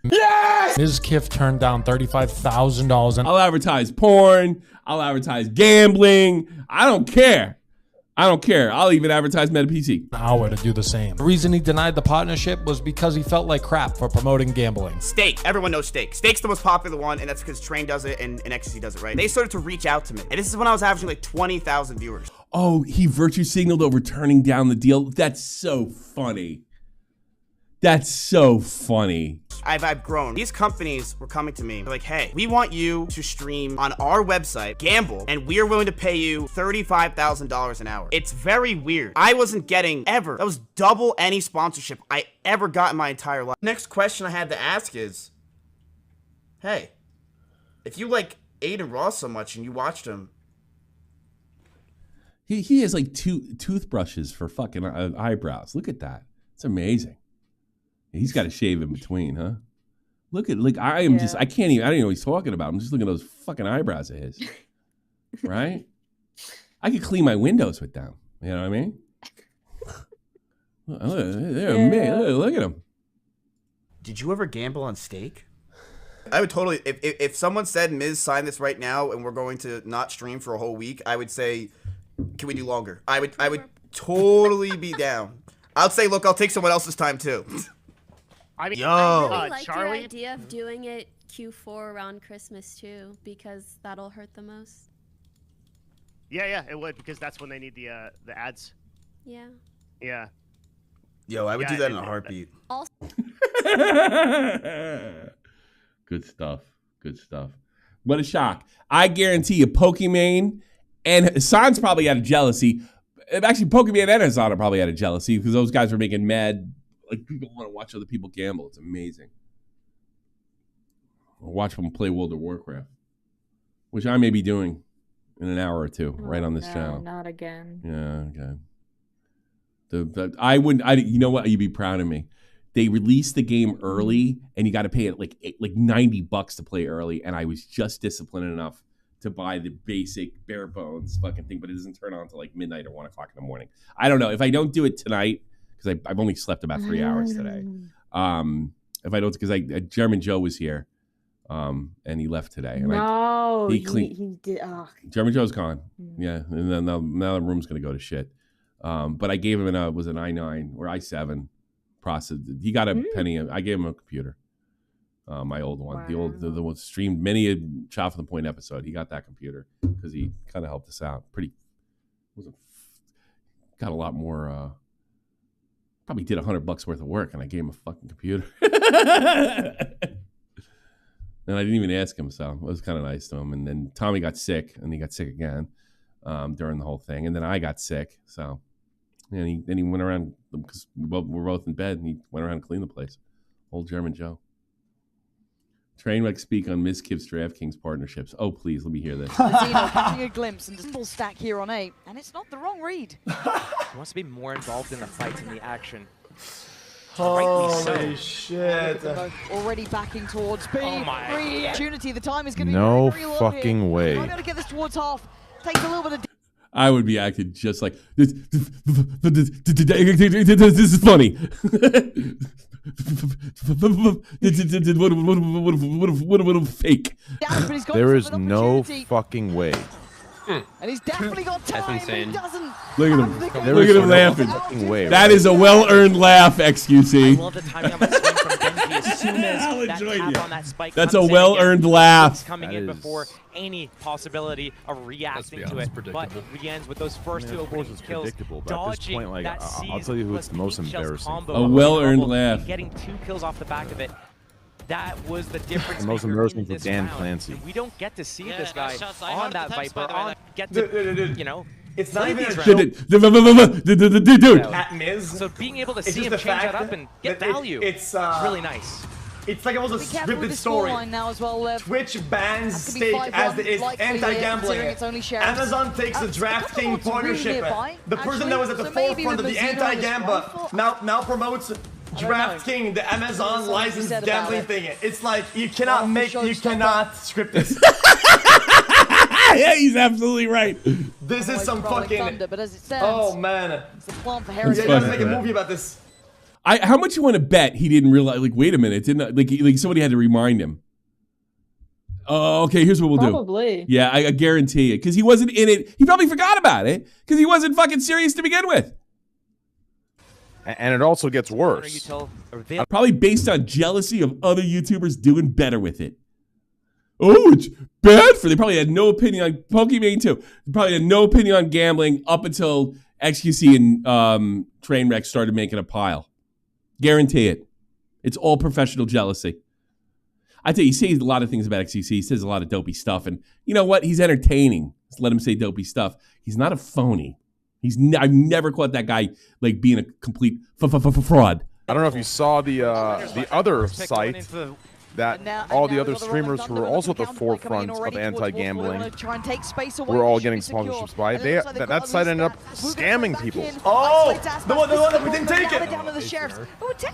Yes! Ms. Kiff turned down $35,000. I'll advertise porn. I'll advertise gambling. I don't care. I'll even advertise MetaPC. An hour to do the same. The reason he denied the partnership was because he felt like crap for promoting gambling. Steak. Everyone knows Steak. Steak's the most popular one, and that's because Train does it and Ecstasy does it, right? They started to reach out to me. And this is when I was averaging like 20,000 viewers. Oh, he virtue signaled over turning down the deal. That's so funny. That's so funny. I've grown. These companies were coming to me. They're like, hey, we want you to stream on our website, gamble, and we are willing to pay you $35,000 an hour. It's very weird. I wasn't getting ever. That was double any sponsorship I ever got in my entire life. Next question I had to ask is, hey, if you like Adin Ross so much and you watched him, he has like 2 toothbrushes for fucking eyebrows. Look at that. It's amazing. He's got to shave in between, huh? Look, I am just, I don't even know what he's talking about. I'm just looking at those fucking eyebrows of his. Right? I could clean my windows with them. You know what I mean? Look at him. did you ever gamble on Steak? I would totally, if someone said, Miz, sign this right now and we're going to not stream for a whole week, I would say, can we do longer? I would totally be down. I'll say, look, I'll take someone else's time too. I mean, Yo. I really like Charlie? your idea of doing it Q4 around Christmas too, because that'll hurt the most. Yeah, it would, because that's when they need the ads. Yeah. Yeah. Yo, I would do that in a heartbeat. Also, Good stuff. Good stuff. What a shock. I guarantee you, Pokimane and Hassan's probably out of jealousy. Actually, Pokimane and Hassan are probably out of jealousy because those guys are making mad. Like, people want to watch other people gamble. It's amazing. Or watch them play World of Warcraft, which I may be doing in an hour or two, right on this channel. Not again. Yeah, okay. You know what? You'd be proud of me. They released the game early, and you got to pay it like $90 to play early. And I was just disciplined enough to buy the basic bare bones fucking thing, but it doesn't turn on until like midnight or 1 o'clock in the morning. I don't know if I don't do it tonight because I've only slept about 3 hours today. If I don't, because German Joe was here, and he left today. And he did. German Joe's gone. Yeah, and then now the room's gonna go to shit. But I gave him was an i9 or i7 process. He got a penny. I gave him a computer. My old one, the one streamed many a Chop from the Point episode. He got that computer because he kind of helped us out. Got a lot more. Probably did $100 worth of work, and I gave him a fucking computer. And I didn't even ask him, so it was kind of nice to him. And then Tommy got sick, and he got sick again during the whole thing. And then I got sick, so and he went around because we're both in bed, and he went around and cleaned the place. Old German Joe. Trainwreck speak on Miss Kiv's DraftKings partnerships. Oh, please, let me hear this. Zeno catching a glimpse and full stack here on A, and it's not the wrong read. He wants to be more involved in the fights and the action. Holy shit. Already backing towards B. Opportunity. The time is going to be No very long fucking here. way. I'm going to get this towards half. Takes a little bit of... I would be acting just like this. This is funny. What fake. There is no fucking way. And he's definitely got time. That's insane. He doesn't. Look at him. There Look is at him no laughing. fucking way, That right? is a well-earned laugh, XQC. I love the timing on the swing from Genji as soon as that tap on that spike That's comes a in well-earned again. laugh. It's coming in before any possibility of reacting to it. But Rien's with those first two opening kills, predictable, but at this dodging point, like, that I'll tell you who it's the most Shells embarrassing. combo A well-earned and laugh. getting 2 kills off the back of it. that was the difference. The most maker embarrassing in for this Dan round. Clancy. And we don't get to see this guy nice shots. I on heard that the text, Viper, by the way. get to, you know, It's not play even these a rounds. Dude. At Miz. So being able to it's see just him the change that fact up and get that value, it's really nice. It's like it was a Be careful with scripted the story. scoreline now as well, Lev. Twitch bans That could be stake as 5-1 the is likely here, anti-gambling. considering it's only Sheriffs. Amazon takes the A couple DraftKings odds really partnership. nearby, The person actually. that was at the So maybe forefront of with the Mazzino on this anti-gamba rifle. now promotes DraftKings, the Amazon Something licensed said about gambling it. thing. It's like you cannot script this. Yeah, he's absolutely right. This is some fucking. Thunder, but as it stands, Oh man. it's a plan for Yeah, Harris. you gotta make a movie about this. How much you want to bet he didn't realize? Like, wait a minute, didn't like somebody had to remind him. Oh, okay. Here's what we'll do. Probably. Yeah, I guarantee it because he wasn't in it. He probably forgot about it because he wasn't fucking serious to begin with. And it also gets worse. Probably based on jealousy of other YouTubers doing better with it. Oh, it's bad for. They probably had no opinion on Pokemon too. They probably had no opinion on gambling up until XQC and Trainwreck started making a pile. Guarantee it. It's all professional jealousy. I tell you, he says a lot of things about XQC. He says a lot of dopey stuff, and you know what? He's entertaining. Just let him say dopey stuff. He's not a phony. I've never caught that guy like being a complete fraud. I don't know if you saw the other site that all the other streamers who were also at the forefront of anti-gambling were all getting sponsorships by. That site ended up scamming people. Oh, the one that we didn't take it.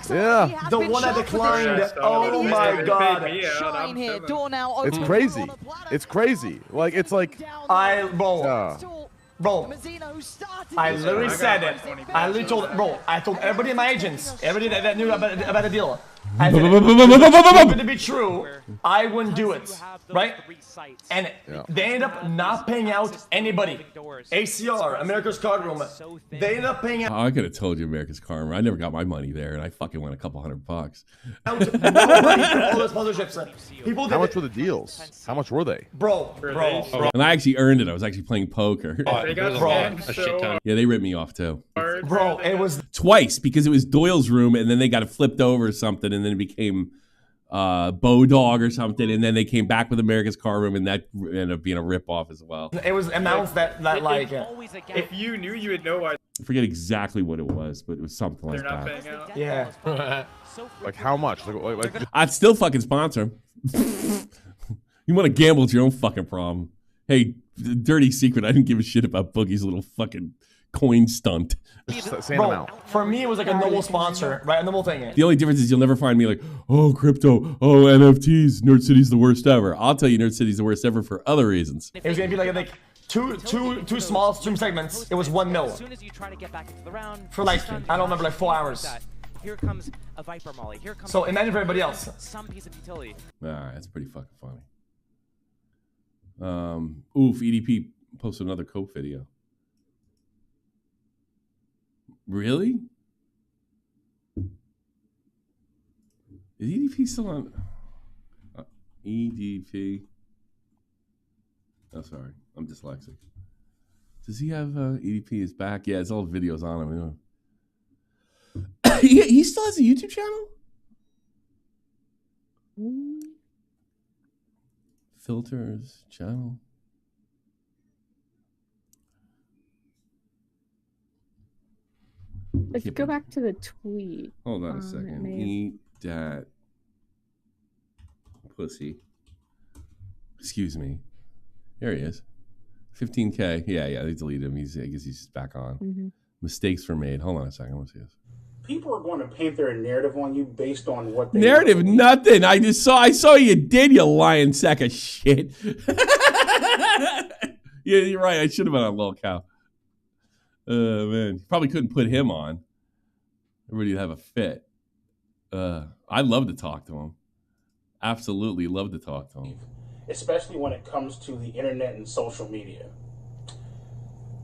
Yeah. The one that declined. Oh my god. It's crazy. It's crazy. Like it's like Bro, I literally said it. I literally told, I told everybody in my agents, everybody that knew about the deal. I said, if it to be true, I wouldn't do it, right? And they ended up not paying out anybody. ACR, America's Card Room, they ended up paying out. Oh, I could have told you America's Card Room. I never got my money there, and I fucking won a couple $100. Nobody for all those sponsorships. People did How much were the deals? How much were they? Bro. And I actually earned it. I was actually playing poker. They got scammed a shit ton. Yeah, they ripped me off too. Bro, it was twice because it was Doyle's room, and then they got it flipped over or something, and then it became Bodog or something, and then they came back with America's Car Room, and that ended up being a ripoff as well. It was amounts that like if you knew, you would know why. I forget exactly what it was, but it was something like They're not that. paying out. Yeah. Like how much? Like I'd still fucking sponsor him. You want to gamble? It's your own fucking problem. Hey, the dirty secret, I didn't give a shit about Boogie's little fucking coin stunt. Bro, for me, it was like a normal sponsor, right? A normal thing. The only difference is you'll never find me like, oh, crypto, oh, NFTs, Nerd City's the worst ever. I'll tell you Nerd City's the worst ever for other reasons. It was gonna be like two small stream segments. It was 1 mil. As soon as you try to get back into the round, For like, I don't remember, like 4 hours. Here comes a Viper Molly. Here comes So imagine for everybody else. Some piece of utility. Alright, that's pretty fucking funny. Oof, EDP posted another Cope video. Really? Is EDP still on? EDP. Oh, sorry. I'm dyslexic. Does he have EDP is back? Yeah, it's all videos on him. He still has a YouTube channel? Filters, channel. If you go back to the tweet. Hold on a second. Eat that pussy. Excuse me. There he is. 15K. Yeah, they deleted him. I guess he's back on. Mistakes were made. Hold on a second. I want to see this. People are going to paint their narrative on you based on what they narrative. Nothing. I saw you did, you lying sack of shit. Yeah, you're right. I should have been on LolCow. Man, probably couldn't put him on. Everybody would have a fit. I'd love to talk to him. Absolutely love to talk to him. especially when it comes to the internet and social media.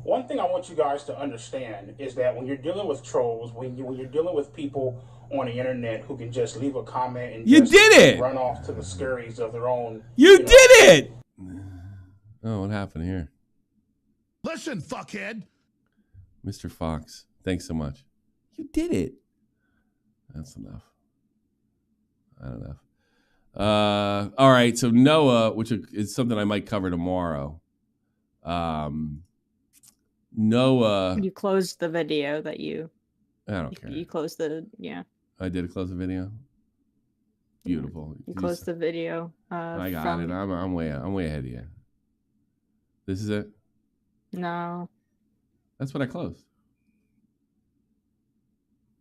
One thing I want you guys to understand is that when you're dealing with trolls, when you're dealing with people on the internet who can just leave a comment and you did it, run off to the scurries of their own. You did it. Oh, what happened here? Listen, fuckhead. Mr. Fox, thanks so much. You did it. That's enough. Not enough. All right, so Noah, which is something I might cover tomorrow. Noah. You closed the video that you. I don't care. You closed the I did close the video. Beautiful. You closed the video. I got it. I'm way ahead of you. This is it. No. That's what I closed.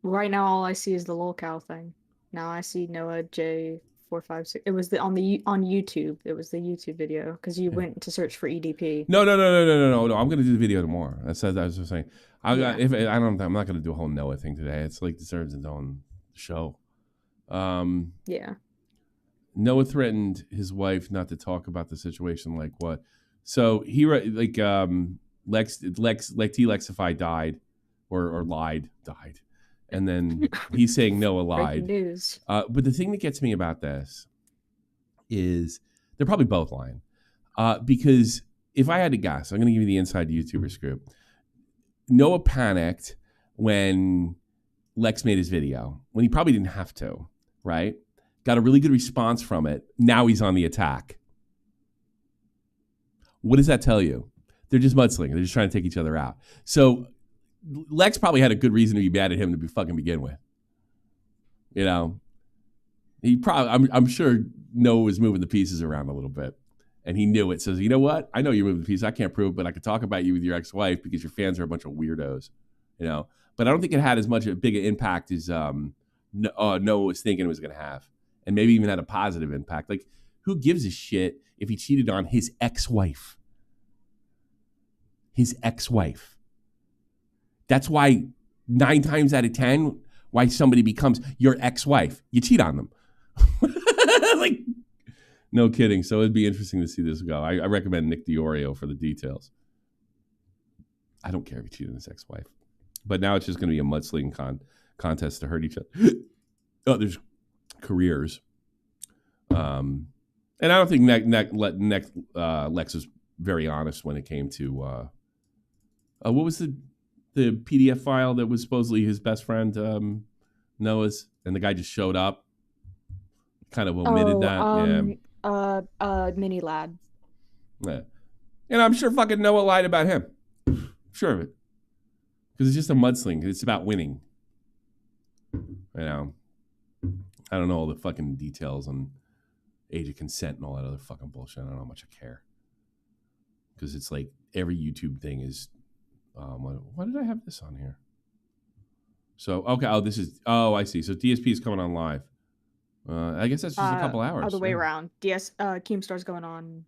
Right now, all I see is the LolCow thing. Now I see Noah J456. It was on YouTube. It was the YouTube video because you went to search for EDP. No. I'm gonna do the video tomorrow. That's what I was just saying. I'm not gonna do a whole Noah thing today. It's like deserves its own show. Yeah. Noah threatened his wife not to talk about the situation. Like what? So he Lexify died or died. And then he's saying Noah lied. Breaking news. But the thing that gets me about this is they're probably both lying. Because if I had to guess, I'm going to give you the inside YouTuber scoop. Noah panicked when Lex made his video, when he probably didn't have to, right? Got a really good response from it. Now he's on the attack. What does that tell you? They're just mudslinging. They're just trying to take each other out. So Lex probably had a good reason to be mad at him to fucking begin with. You know, he probably, I'm sure Noah was moving the pieces around a little bit and he knew it. Says, you know what? I know you're moving the pieces. I can't prove it, but I could talk about you with your ex-wife because your fans are a bunch of weirdos, you know, but I don't think it had as much a big an impact as Noah was thinking it was going to have. And maybe even had a positive impact. Like, who gives a shit if he cheated on his ex-wife? His ex-wife. That's why 9 times out of 10, why somebody becomes your ex-wife. You cheat on them. Like, no kidding. So it'd be interesting to see this go. I recommend Nick DiOrio for the details. I don't care if he cheated on his ex-wife. But now it's just going to be a mudslinging contest to hurt each other. Oh, there's careers. And I don't think Lex was very honest when it came to what was the PDF file that was supposedly his best friend Noah's, and the guy just showed up, kind of omitted that. Mini Lad. Yeah. And I'm sure fucking Noah lied about him. Sure of it. Because it's just a mudsling. It's about winning. You know, I don't know all the fucking details on age of consent and all that other fucking bullshit. I don't know how much I care. Because it's like every YouTube thing is. Why did I have this on here? So, okay. Oh, I see. So DSP is coming on live. I guess that's just a couple hours. Other way around. Keemstar's going on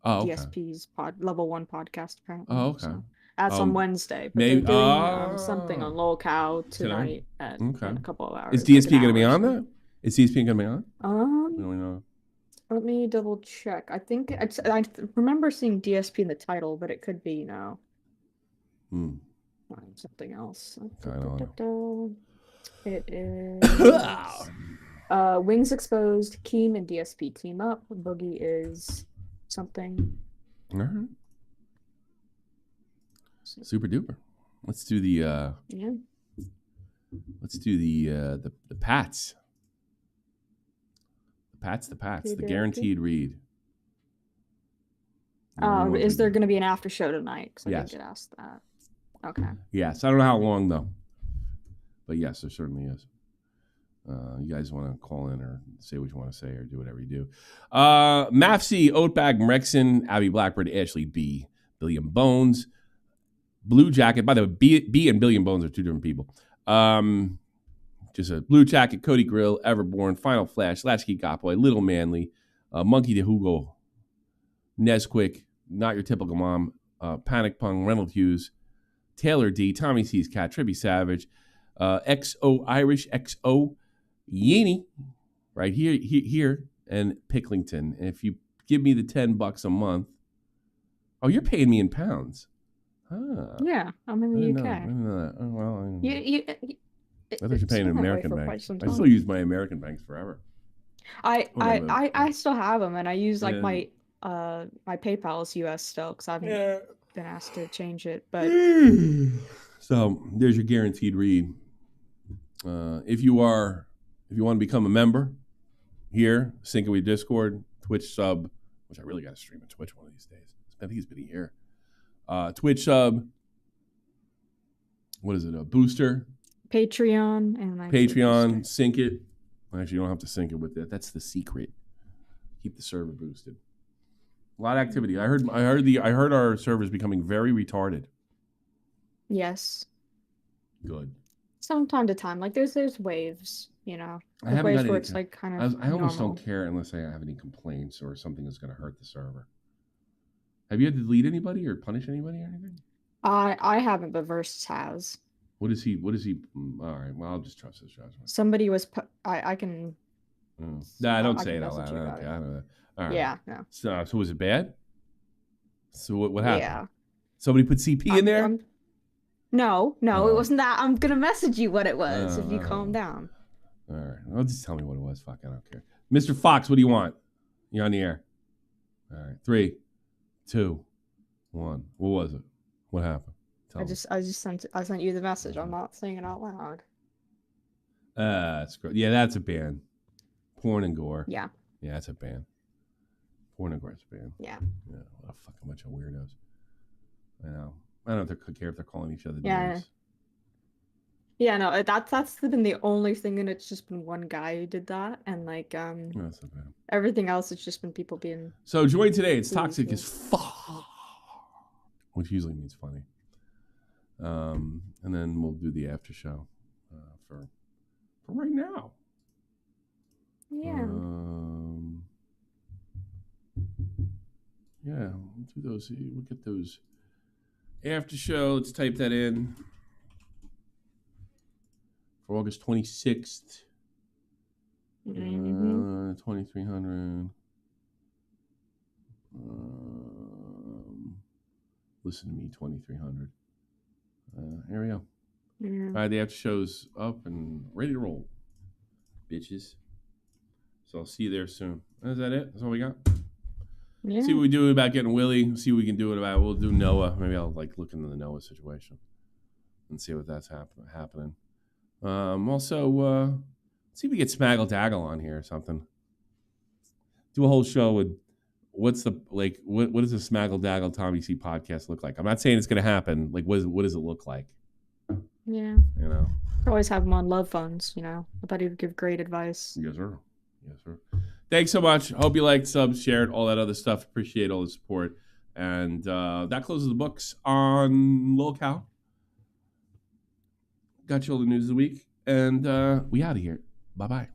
DSP's level 1 podcast apparently. Oh, okay. So that's on Wednesday. But maybe they're doing something on LolCow tonight in a couple of hours. Is DSP going to be on that? Is DSP going to be on? We don't know. Let me double check. I think I remember seeing DSP in the title, but it could be something else. I don't know. It is Wings Exposed, Keem and DSP team up. Boogie is something. All right. Super duper. Let's do the Let's do the Pats. The Pats. The guaranteed read. Is there going to be an after show tonight? Because I Yes. didn't get asked that. Okay. Yes. I don't know how long though, but yes, there certainly is. You guys want to call in or say what you want to say or do whatever you do. Mafcy, Oatbag, Mrexon, Abby Blackbird, Ashley B, Billion Bones, Blue Jacket. By the way, B and Billion Bones are two different people. Just a Blue Jacket, Cody Grill, Everborn, Final Flash, Latchkey Gotboy, Little Manly, Monkey de Hugo, Nesquick, Not Your Typical Mom, Panic Pung, Reynolds Hughes, Taylor D, Tommy C's Cat, Trippy Savage, XO Irish, XO Yeany, right here, and Picklington. And if you give me the $10 a month, you're paying me in pounds. Yeah, I'm in the UK. I didn't know that. Oh, well, I thought you're paying an American bank. I still use my American banks forever. I still have them, and I use like my PayPal is US still because I haven't been asked to change it. But so there's your guaranteed read. If you want to become a member, here, sync it with Discord, Twitch sub, which I really got to stream on Twitch one of these days. I think it's been a year. Twitch sub. What is it? A booster. Patreon and like Patreon. Sync it. Actually, you don't have to sync it with that. That's the secret. Keep the server boosted. A lot of activity. I heard our servers becoming very retarded. Yes. Good. From time to time, like there's waves, you know. I haven't waves got where any, it's like kind of. I almost normal. don't care unless I have any complaints or something that's going to hurt the server. Have you had to delete anybody or punish anybody or anything? I haven't, but Versus has. What is he? All right. Well, I'll just trust his judgment. Somebody was. I can. Nah, don't say it out loud. I don't know. All right. Yeah. No. So was it bad? So what happened? Yeah. Somebody put CP in there? No, it wasn't that. I'm gonna message you what it was if you calm down. All right. Well, just tell me what it was. Fuck, I don't care. Mr. Fox, what do you want? You're on the air. All right. 3, 2, 1. What was it? What happened? I sent you the message. I'm not saying it out loud. That's great. Yeah, that's a ban. Porn and gore. Yeah. Yeah, that's a ban. Porn and gore is a ban. Yeah. Yeah. What a fucking bunch of weirdos. I know. I don't care if they're calling each other Yeah. names. Yeah, no, that's been the only thing, and it's just been one guy who did that, and like That's not bad. everything else, it's just been people being. So join today. It's toxic as fuck, which usually means funny. And then we'll do the after show for right now. Yeah. Yeah, we'll do those. We'll get those after show. Let's type that in for August 26th. 2300. Listen to me, 2300. Here we go. Yeah. All right, the after show's up and ready to roll, bitches. So I'll see you there soon. Is that it? That's all we got? Yeah. See what we do about getting Willie. See what we can do about. We'll do Noah. Maybe I'll look into the Noah situation and see what that's happening. Also, see if we get Smaggle Daggle on here or something. Do a whole show with what does the Smaggle Daggle Tommy C podcast look like? I'm not saying it's going to happen. Like, what does it look like? Yeah. You know. Always have him on love phones. You know, I bet he would give great advice. Yes, sir. Yes, sir. Thanks so much. Hope you liked, subs, shared, all that other stuff. Appreciate all the support. And that closes the books on LolCow. Got you all the news of the week. And we out of here. Bye-bye.